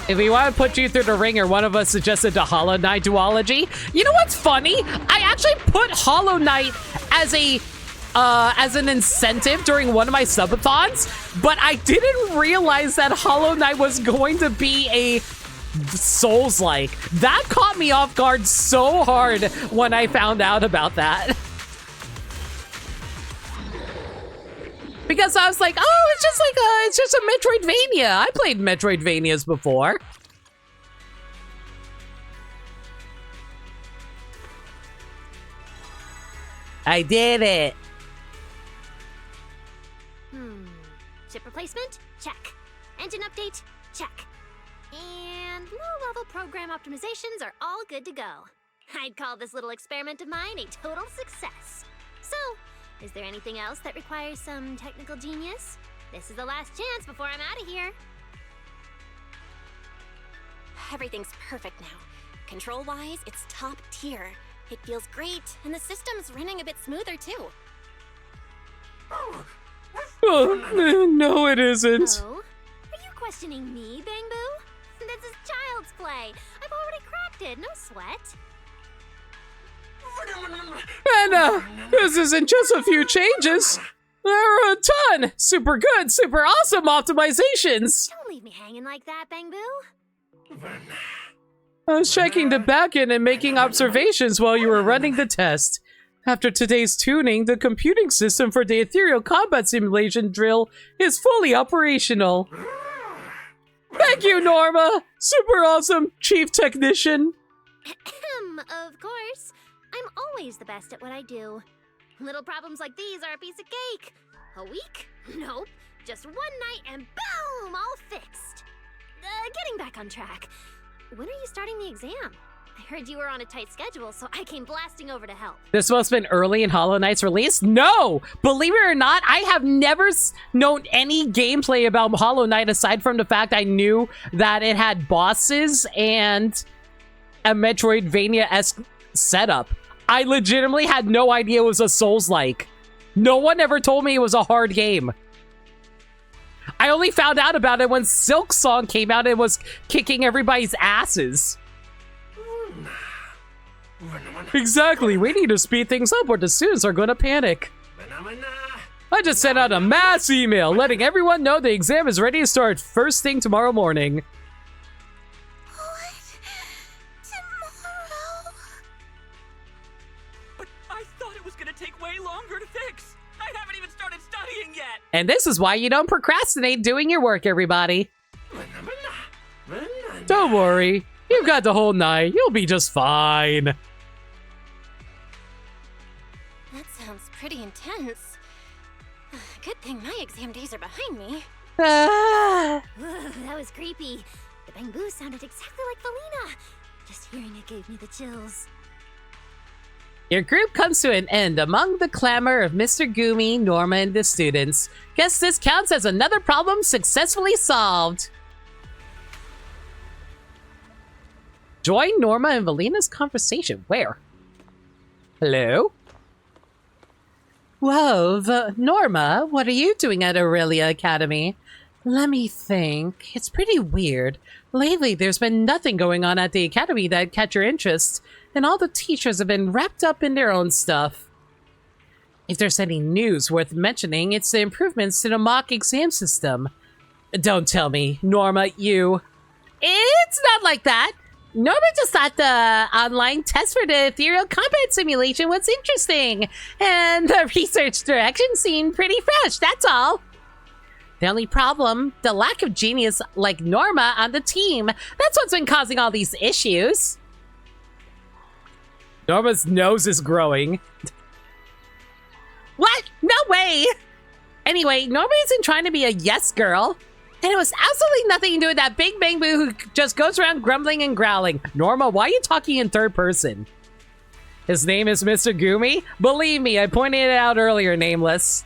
If we want to put you through the ringer, one of us suggested the Hollow Knight duology. You know what's funny? I actually put Hollow Knight as an incentive during one of my subathons, but I didn't realize that Hollow Knight was going to be a Souls-like. That caught me off guard so hard when I found out about that. Because I was like, oh, it's just a Metroidvania. I played Metroidvanias before. I did it. Chip replacement? Check. Engine update? Check. And low-level program optimizations are all good to go. I'd call this little experiment of mine a total success. So, is there anything else that requires some technical genius? This is the last chance before I'm out of here. Everything's perfect now. Control-wise, it's top tier. It feels great, and the system's running a bit smoother too. Oh, no, it isn't. Oh? Are you questioning me, Bangbu? This is child's play. I've already cracked it, no sweat. And, this isn't just a few changes. There are a ton. Super good, super awesome optimizations. Don't leave me hanging like that, Bangbu. I was checking the backend and making observations while you were running the test. After today's tuning, the computing system for the ethereal combat simulation drill is fully operational. Thank you, Norma! Super awesome, Chief Technician. Of course. I'm always the best at what I do. Little problems like these are a piece of cake. A week? Nope. Just one night and boom! All fixed. Getting back on track. When are you starting the exam? I heard you were on a tight schedule, so I came blasting over to help. This must have been early in Hollow Knight's release? No! Believe it or not, I have never known any gameplay about Hollow Knight aside from the fact I knew that it had bosses and a Metroidvania-esque setup. I legitimately had no idea it was a Souls-like. No one ever told me it was a hard game. I only found out about it when Silk Song came out and was kicking everybody's asses. Exactly, we need to speed things up or the students are gonna panic. I just sent out a mass email letting everyone know the exam is ready to start first thing tomorrow morning. What? Tomorrow? But I thought it was gonna take way longer to fix. I haven't even started studying yet. And this is why you don't procrastinate doing your work, everybody. Don't worry, you've got the whole night. You'll be just fine. That sounds pretty intense. Good thing my exam days are behind me. Ooh, that was creepy. The Bangbu sounded exactly like Felina. Just hearing it gave me the chills. Your group comes to an end among the clamor of Mr. Gumi, Norma, and the students. Guess this counts as another problem successfully solved. Join Norma and Valina's conversation. Where? Hello? Whoa, Norma, what are you doing at Aurelia Academy? Let me think. It's pretty weird. Lately, there's been nothing going on at the academy that'd catch your interest, and all the teachers have been wrapped up in their own stuff. If there's any news worth mentioning, it's the improvements to the mock exam system. Don't tell me, Norma, you... It's not like that. Norma just thought the online test for the ethereal combat simulation was interesting, and the research direction seemed pretty fresh, that's all. The only problem, the lack of genius like Norma on the team. That's what's been causing all these issues. Norma's nose is growing. What? No way! Anyway, Norma isn't trying to be a yes girl. And it was absolutely nothing to do with that Big Bang Boo who just goes around grumbling and growling. Norma, why are you talking in third person? His name is Mr. Gumi? Believe me, I pointed it out earlier, Nameless.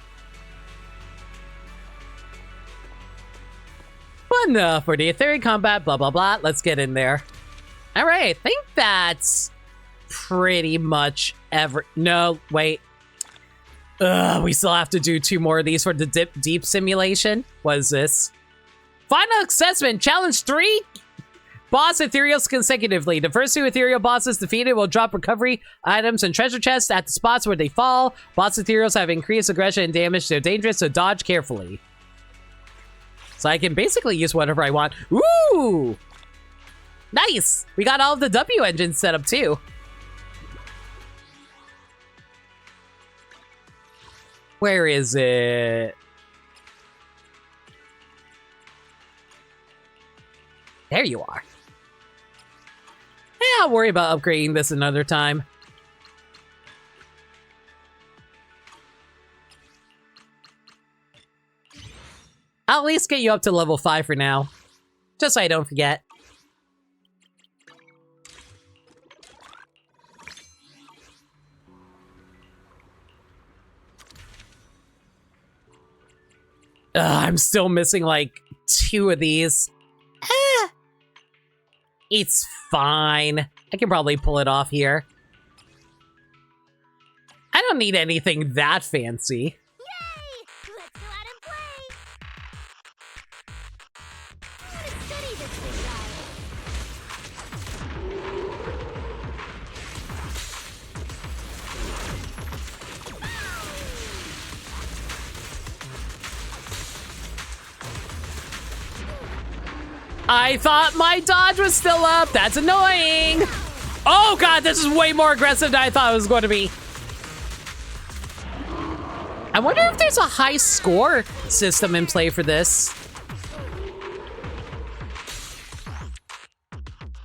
But enough for the etheric combat, blah, blah, blah. Let's get in there. All right, I think that's pretty much No, wait. We still have to do 2 more of these for the deep simulation. What is this? Final assessment, challenge 3 boss ethereals consecutively. The first 2 ethereal bosses defeated will drop recovery items and treasure chests at the spots where they fall. Boss ethereals have increased aggression and damage. They're dangerous, so dodge carefully. So I can basically use whatever I want. Ooh! Nice! We got all of the W engines set up too. Where is it? There you are. Yeah, I'll worry about upgrading this another time. I'll at least get you up to level 5 for now. Just so I don't forget. I'm still missing like 2 of these. It's fine. I can probably pull it off here. I don't need anything that fancy. Yay! Let's go out and play! I'm gonna study this big guy. I thought my dodge was still up. That's annoying. Oh god, this is way more aggressive than I thought it was going to be. I wonder if there's a high score system in play for this.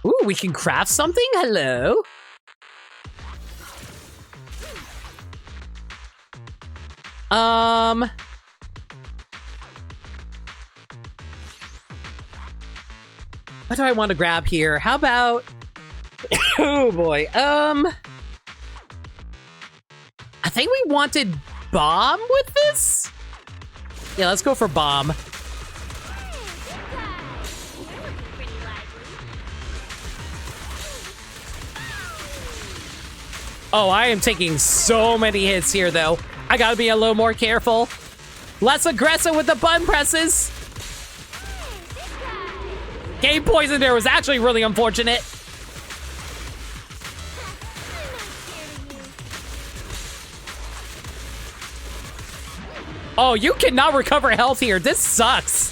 Ooh, we can craft something? Hello? What do I want to grab here? How about... oh boy, I think we wanted bomb with this? Yeah, let's go for bomb. Oh, I am taking so many hits here, though. I gotta be a little more careful. Less aggressive with the button presses. Game poison there was actually really unfortunate. Oh, you cannot recover health here. This sucks.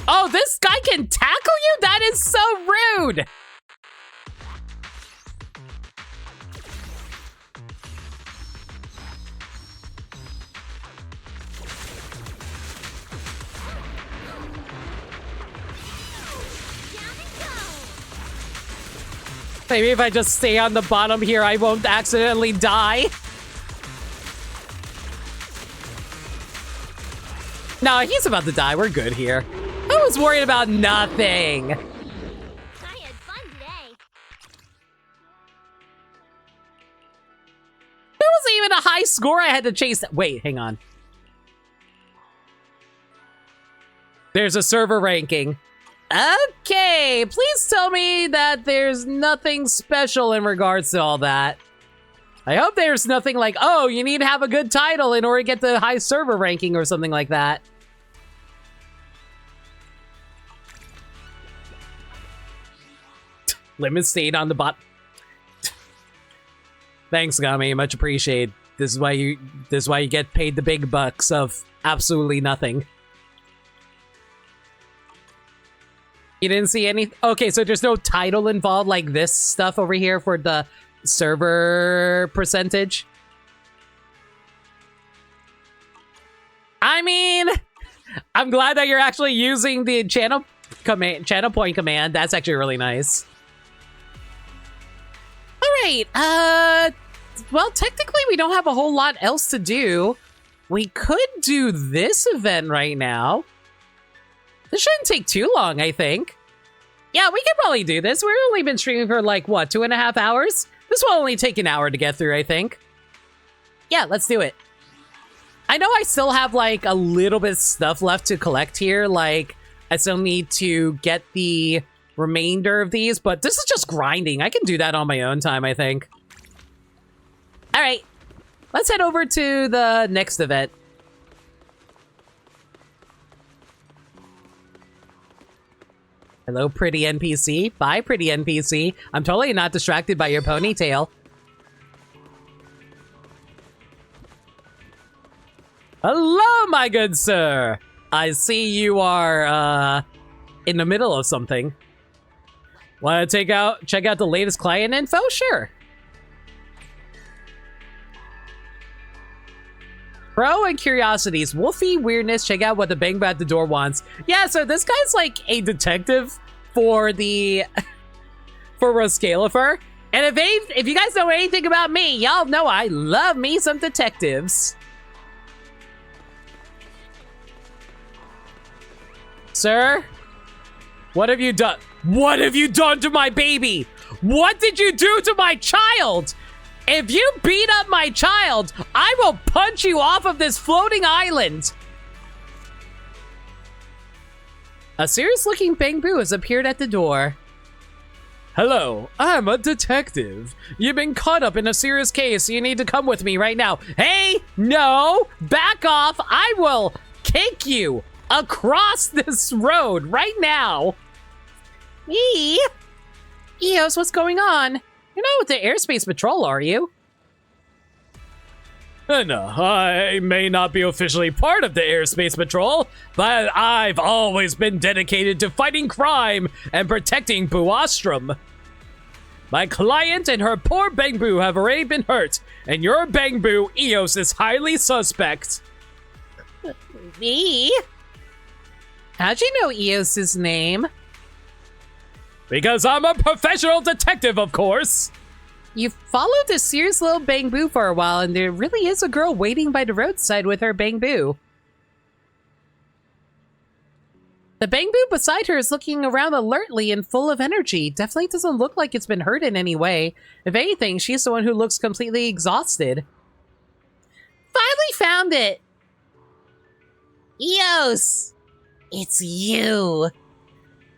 Oh, this guy can tackle you? That is so rude. Maybe if I just stay on the bottom here, I won't accidentally die. No, he's about to die. We're good here. I was worried about nothing. I had fun today. There wasn't even a high score I had to chase. Wait, hang on. There's a server ranking. Okay, please tell me that there's nothing special in regards to all that. I hope there's nothing like, oh, you need to have a good title in order to get the high server ranking or something like that. Lemon stayed on the bot. Thanks, Gami. Much appreciated. This is why you get paid the big bucks of absolutely nothing. You didn't see any? Okay, so there's no title involved like this stuff over here for the server percentage. I mean, I'm glad that you're actually using the channel point command. That's actually really nice. All right. Well, technically, we don't have a whole lot else to do. We could do this event right now. This shouldn't take too long, I think. Yeah, we could probably do this. We've only been streaming for like, what, 2.5 hours? This will only take an hour to get through, I think. Yeah, let's do it. I know I still have like a little bit of stuff left to collect here. Like, I still need to get the remainder of these, but this is just grinding. I can do that on my own time, I think. All right, let's head over to the next event. Hello, pretty NPC. Bye, pretty NPC. I'm totally not distracted by your ponytail. Hello, my good sir. I see you are, in the middle of something. Want to check out the latest client info? Sure. Pro and curiosities, wolfy weirdness, check out what the bang at the door wants. Yeah, so this guy's like a detective for the for Roscalifer. And if you guys know anything about me, y'all know I love me some detectives. Sir, what have you done? What have you done to my baby? What did you do to my child? If you beat up my child, I will punch you off of this floating island. A serious-looking Bangbu has appeared at the door. Hello, I'm a detective. You've been caught up in a serious case, so you need to come with me right now. Hey, no, back off. I will kick you across this road right now. Eos, what's going on? You're not with the airspace patrol, are you? No, I may not be officially part of the airspace patrol, but I've always been dedicated to fighting crime and protecting Buostrom. My client and her poor Bangbu have already been hurt, and your Bangbu, Eos, is highly suspect. Me? How'd you know Eos's name? Because I'm a professional detective, of course. You followed this serious little Bangbu for a while, and there really is a girl waiting by the roadside with her Bangbu. The Bangbu beside her is looking around alertly and full of energy. Definitely doesn't look like it's been hurt in any way. If anything, she's the one who looks completely exhausted. Finally found it! Eos! It's you!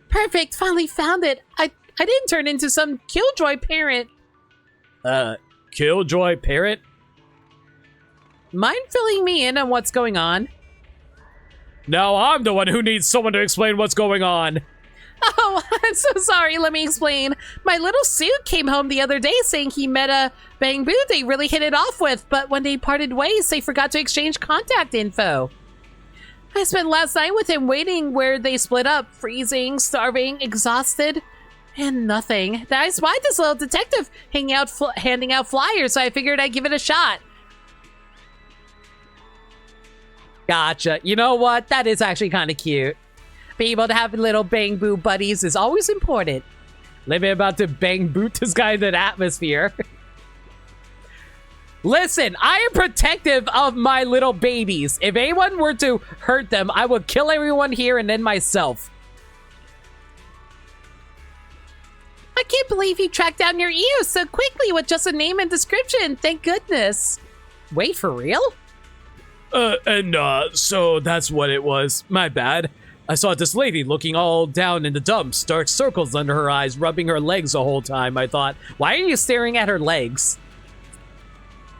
Perfect, finally found it. I didn't turn into some killjoy parent. Killjoy parent? Mind filling me in on what's going on? Now I'm the one who needs someone to explain what's going on. Oh, I'm so sorry, let me explain. My little suit came home the other day saying he met a Bangbu they really hit it off with, but when they parted ways, they forgot to exchange contact info. I spent last night with him waiting where they split up, freezing, starving, exhausted, and nothing. Then I spied this little detective handing out flyers, so I figured I'd give it a shot. Gotcha. You know what? That is actually kind of cute. Being able to have little Bangbu buddies is always important. Living about to bang boot this guy in the atmosphere. Listen, I am protective of my little babies. If anyone were to hurt them, I would kill everyone here and then myself. I can't believe you tracked down your Eos so quickly with just a name and description. Thank goodness. Wait, for real? So that's what it was. My bad. I saw this lady looking all down in the dumps, dark circles under her eyes, rubbing her legs the whole time. I thought, why are you staring at her legs?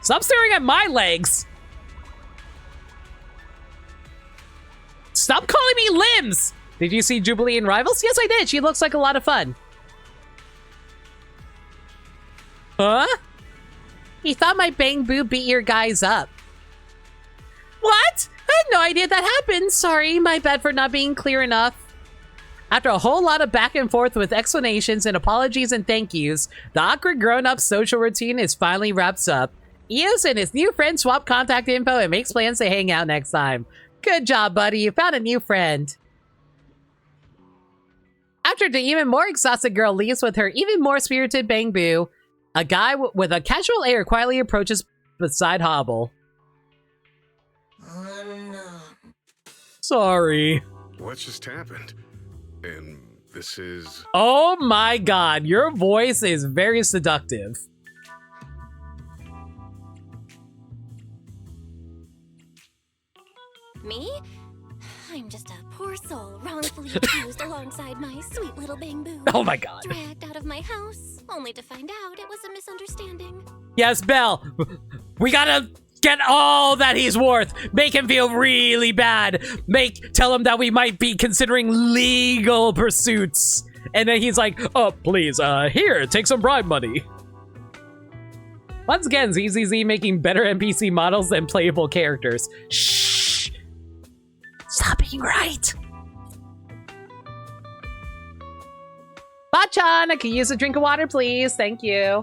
Stop staring at my legs! Stop calling me limbs! Did you see Jubilee and Rivals? Yes, I did. She looks like a lot of fun. Huh? He thought my Bangbu beat your guys up. What? I had no idea that happened. Sorry, my bad for not being clear enough. After a whole lot of back and forth with explanations and apologies and thank yous, the awkward grown-up social routine is finally wraps up. Eos and his new friend swap contact info and makes plans to hang out next time. Good job, buddy. You found a new friend. After the even more exhausted girl leaves with her even more spirited Bangbu, a guy with a casual air quietly approaches beside Hobble. Sorry. What just happened? And this is... Oh my god, your voice is very seductive. Me? I'm just a poor soul wrongfully accused alongside my sweet little Bangbu. Oh my god. Dragged out of my house, only to find out it was a misunderstanding. Yes, Belle. We gotta get all that he's worth. Make him feel really bad. Tell him that we might be considering legal pursuits. And then he's like, oh, please, here, take some bribe money. Once again, ZZZ making better NPC models than playable characters. Shh. Stop being right. Bachan, I can use a drink of water, please. Thank you.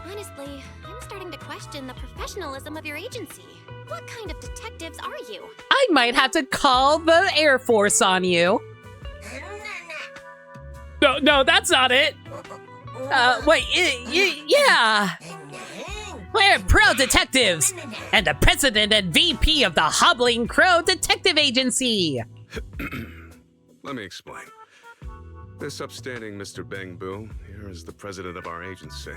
Honestly, I'm starting to question the professionalism of your agency. What kind of detectives are you? I might have to call the Air Force on you. No, that's not it. Wait, yeah. We're pro detectives and the president and VP of the Hobbling Crow Detective Agency. Let me explain. This upstanding Mr. Bangbu here is the president of our agency,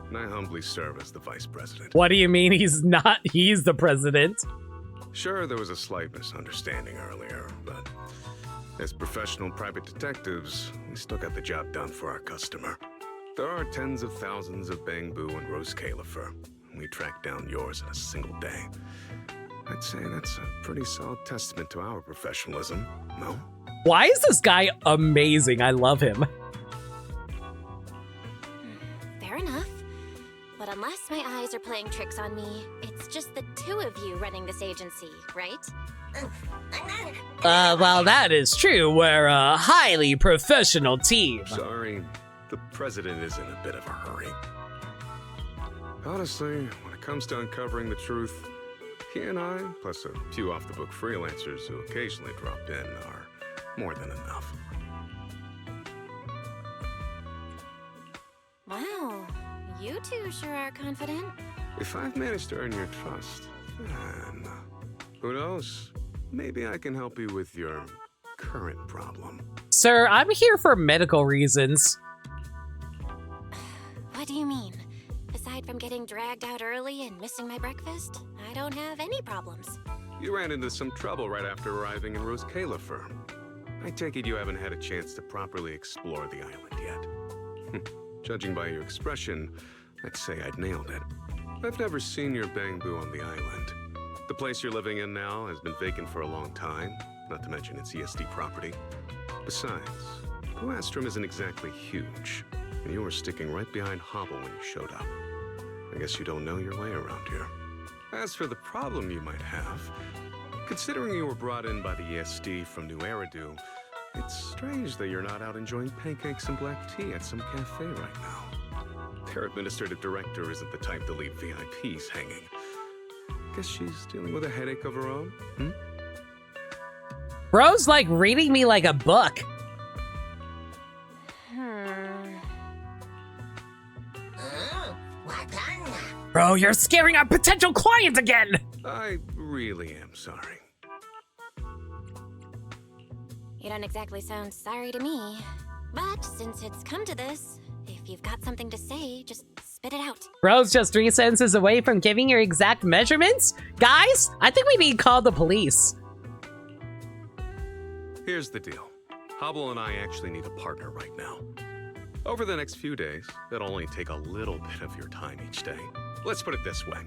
and I humbly serve as the vice president. What do you mean he's not? He's the president. Sure, there was a slight misunderstanding earlier, but as professional private detectives, we still got the job done for our customer. There are tens of thousands of Bangbu and Rose Califer. We tracked down yours in a single day. I'd say that's a pretty solid testament to our professionalism, no? Why is this guy amazing? I love him. Fair enough. But unless my eyes are playing tricks on me, it's just the two of you running this agency, right? Well, that is true. We're a highly professional team. Sorry, the president is in a bit of a hurry. Honestly, when it comes to uncovering the truth, he and I, plus a few off-the-book freelancers who occasionally drop in, are more than enough. Wow, you two sure are confident. If I've managed to earn your trust, then who knows? Maybe I can help you with your current problem. Sir, I'm here for medical reasons. What do you mean? Aside from getting dragged out early and missing my breakfast, I don't have any problems. You ran into some trouble right after arriving in Rose Califer. I take it you haven't had a chance to properly explore the island yet. Judging by your expression, I'd say I'd nailed it. I've never seen your Bangbu on the island. The place you're living in now has been vacant for a long time, not to mention it's ESD property. Besides, Buastrom isn't exactly huge, and you were sticking right behind Hobble when you showed up. I guess you don't know your way around here. As for the problem you might have, considering you were brought in by the ESD from New Eridu, it's strange that you're not out enjoying pancakes and black tea at some cafe right now. Their administrative director isn't the type to leave VIPs hanging. Guess she's dealing with a headache of her own, Bro's like reading me like a book. Bro, you're scaring our potential client again! I really am sorry. You don't exactly sound sorry to me. But since it's come to this, if you've got something to say, just spit it out. Bro's just 3 sentences away from giving your exact measurements? Guys, I think we need to call the police. Here's the deal. Hobble and I actually need a partner right now. Over the next few days, it'll only take a little bit of your time each day. Let's put it this way.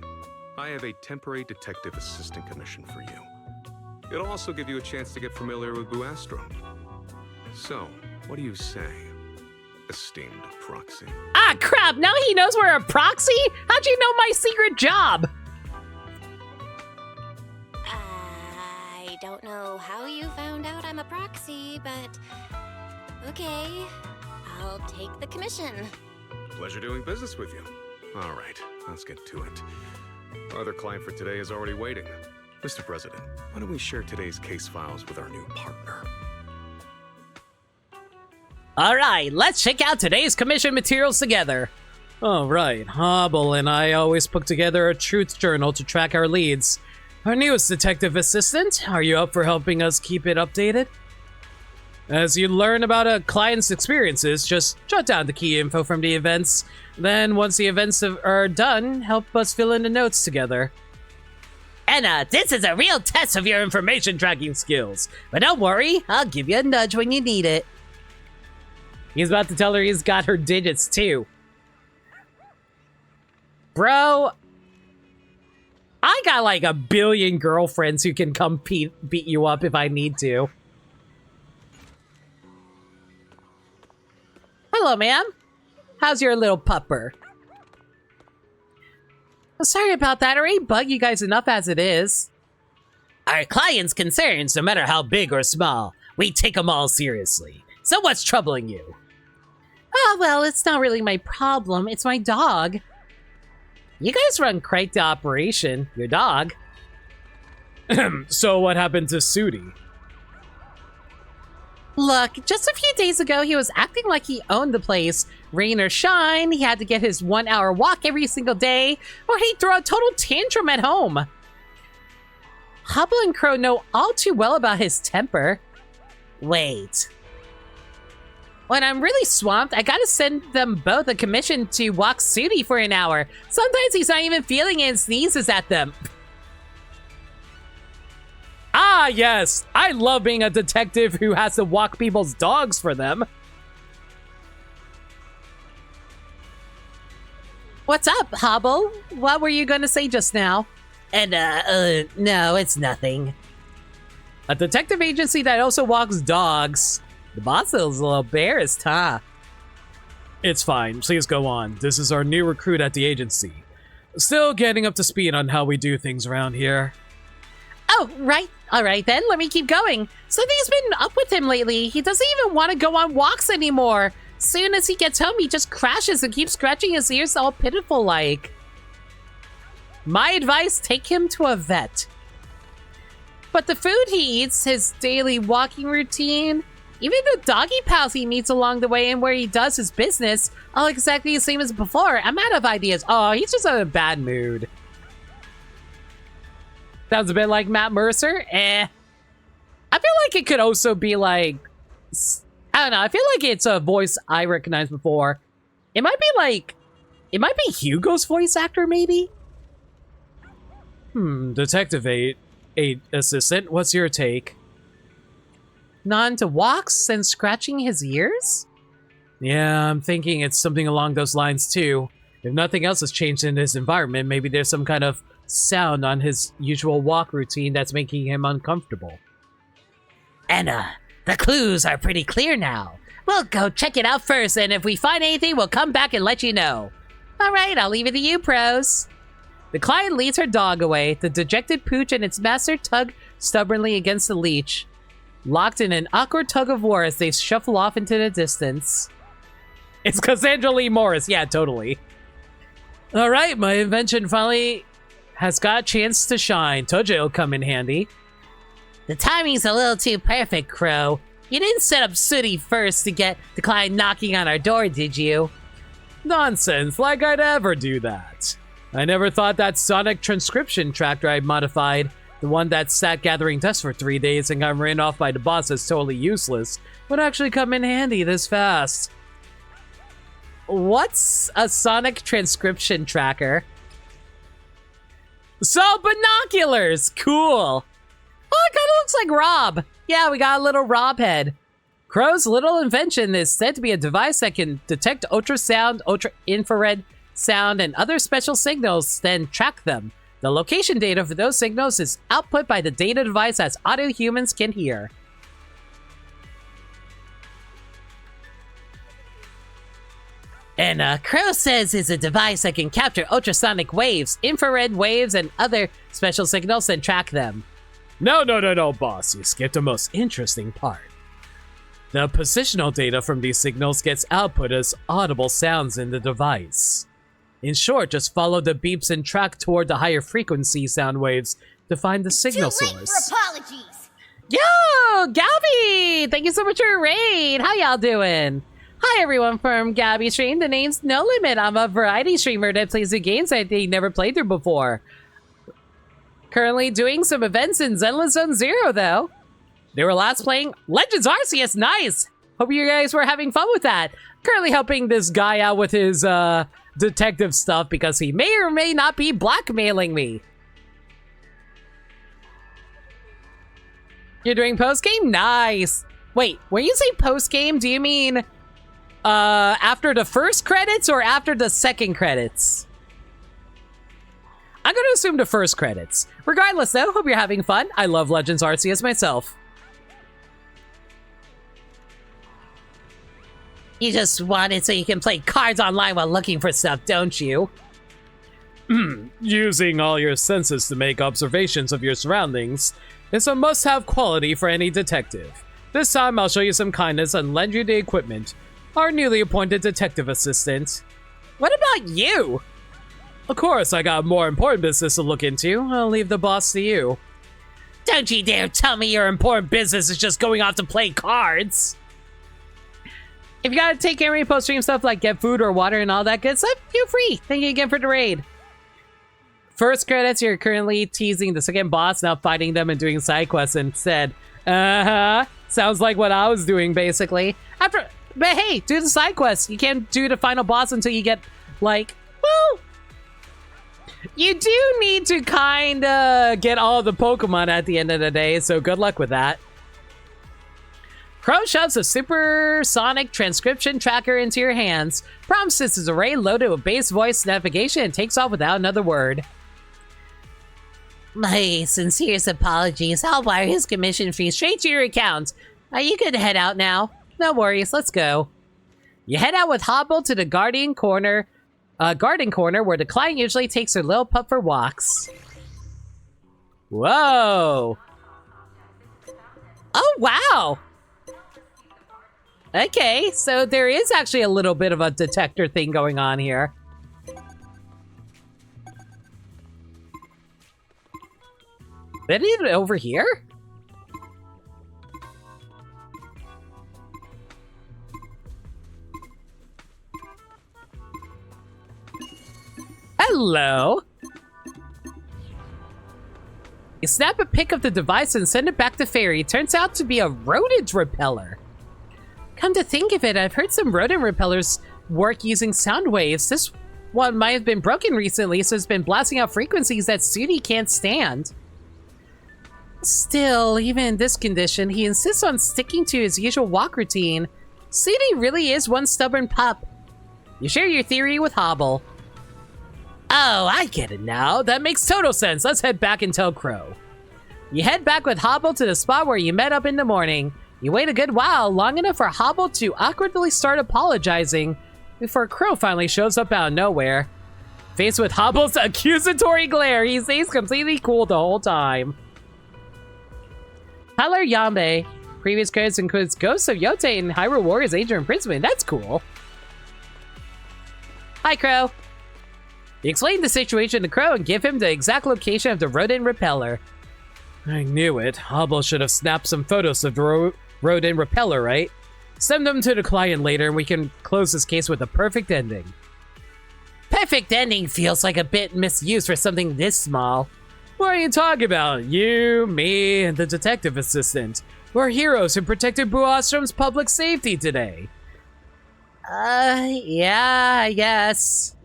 I have a temporary detective assistant commission for you. It'll also give you a chance to get familiar with Buastrom. So, what do you say, esteemed proxy? Ah, crap! Now he knows we're a proxy? How'd you know my secret job? don't know how you found out I'm a proxy, but okay, I'll take the commission. Pleasure doing business with you. All right, let's get to it. Our other client for today is already waiting. Mr. President, why don't we share today's case files with our new partner? All right, let's check out today's commission materials together. All right, Hobble and I always put together a truth journal to track our leads. Our newest detective assistant, are you up for helping us keep it updated? As you learn about a client's experiences, just jot down the key info from the events. Then, once the events are done, help us fill in the notes together. Anna, this is a real test of your information tracking skills. But don't worry, I'll give you a nudge when you need it. He's about to tell her he's got her digits, too. Bro, I got like a billion girlfriends who can come beat you up if I need to. Hello, ma'am. How's your little pupper? Sorry about that. I already bug you guys enough as it is. Our clients' concerns, no matter how big or small, we take them all seriously. So what's troubling you? Oh, well, it's not really my problem. It's my dog. You guys run quite the operation. Your dog. So what happened to Sudi? Look, just a few days ago, he was acting like he owned the place. Rain or shine, he had to get his 1 hour walk every single day, or he'd throw a total tantrum at home. Hubble and Crow know all too well about his temper. Wait. When I'm really swamped, I gotta send them both a commission to walk Sudi for an hour. Sometimes he's not even feeling it and sneezes at them. Ah, yes! I love being a detective who has to walk people's dogs for them. What's up, Hobble? What were you gonna say just now? No, it's nothing. A detective agency that also walks dogs. The boss is a little embarrassed, huh? It's fine. Please go on. This is our new recruit at the agency. Still getting up to speed on how we do things around here. Oh, right. All right, then. Let me keep going. Something's been up with him lately. He doesn't even want to go on walks anymore. Soon as he gets home, he just crashes and keeps scratching his ears all pitiful-like. My advice, take him to a vet. But the food he eats, his daily walking routine, even the doggy pals he meets along the way and where he does his business, all exactly the same as before. I'm out of ideas. Oh, he's just in a bad mood. Sounds a bit like Matt Mercer. I feel like it could also be like... I don't know. I feel like it's a voice I recognized before. It might be like... It might be Hugo's voice actor, maybe? Detective 8 assistant, what's your take? None to walks and scratching his ears? Yeah, I'm thinking it's something along those lines too. If nothing else has changed in his environment, maybe there's some kind of sound on his usual walk routine that's making him uncomfortable. Anna, the clues are pretty clear now. We'll go check it out first, and if we find anything, we'll come back and let you know. All right, I'll leave it to you, pros. The client leads her dog away. The dejected Pooch and its master tug stubbornly against the leash, locked in an awkward tug-of-war as they shuffle off into the distance. It's Cassandra Lee Morris. Yeah, totally. All right, my invention finally has got a chance to shine. Told you it'll come in handy. The timing's a little too perfect, Crow. You didn't set up Sooty first to get the client knocking on our door, did you? Nonsense, like I'd ever do that. I never thought that sonic transcription tractor I modified, the one that sat gathering dust for 3 days and got ran off by the boss as totally useless, would actually come in handy this fast. What's a sonic transcription tracker? So, binoculars! Cool! Oh, it kind of looks like Rob. Yeah, we got a little Rob head. Crow's little invention is said to be a device that can detect ultrasound, ultra-infrared sound, and other special signals, then track them. The location data for those signals is output by the data device as audio humans can hear. And Crow says is a device that can capture ultrasonic waves, infrared waves, and other special signals and track them. No, boss. You skipped the most interesting part. The positional data from these signals gets output as audible sounds in the device. In short, just follow the beeps and track toward the higher frequency sound waves to find the signal Too late source. for apologies. Yo, Gabby! Thank you so much for your raid. How y'all doing? Hi, everyone from Gabby Stream. The name's No Limit. I'm a variety streamer that plays the games that they never played through before. Currently doing some events in Zenless Zone Zero, though. They were last playing Legends Arceus. Nice! Hope you guys were having fun with that. Currently helping this guy out with his detective stuff because he may or may not be blackmailing me. You're doing post-game? Nice! Wait, when you say post-game, do you mean after the first credits or after the second credits? I'm gonna assume the first credits. Regardless though, hope you're having fun. I love Legends Arceus myself. You just want it so you can play cards online while looking for stuff, don't you? Using all your senses to make observations of your surroundings is a must-have quality for any detective. This time I'll show you some kindness and lend you the equipment. Our newly appointed detective assistant. What about you? Of course, I got more important business to look into. I'll leave the boss to you. Don't you dare tell me your important business is just going off to play cards. If you gotta take care of any post-stream stuff like get food or water and all that good stuff, feel free. Thank you again for the raid. First credits, you're currently teasing the second boss, now fighting them and doing side quests instead. Sounds like what I was doing, basically. But hey, do the side quests. You can't do the final boss until you get, like, well, you do need to kinda get all the Pokemon at the end of the day, so good luck with that. Crow shoves a supersonic transcription tracker into your hands, promises his array loaded with base voice navigation, and takes off without another word. My sincerest apologies. I'll wire his commission fee straight to your account. You can head out now. No worries, let's go. You head out with Hobble to the garden corner where the client usually takes her little pup for walks. Whoa! Oh, wow! Okay, so there is actually a little bit of a detector thing going on here. Is it over here? Hello. You snap a pic of the device and send it back to Fairy. It turns out to be a rodent repeller. Come to think of it, I've heard some rodent repellers work using sound waves. This one might have been broken recently, so it's been blasting out frequencies that Sudi can't stand. Still, even in this condition, he insists on sticking to his usual walk routine. Sudi really is one stubborn pup. You share your theory with Hobble. Oh, I get it now. That makes total sense. Let's head back and tell Crow. You head back with Hobble to the spot where you met up in the morning. You wait a good while, long enough for Hobble to awkwardly start apologizing before Crow finally shows up out of nowhere. Faced with Hobble's accusatory glare, he stays completely cool the whole time. Tyler Yambe. Previous credits includes Ghosts of Yote and Hyrule Warriors Age of Imprisonment. That's cool. Hi, Crow. You explain the situation to Crow and give him the exact location of the rodent repeller. I knew it. Hobble should have snapped some photos of the rodent repeller, right? Send them to the client later and we can close this case with a perfect ending. Perfect ending feels like a bit misused for something this small. What are you talking about? You, me, and the detective assistant. We're heroes who protected Buastrom's public safety today. Yeah, I guess.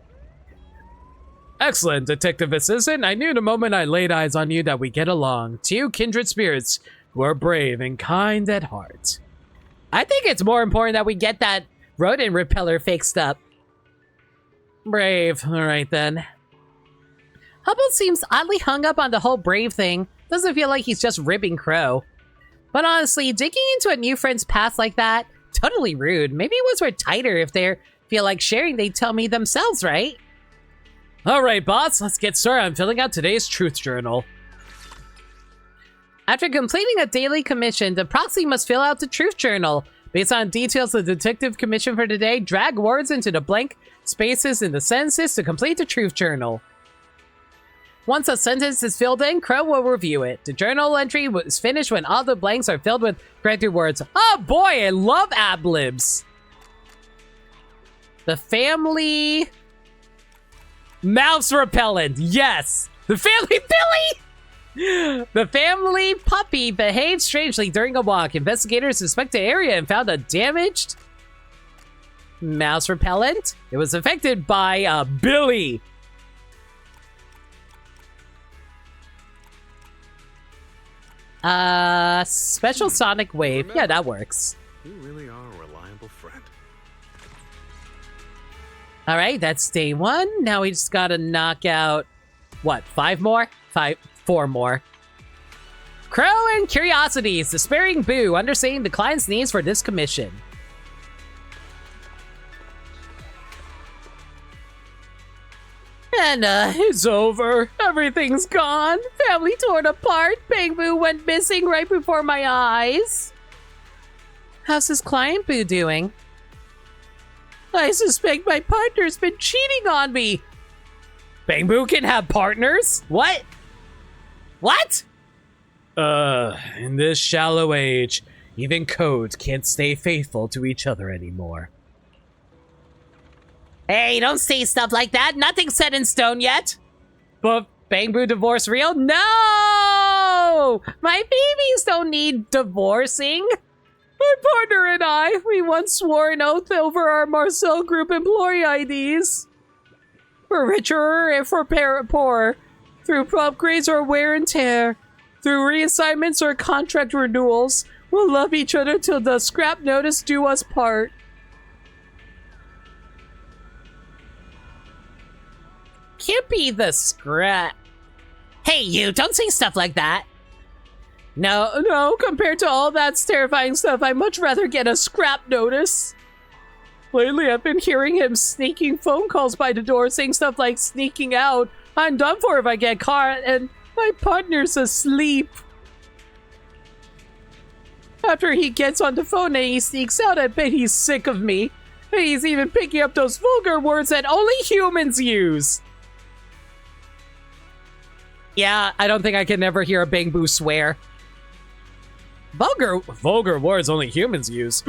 Excellent, detective assistant. I knew the moment I laid eyes on you that we get along. Two kindred spirits who are brave and kind at heart. I think it's more important that we get that rodent repeller fixed up. Brave. Alright then. Hubble seems oddly hung up on the whole brave thing. Doesn't feel like he's just ribbing Crow. But honestly, digging into a new friend's past like that, totally rude. Maybe once we're tighter, if they feel like sharing, they'd tell me themselves, right? Alright, boss, let's get started on filling out today's truth journal. After completing a daily commission, the proxy must fill out the truth journal. Based on details of the detective commission for today, drag words into the blank spaces in the sentences to complete the truth journal. Once a sentence is filled in, Crow will review it. The journal entry is finished when all the blanks are filled with corrected words. Oh boy, I love ad-libs! The family... Mouse repellent, yes! The family Billy! The family puppy behaved strangely during a walk. Investigators inspected the area and found a damaged mouse repellent. It was affected by Billy. Special sonic wave. Yeah, that works. You really are a reliable friend. All right, that's day 1. Now we just gotta knock out, what, 5 more? 4 more. Crow and Curiosities, despairing Boo, understanding the client's needs for this commission. And it's over. Everything's gone. Family torn apart. Bang Boo went missing right before my eyes. How's his client Boo doing? I suspect my partner's been cheating on me. Bang Boo can have partners? What? What? In this shallow age, even codes can't stay faithful to each other anymore. Hey, don't say stuff like that. Nothing's set in stone yet. But Bang Boo divorce real? No! My babies don't need divorcing. My partner and I, we once swore an oath over our Marcel Group employee IDs. For richer and for poor, through upgrades or wear and tear, through reassignments or contract renewals, we'll love each other till the scrap notice do us part. Can't be the scrap. Hey, you, don't say stuff like that. No, compared to all that terrifying stuff, I'd much rather get a scrap notice. Lately, I've been hearing him sneaking phone calls by the door, saying stuff like sneaking out. I'm done for if I get caught, and my partner's asleep. After he gets on the phone and he sneaks out, I bet he's sick of me. He's even picking up those vulgar words that only humans use. Yeah, I don't think I can ever hear a Bang Boo swear. Vulgar words only humans use.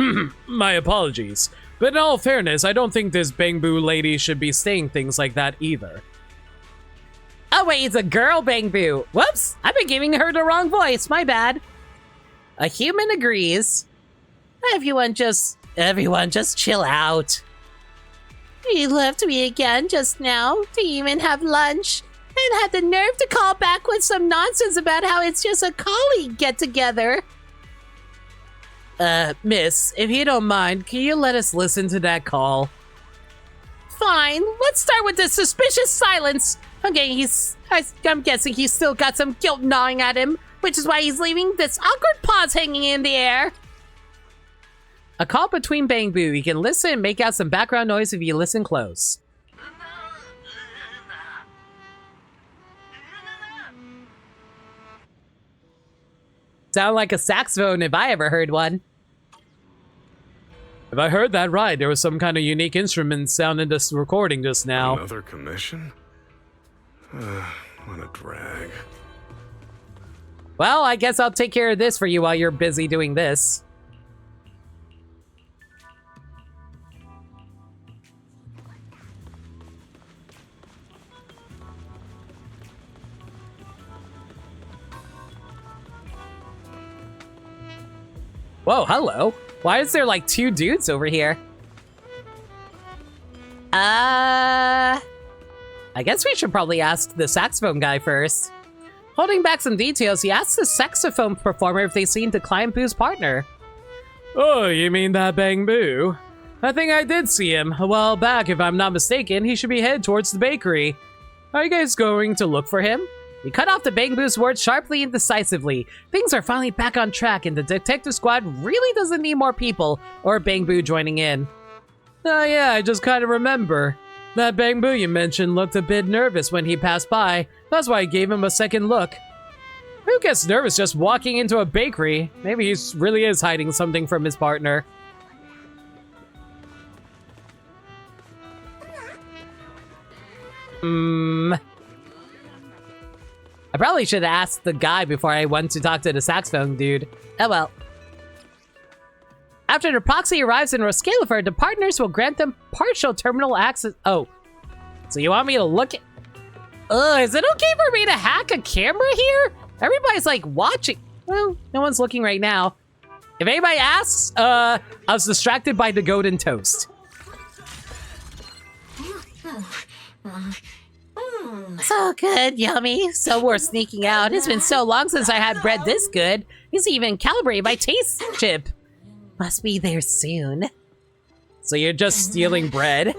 My apologies. But in all fairness, I don't think this Bang Boo lady should be saying things like that either. Oh wait, it's a girl Bang Boo. Whoops, I've been giving her the wrong voice, my bad. A human agrees. Everyone just chill out. He left me again just now to even have lunch. And had the nerve to call back with some nonsense about how it's just a colleague get-together. Miss, if you don't mind, can you let us listen to that call? Fine, let's start with the suspicious silence. Okay, I'm guessing he's still got some guilt gnawing at him, which is why he's leaving this awkward pause hanging in the air. A call between Bang Boo. You can listen and make out some background noise if you listen close. Sound like a saxophone if I ever heard one. If I heard that right, there was some kind of unique instrument sound in this recording just now. Another commission? What a drag. Well, I guess I'll take care of this for you while you're busy doing this. Whoa, hello. Why is there like 2 dudes over here? I guess we should probably ask the saxophone guy first. Holding back some details, he asks the saxophone performer if they've seen Decline Boo's partner. Oh, you mean that Bang Boo? I think I did see him. A while back, if I'm not mistaken, he should be headed towards the bakery. Are you guys going to look for him? He cut off the Bang Boo's words sharply and decisively. Things are finally back on track, and the detective squad really doesn't need more people or Bang Boo joining in. Oh yeah, I just kind of remember. That Bang Boo you mentioned looked a bit nervous when he passed by. That's why I gave him a second look. Crew gets nervous just walking into a bakery. Maybe he really is hiding something from his partner. I probably should have asked the guy before I went to talk to the saxophone dude. Oh well. After the proxy arrives in Roscalifer, the partners will grant them partial terminal access. Oh. So you want me to look at... is it okay for me to hack a camera here? Everybody's like watching. Well, no one's looking right now. If anybody asks, I was distracted by the golden toast. So good, yummy. So worth sneaking out. It's been so long since I had bread this good. It's even calibrated my taste chip. Must be there soon. So you're just stealing bread?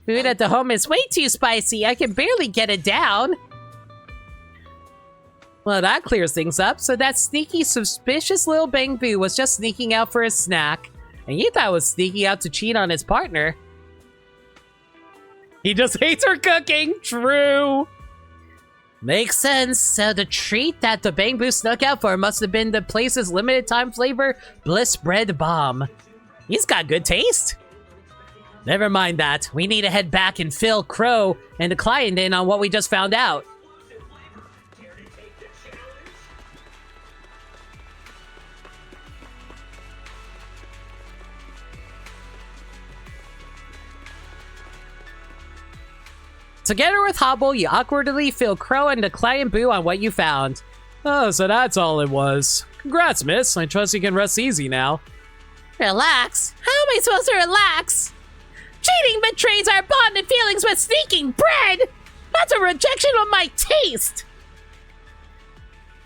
Food at the home is way too spicy. I can barely get it down. Well, that clears things up. So that sneaky, suspicious little Bang Boo was just sneaking out for a snack. And you thought was sneaking out to cheat on his partner. He just hates her cooking. True. Makes sense. So the treat that the Bang Boo snuck out for must have been the place's limited time flavor Bliss Bread Bomb. He's got good taste. Never mind that. We need to head back and fill Crow and the client in on what we just found out. Together with Hobble, you awkwardly fill Crow and the client Boo on what you found. Oh, so that's all it was. Congrats, miss. I trust you can rest easy now. Relax? How am I supposed to relax? Cheating betrays our bonded feelings with sneaking bread! That's a rejection of my taste!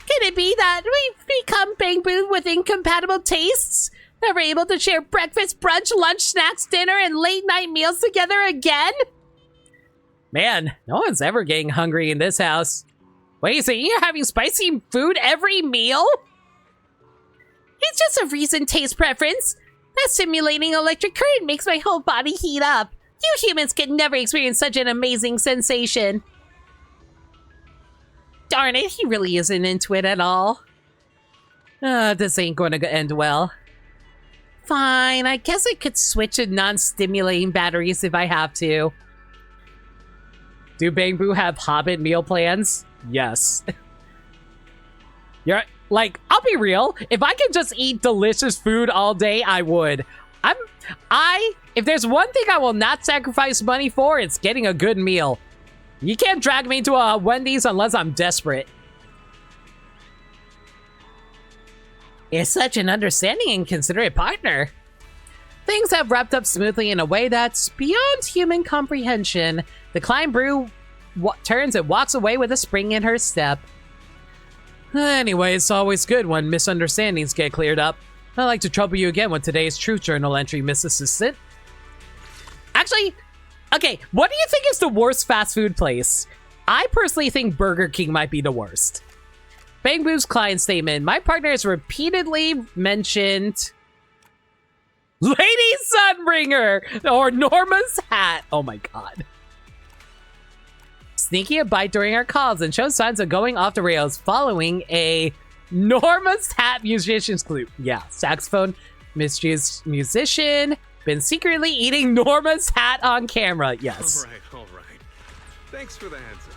Can it be that we've become Bang Boo with incompatible tastes? Never able to share breakfast, brunch, lunch, snacks, dinner, and late night meals together again? Man, no one's ever getting hungry in this house. Wait, so you're having spicy food every meal? It's just a recent taste preference. That stimulating electric current makes my whole body heat up. You humans can never experience such an amazing sensation. Darn it, he really isn't into it at all. This ain't going to end well. Fine, I guess I could switch to non-stimulating batteries if I have to. Do Bang Boo have Hobbit meal plans? Yes. You're like, I'll be real. If I could just eat delicious food all day, I would. If there's one thing I will not sacrifice money for, it's getting a good meal. You can't drag me to a Wendy's unless I'm desperate. You're such an understanding and considerate partner. Things have wrapped up smoothly in a way that's beyond human comprehension. The Klein Brew turns and walks away with a spring in her step. Anyway, it's always good when misunderstandings get cleared up. I'd like to trouble you again with today's Truth Journal entry, Miss Assistant. Actually, okay, what do you think is the worst fast food place? I personally think Burger King might be the worst. Bang Boo's client statement. My partner has repeatedly mentioned Lady Sunbringer or Norma's hat. Oh my god. Sneaking a bite during our calls and shows signs of going off the rails following a Norma's hat musician's clue. Yeah, saxophone mischievous musician been secretly eating Norma's hat on camera. Yes. All right. Thanks for the heads up.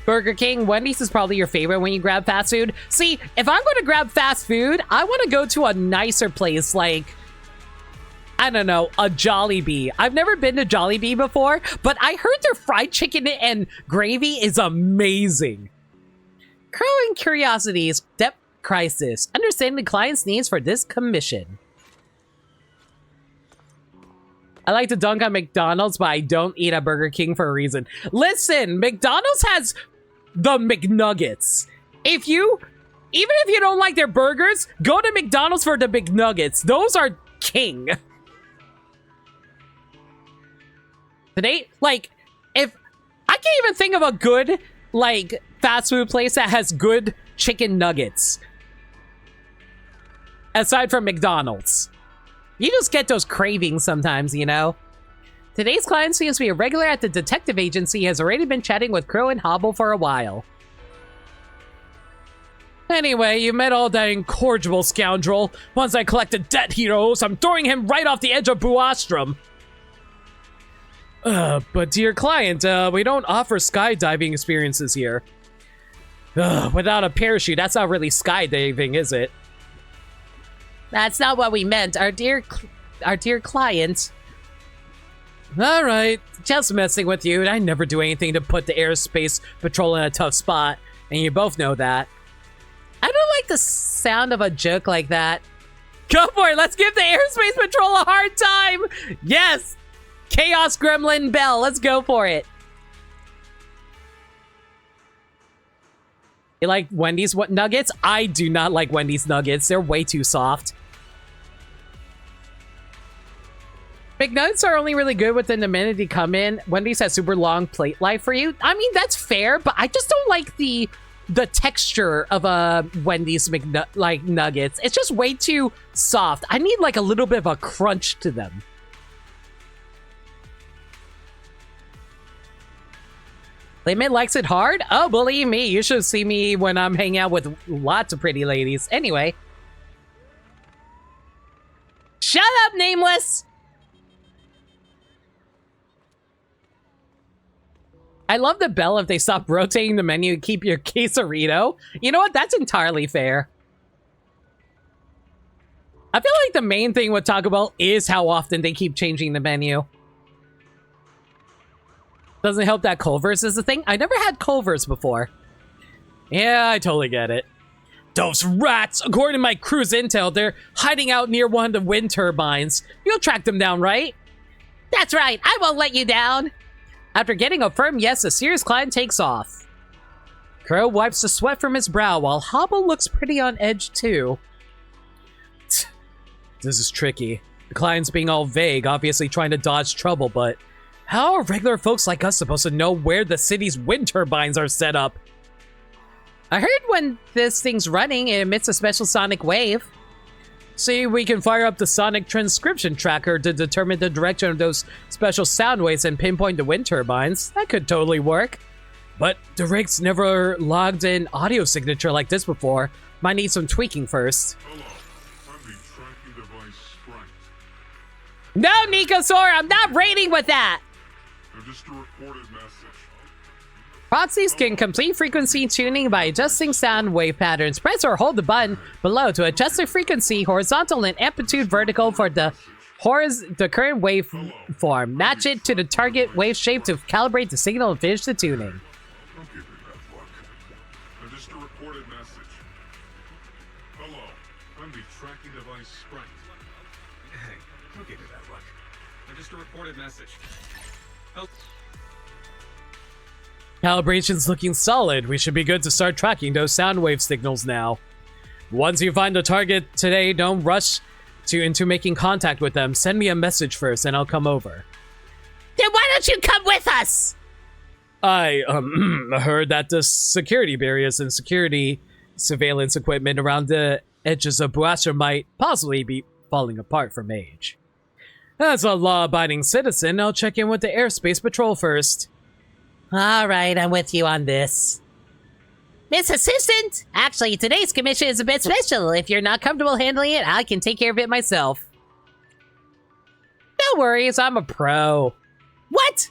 Burger King, Wendy's is probably your favorite when you grab fast food. See, if I'm going to grab fast food, I want to go to a nicer place like, I don't know, a Jollibee. I've never been to Jollibee before, but I heard their fried chicken and gravy is amazing. Crow and Curiosities, Depth Crisis. Understanding the client's needs for this commission. I like to dunk on McDonald's, but I don't eat at Burger King for a reason. Listen, McDonald's has the McNuggets. Even if you don't like their burgers, go to McDonald's for the McNuggets. Those are king. Today, like, if I can't even think of a good, like, fast food place that has good chicken nuggets. Aside from McDonald's. You just get those cravings sometimes, you know? Today's client seems to be a regular at the detective agency, has already been chatting with Crow and Hobble for a while. Anyway, you met all that incorrigible scoundrel. Once I collect the debt he owes, I'm throwing him right off the edge of Buastrom. But dear client, we don't offer skydiving experiences here. Without a parachute, that's not really skydiving, is it? That's not what we meant, our dear client. Alright, just messing with you. I never do anything to put the airspace patrol in a tough spot, and you both know that. I don't like the sound of a joke like that. Go for it, let's give the airspace patrol a hard time! Yes! Chaos Gremlin Bell, let's go for it. You like Wendy's nuggets? I do not like Wendy's nuggets. They're way too soft. McNuggets are only really good within the minute you come in. Wendy's has super long plate life for you. I mean, that's fair, but I just don't like the texture of a Wendy's nuggets. It's just way too soft. I need like a little bit of a crunch to them. Limit likes it hard? Oh, believe me, you should see me when I'm hanging out with lots of pretty ladies. Anyway. Shut up, Nameless! I love the bell if they stop rotating the menu and keep your quesarito. You know what? That's entirely fair. I feel like the main thing with Taco Bell is how often they keep changing the menu. Doesn't help that Culver's is the thing. I never had Culver's before. Yeah, I totally get it. Those rats! According to my crew's intel, they're hiding out near one of the wind turbines. You'll track them down, right? That's right. I won't let you down. After getting a firm yes, a serious client takes off. Crow wipes the sweat from his brow while Hobble looks pretty on edge too. This is tricky. The client's being all vague, obviously trying to dodge trouble, but how are regular folks like us supposed to know where the city's wind turbines are set up? I heard when this thing's running, it emits a special sonic wave. See, we can fire up the sonic transcription tracker to determine the direction of those special sound waves and pinpoint the wind turbines. That could totally work. But the rig's never logged an audio signature like this before. Might need some tweaking first. Hello, I'm the tracking device Sprite. No, Nicosaur, I'm not raiding with that! Just a recorded message. Proxies can complete frequency tuning by adjusting sound wave patterns. Press or hold the button below to adjust the frequency, horizontal and amplitude vertical for the current wave form. Match it to the target wave shape to calibrate the signal and finish the tuning. Don't give me that look. Just a recorded message. Hello, I'm the tracking device Sprite. Hey, don't give me that look. Just a recorded message. Calibration's looking solid. We should be good to start tracking those sound wave signals now. Once you find the target today, don't rush into making contact with them. Send me a message first and I'll come over. Then why don't you come with us? I heard that the security barriers and security surveillance equipment around the edges of Buastra might possibly be falling apart from age. As a law-abiding citizen, I'll check in with the airspace patrol first. Alright, I'm with you on this. Miss Assistant! Actually, today's commission is a bit special. If you're not comfortable handling it, I can take care of it myself. No worries, I'm a pro. What?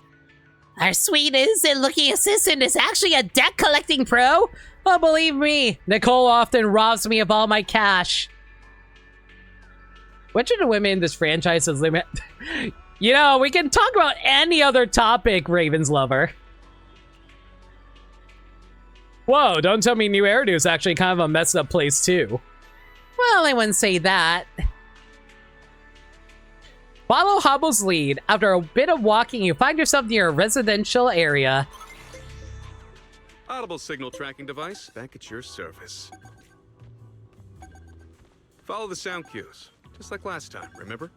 Our sweet innocent-looking assistant is actually a debt-collecting pro? Oh, believe me, Nicole often robs me of all my cash. Which of the women in this franchise is limit? You know, we can talk about any other topic, Raven's lover. Whoa, don't tell me New Eridu is actually kind of a messed up place too. Well, I wouldn't say that. Follow Hobble's lead. After a bit of walking, you find yourself near a residential area. Audible signal tracking device, back at your service. Follow the sound cues, just like last time, remember?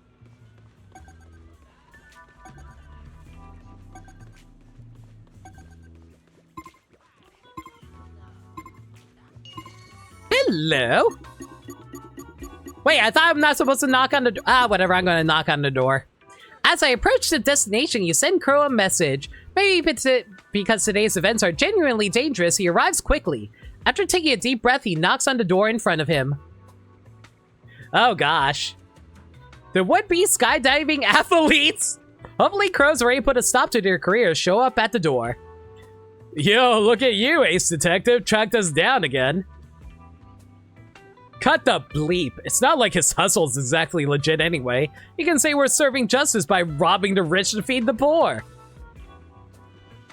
Hello? Wait, I thought I'm not supposed to knock on the door. Ah, whatever, I'm gonna knock on the door. As I approach the destination, you send Crow a message. Maybe it's because today's events are genuinely dangerous, he arrives quickly. After taking a deep breath, he knocks on the door in front of him. Oh gosh. The would-be skydiving athletes! Hopefully Crow's already put a stop to their careers show up at the door. Yo, look at you, Ace Detective. Tracked us down again. Cut the bleep. It's not like his hustle's exactly legit anyway. You can say we're serving justice by robbing the rich to feed the poor.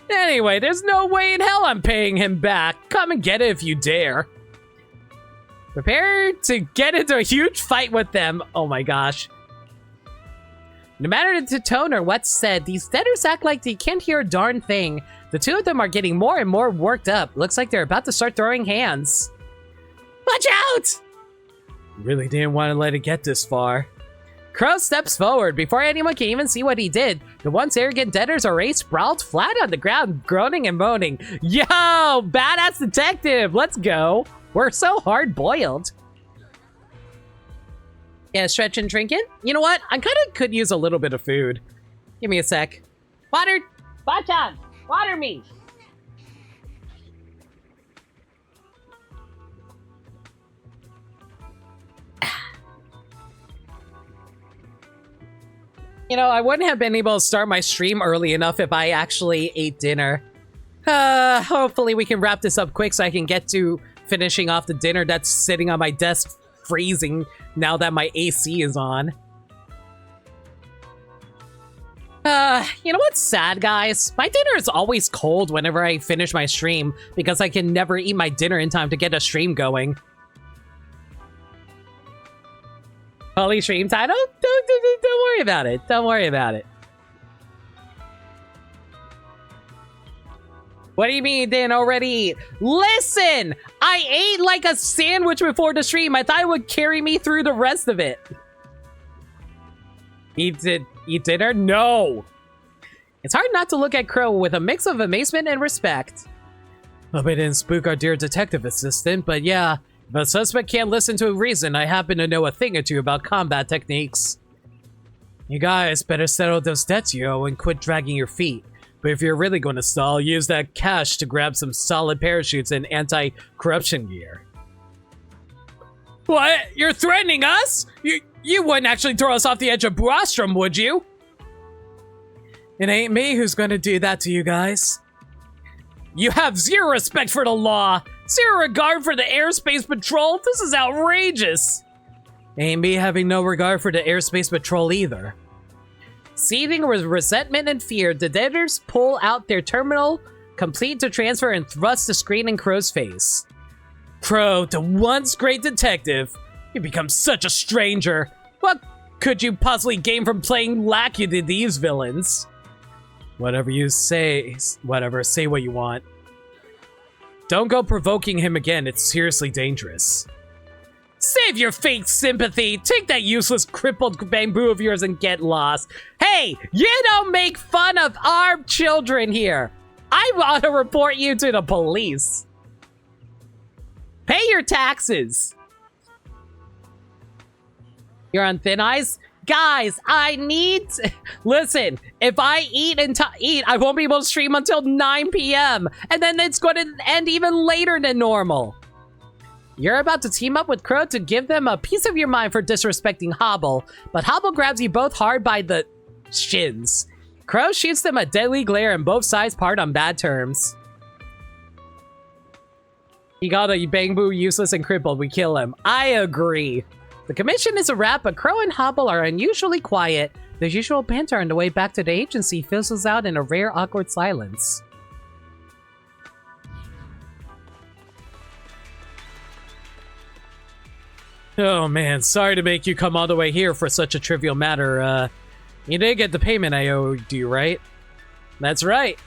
Anyway, there's no way in hell I'm paying him back. Come and get it if you dare. Prepare to get into a huge fight with them. Oh my gosh. No matter the tone or what's said, these debtors act like they can't hear a darn thing. The two of them are getting more and more worked up. Looks like they're about to start throwing hands. Watch out! Really didn't want to let it get this far. Crow steps forward. Before anyone can even see what he did, the once arrogant debtors are already sprawled flat on the ground, groaning and moaning. Yo, badass detective, let's go. We're so hard-boiled. Yeah, stretch and drink it. You know what? I kind of could use a little bit of food. Give me a sec. Water! Bachan! Water me! You know, I wouldn't have been able to start my stream early enough if I actually ate dinner. Hopefully we can wrap this up quick so I can get to finishing off the dinner that's sitting on my desk freezing now that my AC is on. You know what's sad, guys? My dinner is always cold whenever I finish my stream because I can never eat my dinner in time to get a stream going. Holy stream title? Don't worry about it. Don't worry about it. What do you mean you didn't already eat? Listen! I ate like a sandwich before the stream. I thought it would carry me through the rest of it. Eat dinner? No! It's hard not to look at Crow with a mix of amazement and respect. Hope I didn't spook our dear detective assistant, but yeah, if a suspect can't listen to a reason, I happen to know a thing or two about combat techniques. You guys better settle those debts you owe and quit dragging your feet. But if you're really going to stall, use that cash to grab some solid parachutes and anti-corruption gear. What? You're threatening us? You wouldn't actually throw us off the edge of Brostrom, would you? It ain't me who's going to do that to you guys. You have zero respect for the law, zero regard for the airspace patrol. This is outrageous. Ain't me having no regard for the airspace patrol either. Seething with resentment and fear, the debtors pull out their terminal, complete to transfer, and thrust the screen in Crow's face. Crow, the once great detective, you become such a stranger. What could you possibly gain from playing lackey to these villains? Whatever you say, whatever, say what you want. Don't go provoking him again, it's seriously dangerous. Save your fake sympathy! Take that useless crippled bamboo of yours and get lost. Hey, you don't make fun of our children here! I want to report you to the police. Pay your taxes! You're on thin ice? Guys, I need to... Listen, if I eat, I won't be able to stream until 9 p.m. And then it's going to end even later than normal. You're about to team up with Crow to give them a piece of your mind for disrespecting Hobble, but Hobble grabs you both hard by the shins. Crow shoots them a deadly glare and both sides part on bad terms. He got a bamboo useless and crippled, we kill him. I agree. The commission is a wrap, but Crow and Hobble are unusually quiet. The usual banter on the way back to the agency fizzles out in a rare awkward silence. Oh man, sorry to make you come all the way here for such a trivial matter. You did get the payment I owed you, right? That's right.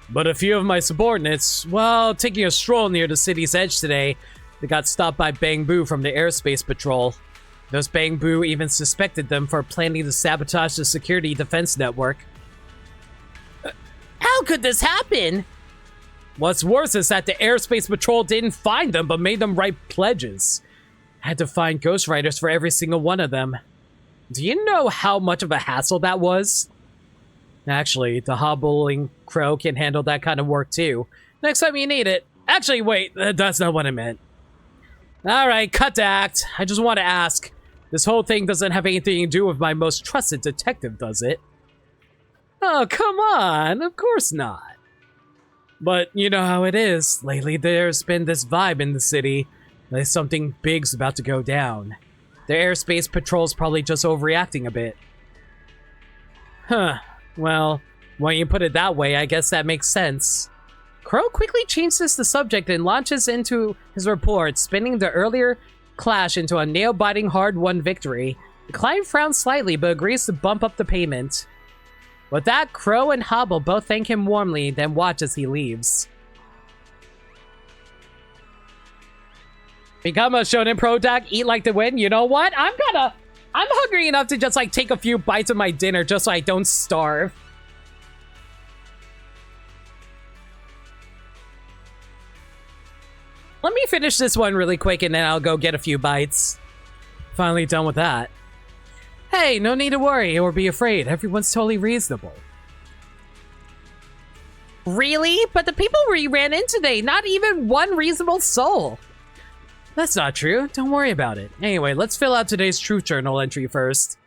But a few of my subordinates, while taking a stroll near the city's edge today, they got stopped by Bangbu from the airspace patrol. Those Bangbu even suspected them for planning to sabotage the security defense network. How could this happen? What's worse is that the airspace patrol didn't find them, but made them write pledges. Had to find ghostwriters for every single one of them. Do you know how much of a hassle that was? Actually, the hobbling Crow can handle that kind of work too. Next time you need it, Actually, wait, that's not what I meant. Alright, cut to act. I just want to ask. This whole thing doesn't have anything to do with my most trusted detective, does it? Oh, come on. Of course not. But you know how it is. Lately, there's been this vibe in the city. Like something big's about to go down. The airspace patrol's probably just overreacting a bit. Huh. Well, when you put it that way, I guess that makes sense. Crow quickly changes the subject and launches into his report, spinning the earlier clash into a nail-biting hard-won victory. The client frowns slightly, but agrees to bump up the payment. With that, Crow and Hobble both thank him warmly, then watch as he leaves. Become a Shonen Pro Doc, eat like the wind. You know what? I'm hungry enough to just like take a few bites of my dinner just so I don't starve. Let me finish this one really quick and then I'll go get a few bites. Finally done with that. Hey, no need to worry or be afraid. Everyone's totally reasonable. Really? But the people we ran into today, not even one reasonable soul. That's not true. Don't worry about it. Anyway, let's fill out today's truth journal entry first.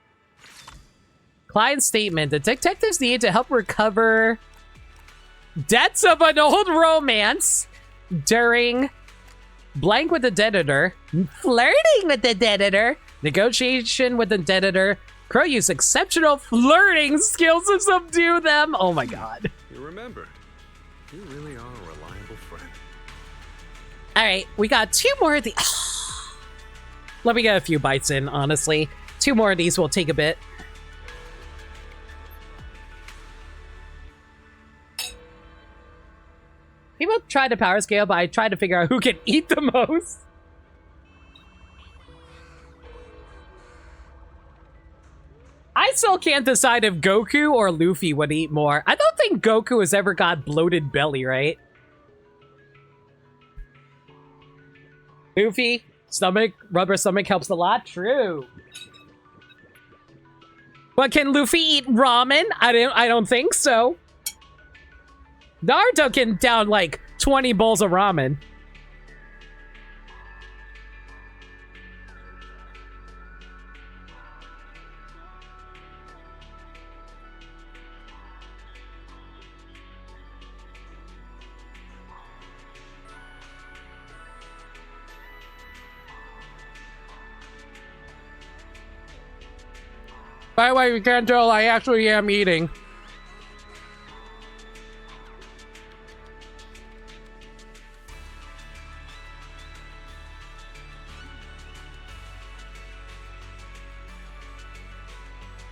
Client's statement. The detectives need to help recover debts of an old romance during blank with the debtor, flirting with the debtor, negotiation with the debtor. Crow used exceptional flirting skills to subdue them. Oh my god. You remember, you really are a reliable friend. Alright, we got two more of these. Let me get a few bites in, honestly. Two more of these will take a bit. People try to power scale, but I try to figure out who can eat the most. I still can't decide if Goku or Luffy would eat more. I don't think Goku has ever got bloated belly, right? Luffy, stomach, rubber stomach helps a lot. True. But can Luffy eat ramen? I don't think so. Naruto can down like 20 bowls of ramen. By the way, you can't tell, I actually am eating.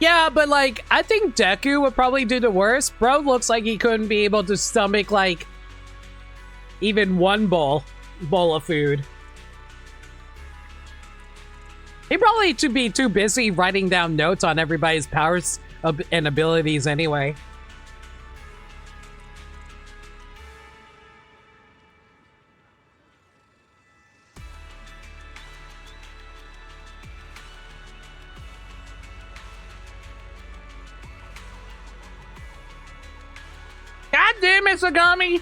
Yeah, but like, I think Deku would probably do the worst. Bro looks like he couldn't be able to stomach like even one bowl of food. He'd probably be too busy writing down notes on everybody's powers and abilities anyway. God damn it, Sagami!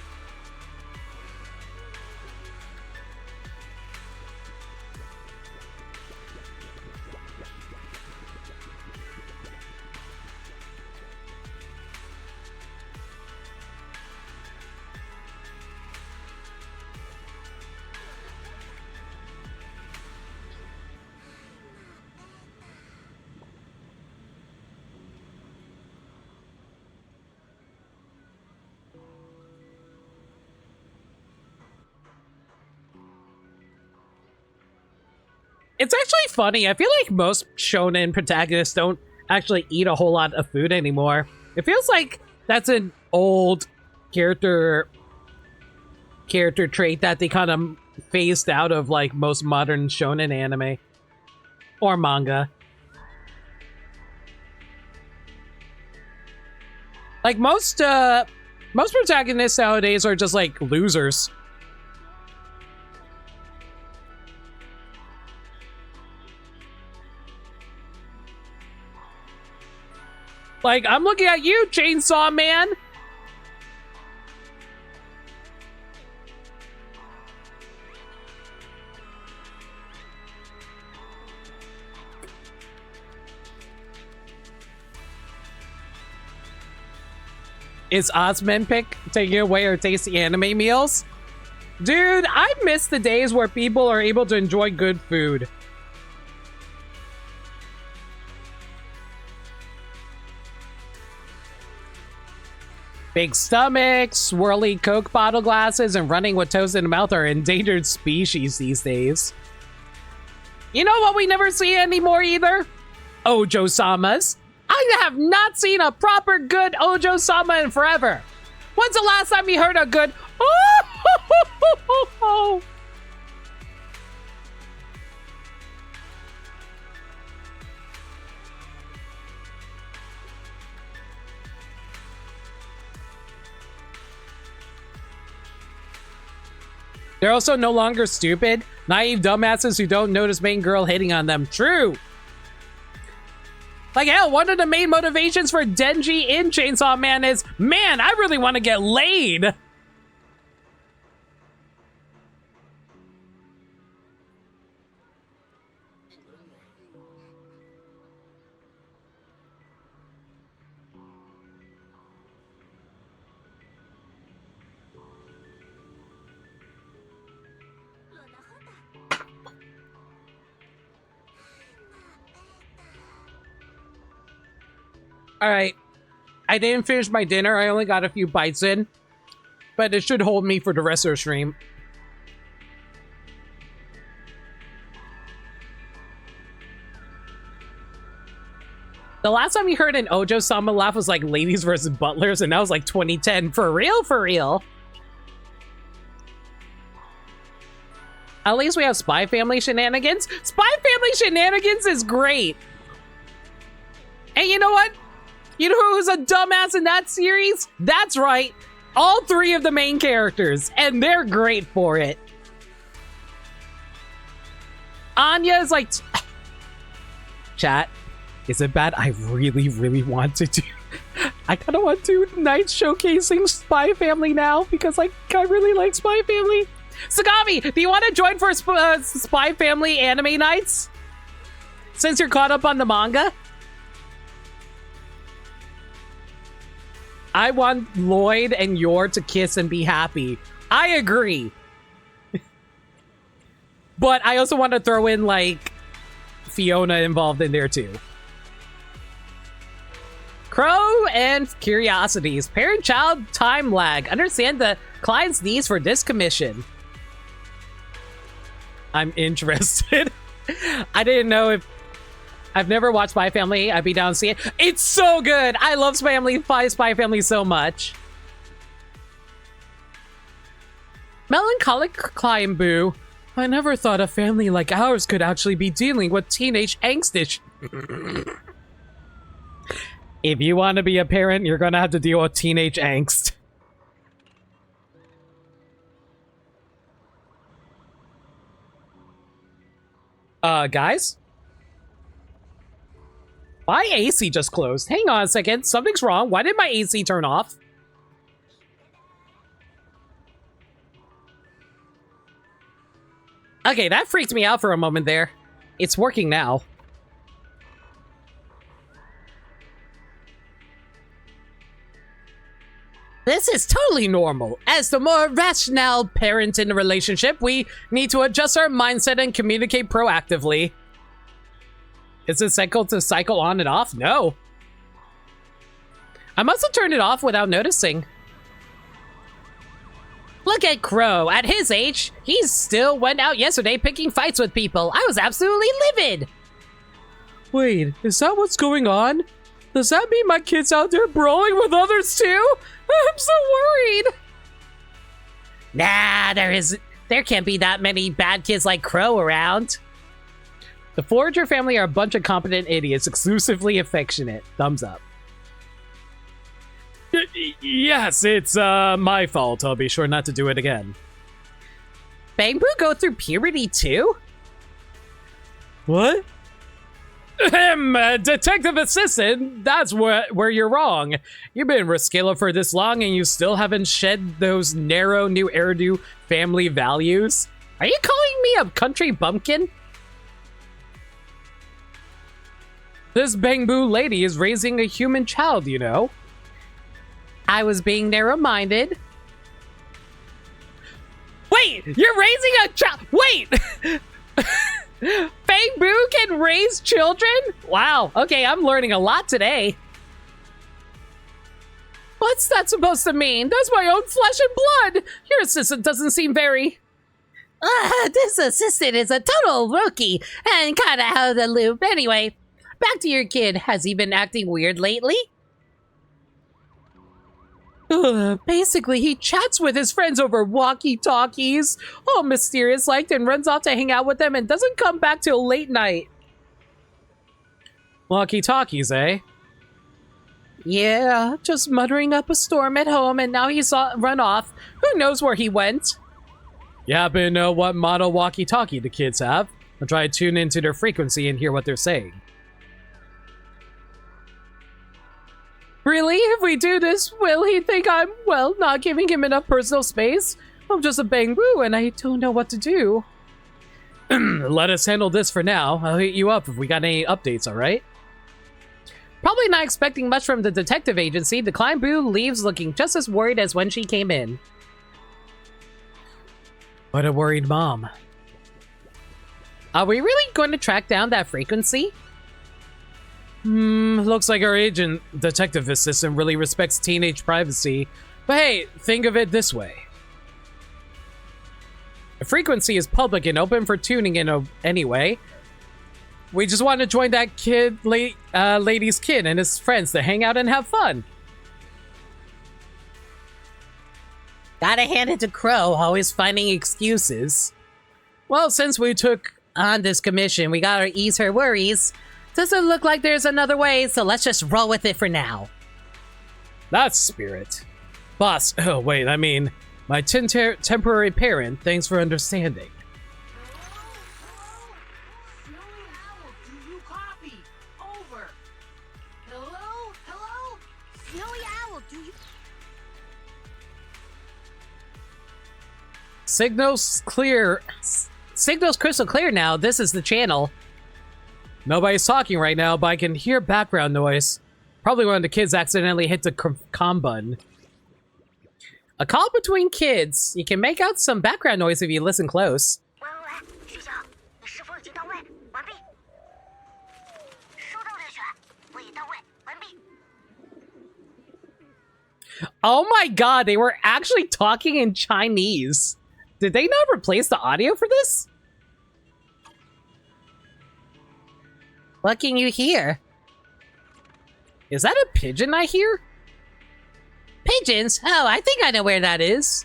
It's actually funny. I feel like most shonen protagonists don't actually eat a whole lot of food anymore. It feels like that's an old character trait that they kind of phased out of like most modern shonen anime or manga. Like most protagonists nowadays are just like losers. Like, I'm looking at you, Chainsaw Man! Is Osmanpic taking away our tasty anime meals? Dude, I miss the days where people are able to enjoy good food. Big stomachs, swirly Coke bottle glasses, and running with toes in the mouth are endangered species these days. You know what we never see anymore either? Ojo-samas. I have not seen a proper good Ojo-sama in forever. When's the last time you heard a good oh? They're also no longer stupid, naive dumbasses who don't notice main girl hitting on them. True. Like, hell, one of the main motivations for Denji in Chainsaw Man is, man, I really want to get laid. All right, I didn't finish my dinner. I only got a few bites in, but it should hold me for the rest of the stream. The last time you heard an Ojo-sama laugh was like Ladies versus Butlers, and that was like 2010. For real, for real. At least we have Spy Family shenanigans. Spy Family shenanigans is great. And you know what? You know who's a dumbass in that series? That's right. All three of the main characters. And they're great for it. Anya is like... Chat. Is it bad? I really, really want to do... I kind of want to nights showcasing Spy Family now. Because I really like Spy Family. Sagami, do you want to join for Spy Family anime nights? Since you're caught up on the manga? I want Lloyd and Yor to kiss and be happy. I agree. But I also want to throw in, like, Fiona involved in there, too. Crow and Curiosities. Parent-child time lag. Understand the client's needs for this commission. I'm interested. I didn't know if... I've never watched Spy Family. I'd be down to see it. It's so good! I love Spy Family so much. Melancholic Climb Boo. I never thought a family like ours could actually be dealing with teenage angstish. If you want to be a parent, you're gonna have to deal with teenage angst. Guys? My AC just closed. Hang on a second. Something's wrong. Why did my AC turn off? Okay, that freaked me out for a moment there. It's working now. This is totally normal. As the more rational parent in the relationship, we need to adjust our mindset and communicate proactively. Is this cycle to cycle on and off? No. I must have turned it off without noticing. Look at Crow. At his age, he still went out yesterday picking fights with people. I was absolutely livid. Wait, is that what's going on? Does that mean my kid's out there brawling with others too? I'm so worried. Nah, there can't be that many bad kids like Crow around. The Forager family are a bunch of competent idiots, exclusively affectionate. Thumbs up. Yes, it's my fault. I'll be sure not to do it again. Bang Boo go through puberty too? What? Detective assistant, that's where you're wrong. You've been Riskilla for this long and you still haven't shed those narrow new Eridu family values? Are you calling me a country bumpkin? This Bang Boo lady is raising a human child, you know. I was being narrow-minded. Wait, you're raising a child. Wait. Fang Boo can raise children? Wow. Okay, I'm learning a lot today. What's that supposed to mean? That's my own flesh and blood. Your assistant doesn't seem very... this assistant is a total rookie and kind of out of the loop. Anyway, back to your kid. Has he been acting weird lately? Basically, he chats with his friends over walkie-talkies, all mysterious-like, and runs off to hang out with them and doesn't come back till late night. Walkie-talkies, eh? Yeah, just muttering up a storm at home, and now he's run off. Who knows where he went? You happen to know what model walkie-talkie the kids have? I'll try to tune into their frequency and hear what they're saying. Really? If we do this, will he think I'm, well, not giving him enough personal space? I'm just a Bang Boo and I don't know what to do. Let us handle this for now. I'll hit you up if we got any updates, alright? Probably not expecting much from the detective agency, the Klein Boo leaves looking just as worried as when she came in. What a worried mom. Are we really going to track down that frequency? Looks like our detective assistant really respects teenage privacy. But hey, think of it this way. The frequency is public and open for tuning in anyway. We just want to join that lady's kid and his friends to hang out and have fun. Gotta hand it to Crow, always finding excuses. Well, since we took on this commission, we gotta ease her worries. Doesn't look like there's another way, so let's just roll with it for now. That's spirit. Boss, oh wait, I mean, my temporary parent, thanks for understanding. Snowy Owl, do you copy? Over. Hello? Hello? Snowy Owl, do you... Signal's clear. Signal's crystal clear now. This is the channel. Nobody's talking right now, but I can hear background noise. Probably one of the kids accidentally hit the comm button. A call between kids. You can make out some background noise if you listen close. Oh my god, they were actually talking in Chinese. Did they not replace the audio for this? What can you hear? Is that a pigeon I hear? Pigeons? Oh, I think I know where that is.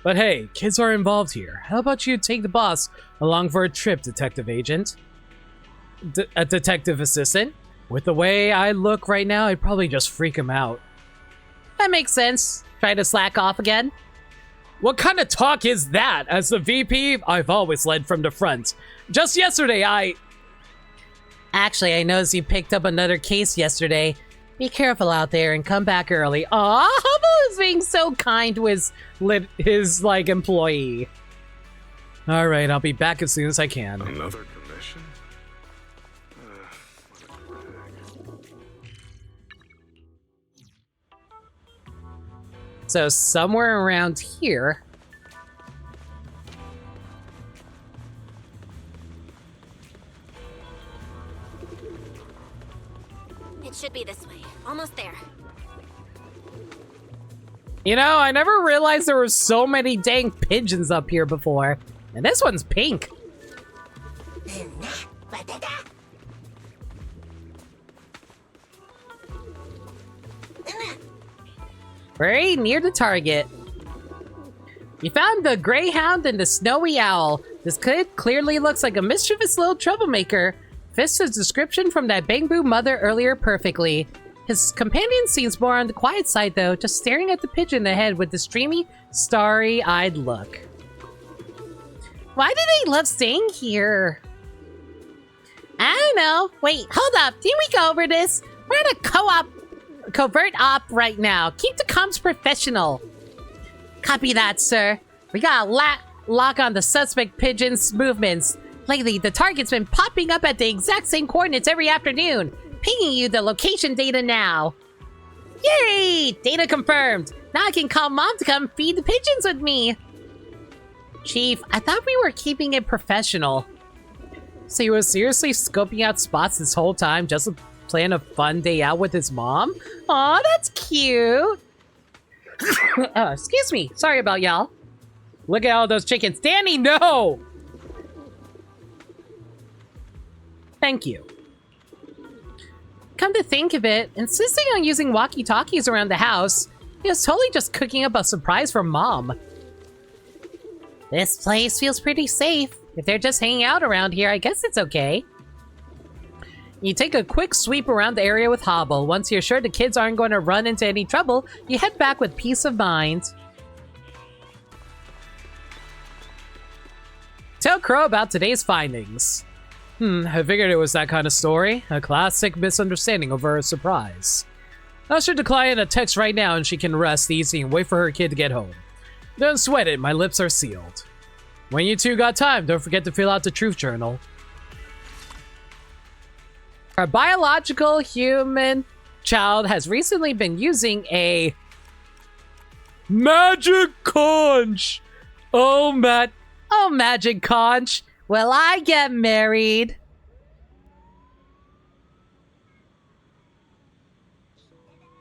But hey, kids are involved here. How about you take the boss along for a trip, detective agent? A detective assistant? With the way I look right now, I'd probably just freak him out. That makes sense. Try to slack off again? What kind of talk is that? As the VP, I've always led from the front. Just yesterday, Actually, I noticed you picked up another case yesterday. Be careful out there and come back early. Aw, Hubble is being so kind to his employee. Alright, I'll be back as soon as I can. Another commission? So somewhere around here. It should be this way. Almost there. You know, I never realized there were so many dang pigeons up here before. And this one's pink. Very near the target. You found the Greyhound and the Snowy Owl. This kid clearly looks like a mischievous little troublemaker. Fits his description from that Bang Boo mother earlier perfectly. His companion seems more on the quiet side though, just staring at the pigeon ahead with this dreamy, starry-eyed look. Why do they love staying here? I don't know. Wait, hold up. Didn't we go over this? We're in a covert op right now. Keep the comms professional. Copy that, sir. We got a lock on the suspect pigeon's movements. Lately, the target's been popping up at the exact same coordinates every afternoon. Pinging you the location data now. Yay! Data confirmed! Now I can call Mom to come feed the pigeons with me! Chief, I thought we were keeping it professional. So you were seriously scoping out spots this whole time just to plan a fun day out with his mom? Aw, that's cute! Excuse me. Sorry about y'all. Look at all those chickens. Danny, no! Thank you. Come to think of it, insisting on using walkie-talkies around the house, he was totally just cooking up a surprise for Mom. This place feels pretty safe. If they're just hanging out around here, I guess it's okay. You take a quick sweep around the area with Hobble. Once you're sure the kids aren't going to run into any trouble, you head back with peace of mind. Tell Crow about today's findings. I figured it was that kind of story. A classic misunderstanding over a surprise. I should decline a text right now and she can rest easy and wait for her kid to get home. Don't sweat it, my lips are sealed. When you two got time, don't forget to fill out the truth journal. Our biological human child has recently been using a magic conch. Oh, magic conch. Will I get married?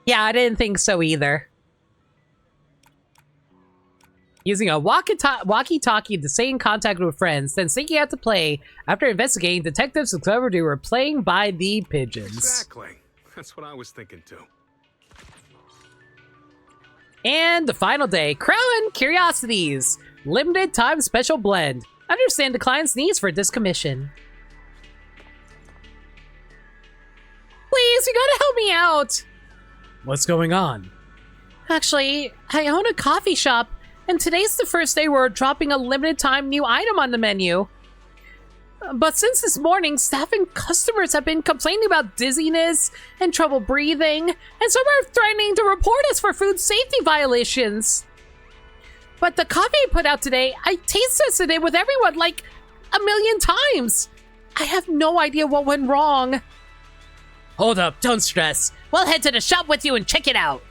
Yeah, I didn't think so either. Using a walkie-talkie to stay in contact with friends, then sneaking out to play. After investigating, detectives discovered they were playing by the pigeons. Exactly. That's what I was thinking too. And the final day, Crow and Curiosities. Limited time special blend. Understand the client's needs for this commission. Please, you gotta help me out. What's going on? Actually, I own a coffee shop, and today's the first day we're dropping a limited time new item on the menu. But since this morning, staff and customers have been complaining about dizziness and trouble breathing, and some are threatening to report us for food safety violations. But the coffee I put out today, I taste tested it with everyone like 1,000,000 times. I have no idea what went wrong. Hold up, don't stress. We'll head to the shop with you and check it out.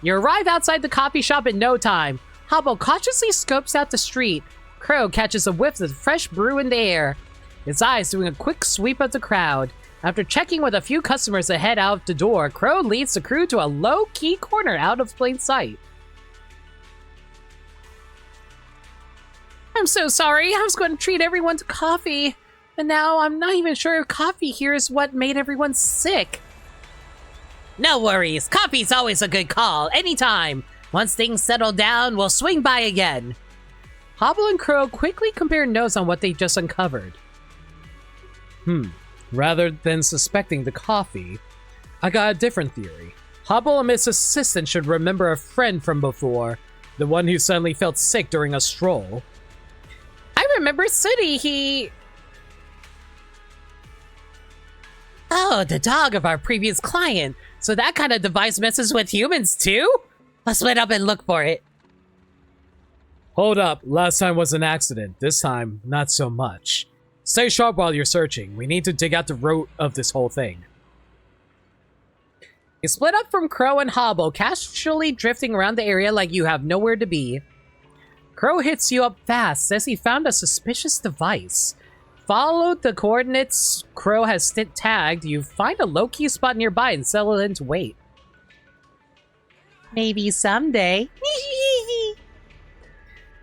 You arrive outside the coffee shop in no time. Hobble cautiously scopes out the street. Crow catches a whiff of fresh brew in the air. His eyes doing a quick sweep of the crowd. After checking with a few customers to head out the door, Crow leads the crew to a low-key corner out of plain sight. I'm so sorry. I was going to treat everyone to coffee. And now I'm not even sure if coffee here is what made everyone sick. No worries. Coffee's always a good call. Anytime. Once things settle down, we'll swing by again. Hobble and Crow quickly compare notes on what they just uncovered. Rather than suspecting the coffee, I got a different theory. Hobble and Miss Assistant should remember a friend from before. The one who suddenly felt sick during a stroll. I remember Sooty, Oh, the dog of our previous client. So that kind of device messes with humans too? Let's split up and look for it. Hold up. Last time was an accident. This time, not so much. Stay sharp while you're searching. We need to dig out the root of this whole thing. You split up from Crow and Hobble, casually drifting around the area like you have nowhere to be. Crow hits you up fast, says he found a suspicious device. Follow the coordinates Crow has tagged, you find a low-key spot nearby and settle in to wait. Maybe someday.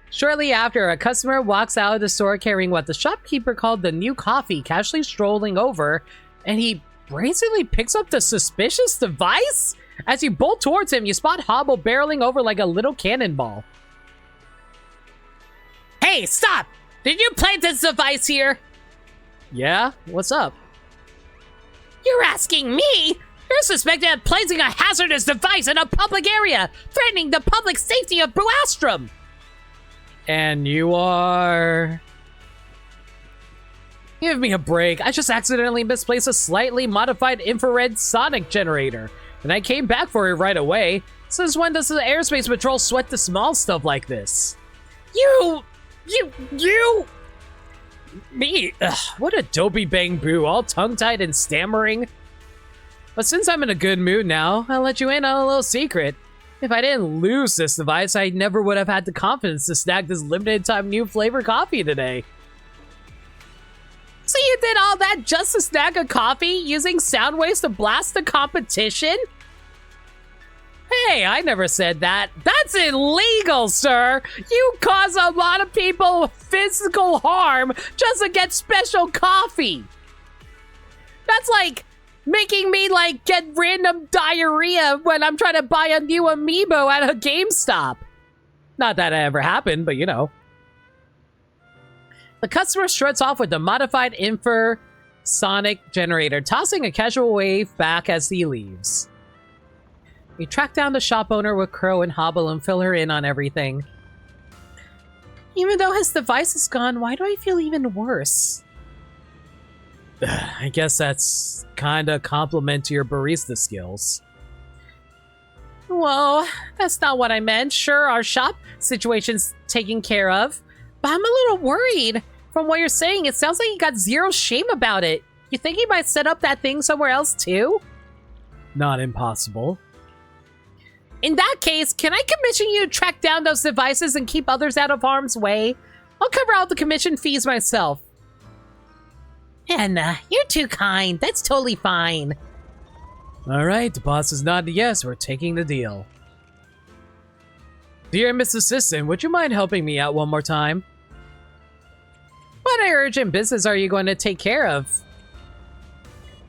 Shortly after, a customer walks out of the store carrying what the shopkeeper called the new coffee, casually strolling over, and he brazenly picks up the suspicious device? As you bolt towards him, you spot Hobble barreling over like a little cannonball. Hey, stop! Did you plant this device here? Yeah? What's up? You're asking me? You're suspected of placing a hazardous device in a public area, threatening the public safety of Bruastrum. And you are... Give me a break. I just accidentally misplaced a slightly modified infrared sonic generator, and I came back for it right away. Since when does the airspace patrol sweat the small stuff like this? You... Me? Ugh, what a dopey bang boo, all tongue-tied and stammering. But since I'm in a good mood now, I'll let you in on a little secret. If I didn't lose this device, I never would have had the confidence to snag this limited time new flavor coffee today. So you did all that just to snag a coffee using sound waves to blast the competition? Hey, I never said that. That's illegal, sir. You cause a lot of people physical harm just to get special coffee. That's like making me like get random diarrhea when I'm trying to buy a new amiibo at a GameStop. Not that it ever happened, but you know. The customer struts off with the modified infrasonic generator, tossing a casual wave back as he leaves. We track down the shop owner with Crow and Hobble and fill her in on everything. Even though his device is gone, why do I feel even worse? I guess that's kinda a compliment to your barista skills. Well, that's not what I meant. Sure, our shop situation's taken care of, but I'm a little worried. From what you're saying, it sounds like you got zero shame about it. You think he might set up that thing somewhere else too? Not impossible. In that case, can I commission you to track down those devices and keep others out of harm's way? I'll cover all the commission fees myself. Anna, you're too kind. That's totally fine. Alright, the boss is nodding yes, we're taking the deal. Dear Miss Assistant, would you mind helping me out one more time? What urgent business are you going to take care of?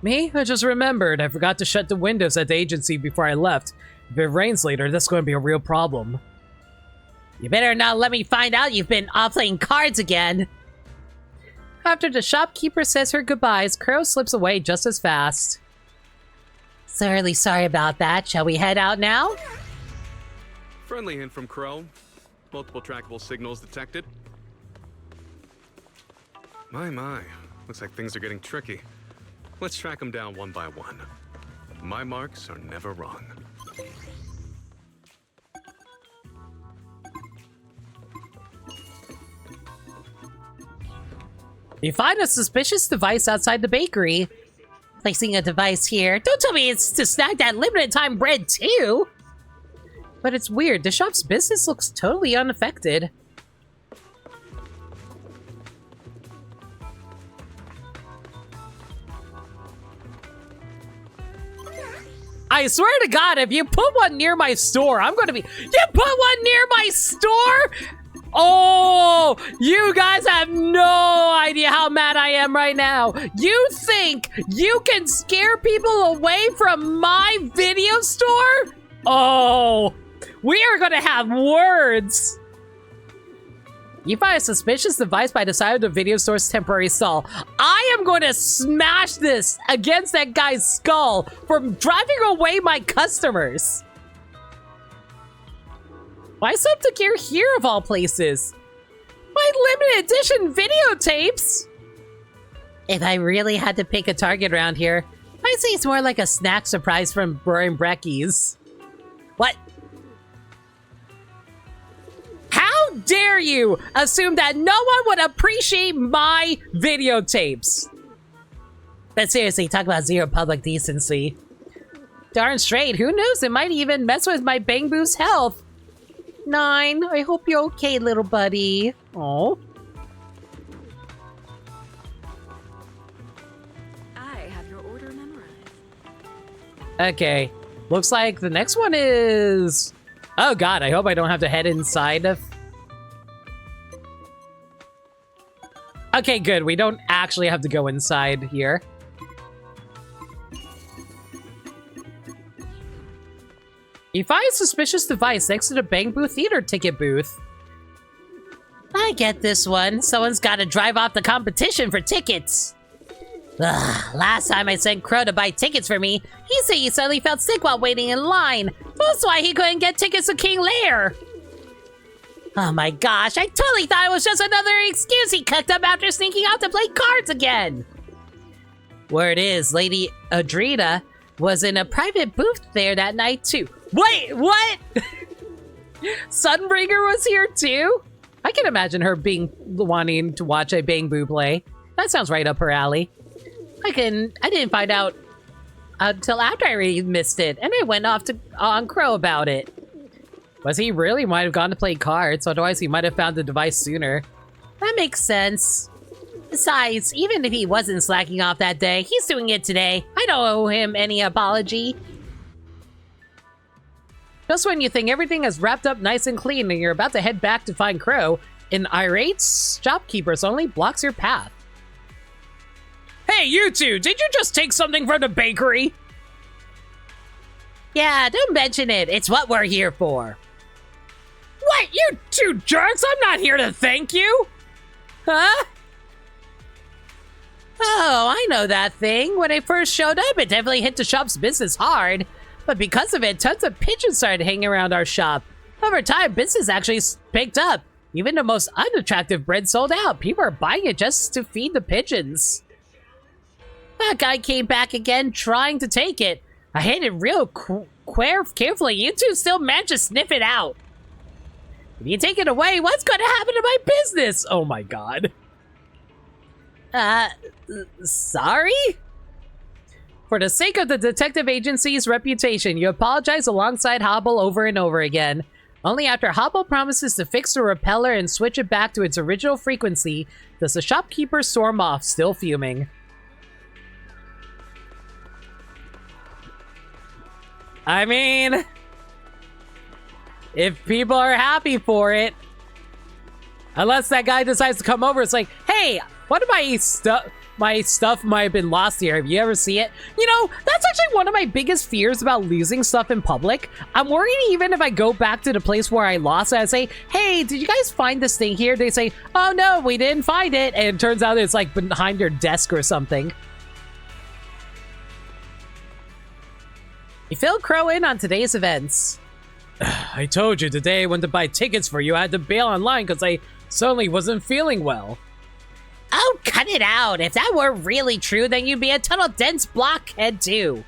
Me? I just remembered. I forgot to shut the windows at the agency before I left. If it rains later, that's going to be a real problem. You better not let me find out you've been off playing cards again. After the shopkeeper says her goodbyes, Crow slips away just as fast. Thoroughly sorry about that. Shall we head out now? Friendly hint from Crow. Multiple trackable signals detected. My. Looks like things are getting tricky. Let's track them down one by one. My marks are never wrong. You find a suspicious device outside the bakery. Placing a device here. Don't tell me it's to snag that limited time bread too! But it's weird. The shop's business looks totally unaffected. I swear to God, if you put one near my store, I'm gonna be... You put one near my store?! Oh, you guys have no idea how mad I am right now. You think you can scare people away from my video store? Oh, we are gonna have words. You find a suspicious device by the side of the video store's temporary stall. I am going to smash this against that guy's skull for driving away my customers. Why something gear here of all places? My limited edition videotapes! If I really had to pick a target around here, I'd say it's more like a snack surprise from Brian Breckies. What? How dare you assume that no one would appreciate my videotapes? But seriously, talk about zero public decency. Darn straight, who knows? It might even mess with my Bang Boo's health. 9, I hope you're okay, little buddy. Oh. I have your order memorized. Okay. Looks like the next one is... Oh god, I hope I don't have to head inside of... Okay, good. We don't actually have to go inside here. You find a suspicious device next to the Bang Boo Theater ticket booth. I get this one. Someone's got to drive off the competition for tickets. Ugh, last time I sent Crow to buy tickets for me, he said he suddenly felt sick while waiting in line. That's why he couldn't get tickets to King Lear. Oh my gosh, I totally thought it was just another excuse he cooked up after sneaking out to play cards again. Word is, Lady Adrena was in a private booth there that night too. Wait, what? Sunbringer was here too? I can imagine her wanting to watch a Bang Boo play. That sounds right up her alley. I didn't find out until after I already missed it, and I went off on Crow about it. Was he really? Might have gone to play cards, otherwise he might have found the device sooner. That makes sense. Besides, even if he wasn't slacking off that day, he's doing it today. I don't owe him any apology. Just when you think everything is wrapped up nice and clean and you're about to head back to find Crow, an irate shopkeeper suddenly blocks your path. Hey, you two! Did you just take something from the bakery? Yeah, don't mention it. It's what we're here for. What? You two jerks? I'm not here to thank you! Huh? Oh, I know that thing. When I first showed up, it definitely hit the shop's business hard. But because of it, tons of pigeons started hanging around our shop. Over time, business actually picked up. Even the most unattractive bread sold out. People are buying it just to feed the pigeons. That guy came back again, trying to take it. I hid it real carefully. You two still managed to sniff it out. If you take it away, what's going to happen to my business? Oh my god. Sorry? For the sake of the detective agency's reputation, you apologize alongside Hobble over and over again. Only after Hobble promises to fix the repeller and switch it back to its original frequency does the shopkeeper storm off, still fuming. I mean, if people are happy for it, unless that guy decides to come over, it's like, hey, what of my stuff might have been lost here. Have you ever seen it? You know, that's actually one of my biggest fears about losing stuff in public. I'm worried even if I go back to the place where I lost it, I say, hey, did you guys find this thing here? They say, oh no, we didn't find it. And it turns out it's like behind your desk or something. You filled Crow in on today's events. I told you today I went to buy tickets for you. I had to bail online because I suddenly wasn't feeling well. Oh, cut it out. If that were really true, then you'd be a total dense blockhead too.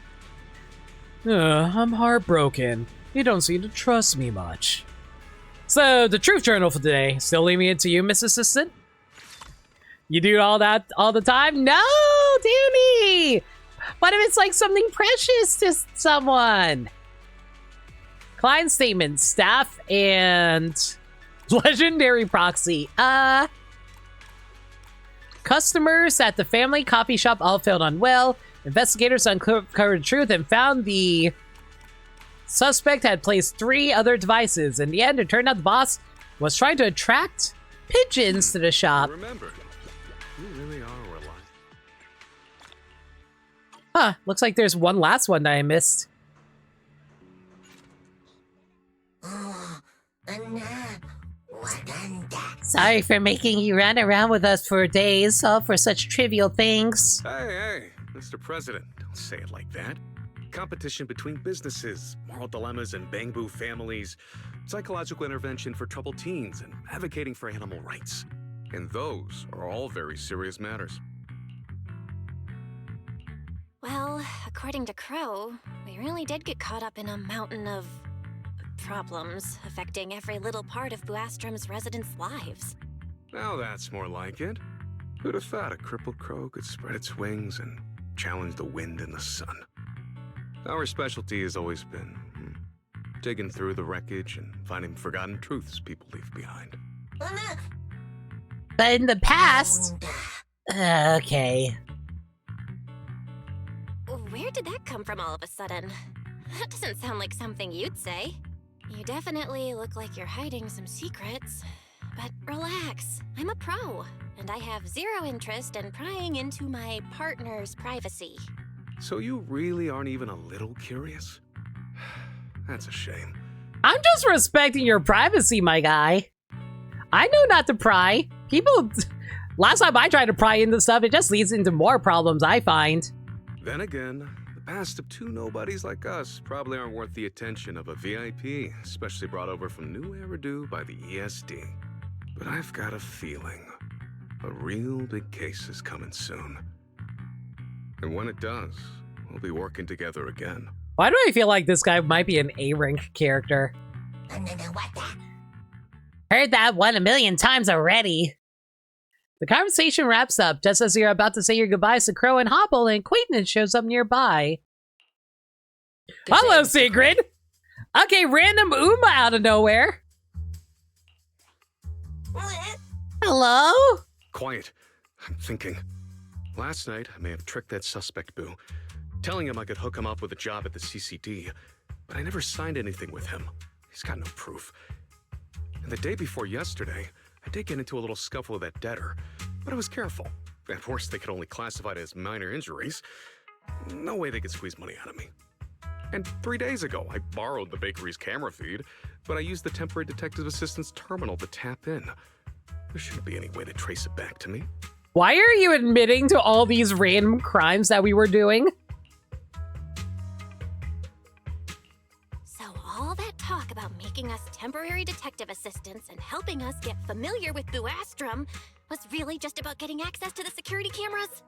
I'm heartbroken. You don't seem to trust me much. So, the truth journal for today. Still leaving it to you, Miss Assistant? You do all that all the time? No, Dooney! What if it's like something precious to someone? Client statement, staff, and legendary proxy. Customers at the family coffee shop all felt unwell. Investigators uncovered the truth and found the suspect had placed 3 other devices. In the end, it turned out the boss was trying to attract pigeons to the shop. Remember, you really are reliant. Huh, looks like there's one last one that I missed. Sorry for making you run around with us for days, all for such trivial things. Hey, Mr. President, don't say it like that. Competition between businesses, moral dilemmas and Bangbu families, psychological intervention for troubled teens, and advocating for animal rights. And those are all very serious matters. Well, according to Crow, we really did get caught up in a mountain of problems affecting every little part of Buastrom's residents' lives. Now that's more like it. Who'd have thought a crippled crow could spread its wings and challenge the wind and the sun? Our specialty has always been digging through the wreckage and finding forgotten truths people leave behind. But in the past... okay. Where did that come from all of a sudden? That doesn't sound like something you'd say. You definitely look like you're hiding some secrets. But relax, I'm a pro, and I have zero interest in prying into my partner's privacy. So you really aren't even a little curious? That's a shame. I'm just respecting your privacy, my guy. I know not to pry. People... Last time I tried to pry into stuff, it just leads into more problems, I find. Then again, the past of 2 nobodies like us probably aren't worth the attention of a VIP, especially brought over from New Eridu by the ESD. But I've got a feeling a real big case is coming soon. And when it does, we'll be working together again. Why do I feel like this guy might be an A-rank character? Heard that one a million times already. The conversation wraps up just as you're about to say your goodbyes to Crow and Hobble, and Quaintance shows up nearby. Hello, Sigrid. Okay, random Uma out of nowhere. Hello? Quiet. I'm thinking. Last night, I may have tricked that suspect, Boo, telling him I could hook him up with a job at the CCD, but I never signed anything with him. He's got no proof. And the day before yesterday, I did get into a little scuffle with that debtor, but I was careful. At worst, they could only classify it as minor injuries. No way they could squeeze money out of me. And 3 days ago, I borrowed the bakery's camera feed, but I used the temporary detective assistant's terminal to tap in. There shouldn't be any way to trace it back to me. Why are you admitting to all these random crimes that we were doing? So all that talk about making us temporary detective assistants and helping us get familiar with Boo Astrum was really just about getting access to the security cameras?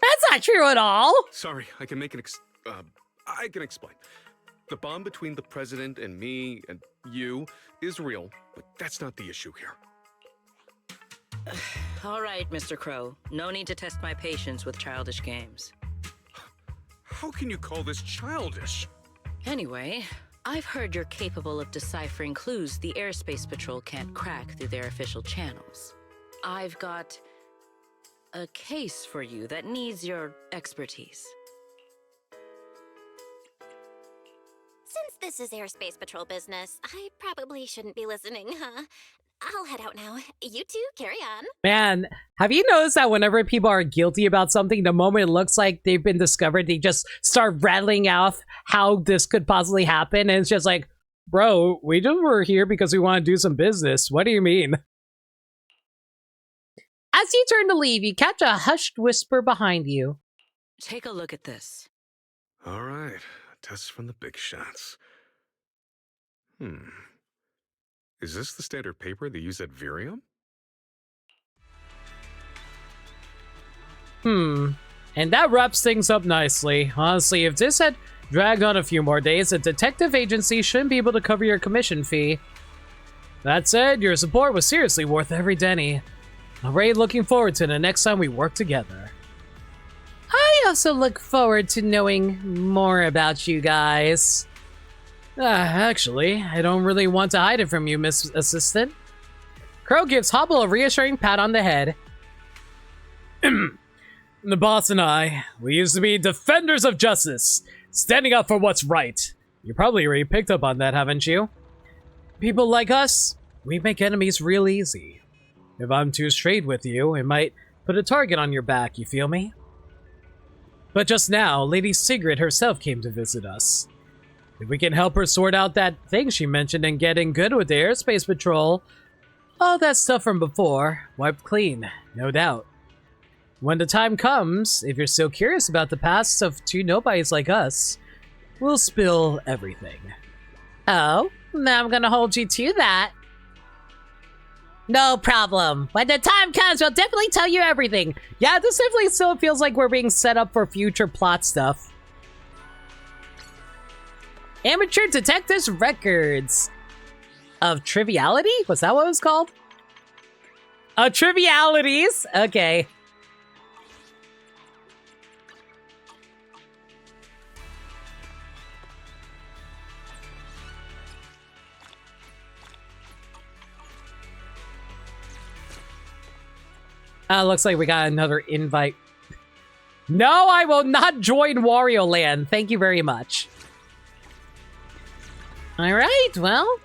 That's not true at all. Sorry, I can make I can explain. The bond between the president and me and you is real, but that's not the issue here. All right, Mr. Crow. No need to test my patience with childish games. How can you call this childish? Anyway, I've heard you're capable of deciphering clues the Airspace Patrol can't crack through their official channels. I've got a case for you that needs your expertise. Since this is Airspace Patrol business, I probably shouldn't be listening, huh? I'll head out now. You two, carry on. Man, have you noticed that whenever people are guilty about something, the moment it looks like they've been discovered, they just start rattling off how this could possibly happen? And it's just like, bro, we just were here because we want to do some business. What do you mean? As you turn to leave, you catch a hushed whisper behind you. Take a look at this. All right, tests from the big shots. Is this the standard paper they use at Virium? And that wraps things up nicely. Honestly, if this had dragged on a few more days, a detective agency shouldn't be able to cover your commission fee. That said, your support was seriously worth every penny. I'm already looking forward to the next time we work together. I also look forward to knowing more about you guys. Actually, I don't really want to hide it from you, Miss Assistant. Crow gives Hobble a reassuring pat on the head. The boss and I, we used to be defenders of justice, standing up for what's right. You probably already picked up on that, haven't you? People like us, we make enemies real easy. If I'm too straight with you, it might put a target on your back, you feel me? But just now, Lady Sigrid herself came to visit us. If we can help her sort out that thing she mentioned and get in good with the Airspace Patrol, all that stuff from before, wiped clean, no doubt. When the time comes, if you're still curious about the past of two nobodies like us, we'll spill everything. Oh, now I'm gonna hold you to that. No problem. When the time comes, we'll definitely tell you everything. Yeah, this definitely still feels like we're being set up for future plot stuff. Amateur Detectives Records of Triviality? Was that what it was called? Trivialities. Okay. Looks like we got another invite. No, I will not join Wario Land. Thank you very much. All right, well,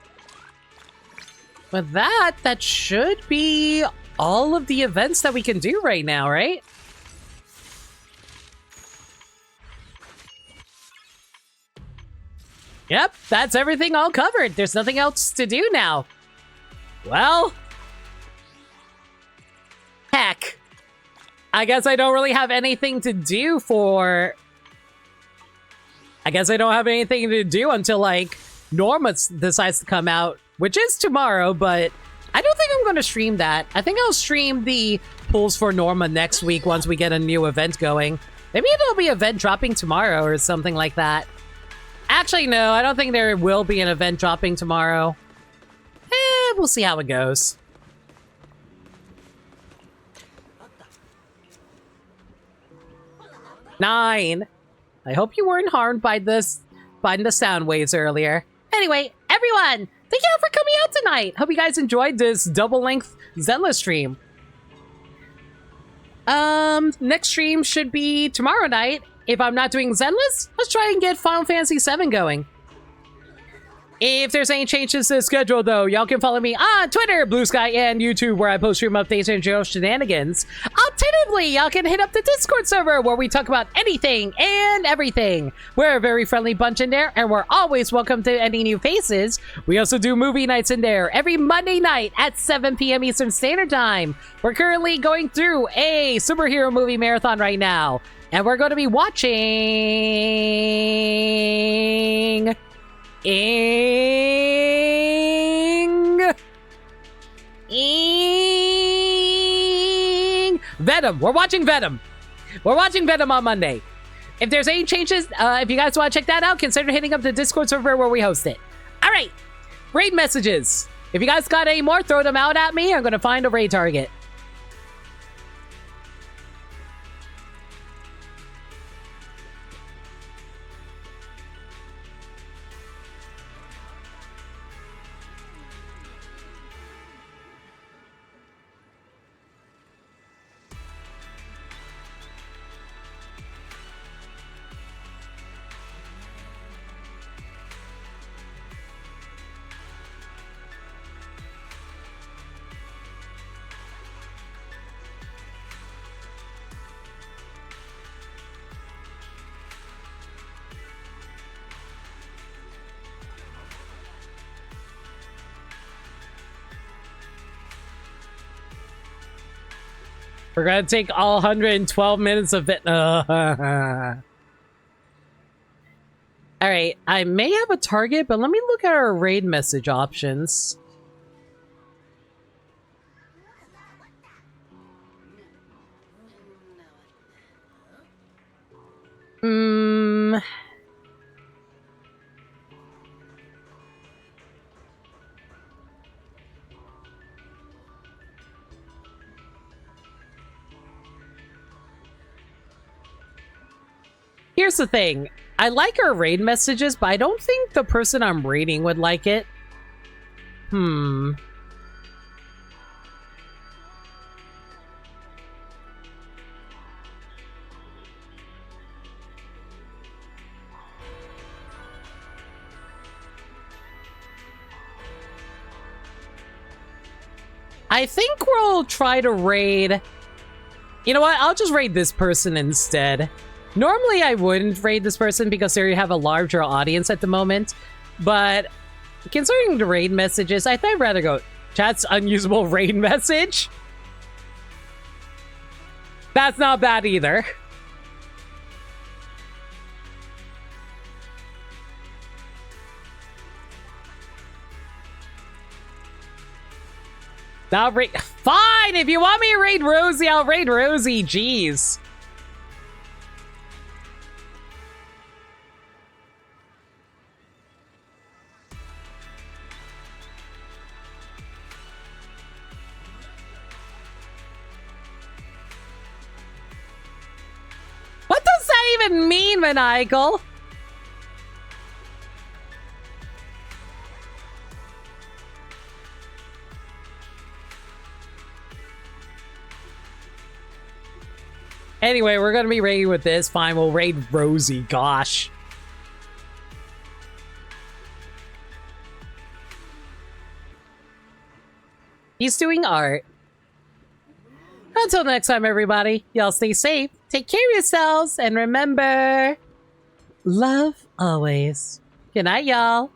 with that, that should be all of the events that we can do right now, right? Yep, that's everything all covered. There's nothing else to do now. Well, heck. I guess I don't really have anything to do for... I guess I don't have anything to do until, like, Norma decides to come out, which is tomorrow, but I don't think I'm going to stream that. I think I'll stream the pulls for Norma next week once we get a new event going. Maybe there'll be an event dropping tomorrow or something like that. Actually, no, I don't think there will be an event dropping tomorrow. We'll see how it goes. Nine. I hope you weren't harmed by the sound waves earlier. Anyway, everyone, thank you for coming out tonight. Hope you guys enjoyed this double-length Zenless stream. Next stream should be tomorrow night. If I'm not doing Zenless, let's try and get Final Fantasy VII going. If there's any changes to the schedule, though, y'all can follow me on Twitter, Blue Sky, and YouTube, where I post stream updates and general shenanigans. Alternatively, y'all can hit up the Discord server, where we talk about anything and everything. We're a very friendly bunch in there, and we're always welcome to any new faces. We also do movie nights in there every Monday night at 7 p.m. Eastern Standard Time. We're currently going through a superhero movie marathon right now, and we're going to be watching... Venom. We're watching Venom. We're watching Venom on Monday. If there's any changes, if you guys want to check that out, consider hitting up the Discord server where we host it. All right. Raid messages. If you guys got any more, throw them out at me. I'm going to find a raid target. We're gonna take all 112 minutes of it. Alright, I may have a target, but let me look at our raid message options. Here's the thing. I like our raid messages, but I don't think the person I'm raiding would like it. I think we'll try to raid... You know what? I'll just raid this person instead. Normally, I wouldn't raid this person because they have a larger audience at the moment. But considering the raid messages, I think I'd rather go... Chat's unusable raid message? That's not bad either. I'll raid... Fine! If you want me to raid Rosie, I'll raid Rosie. Jeez. What does that even mean, Maniacal? Anyway, we're gonna be raiding with this. Fine, we'll raid Rosie. Gosh. He's doing art. Until next time, everybody, y'all stay safe, take care of yourselves, and remember, love always. Good night, y'all.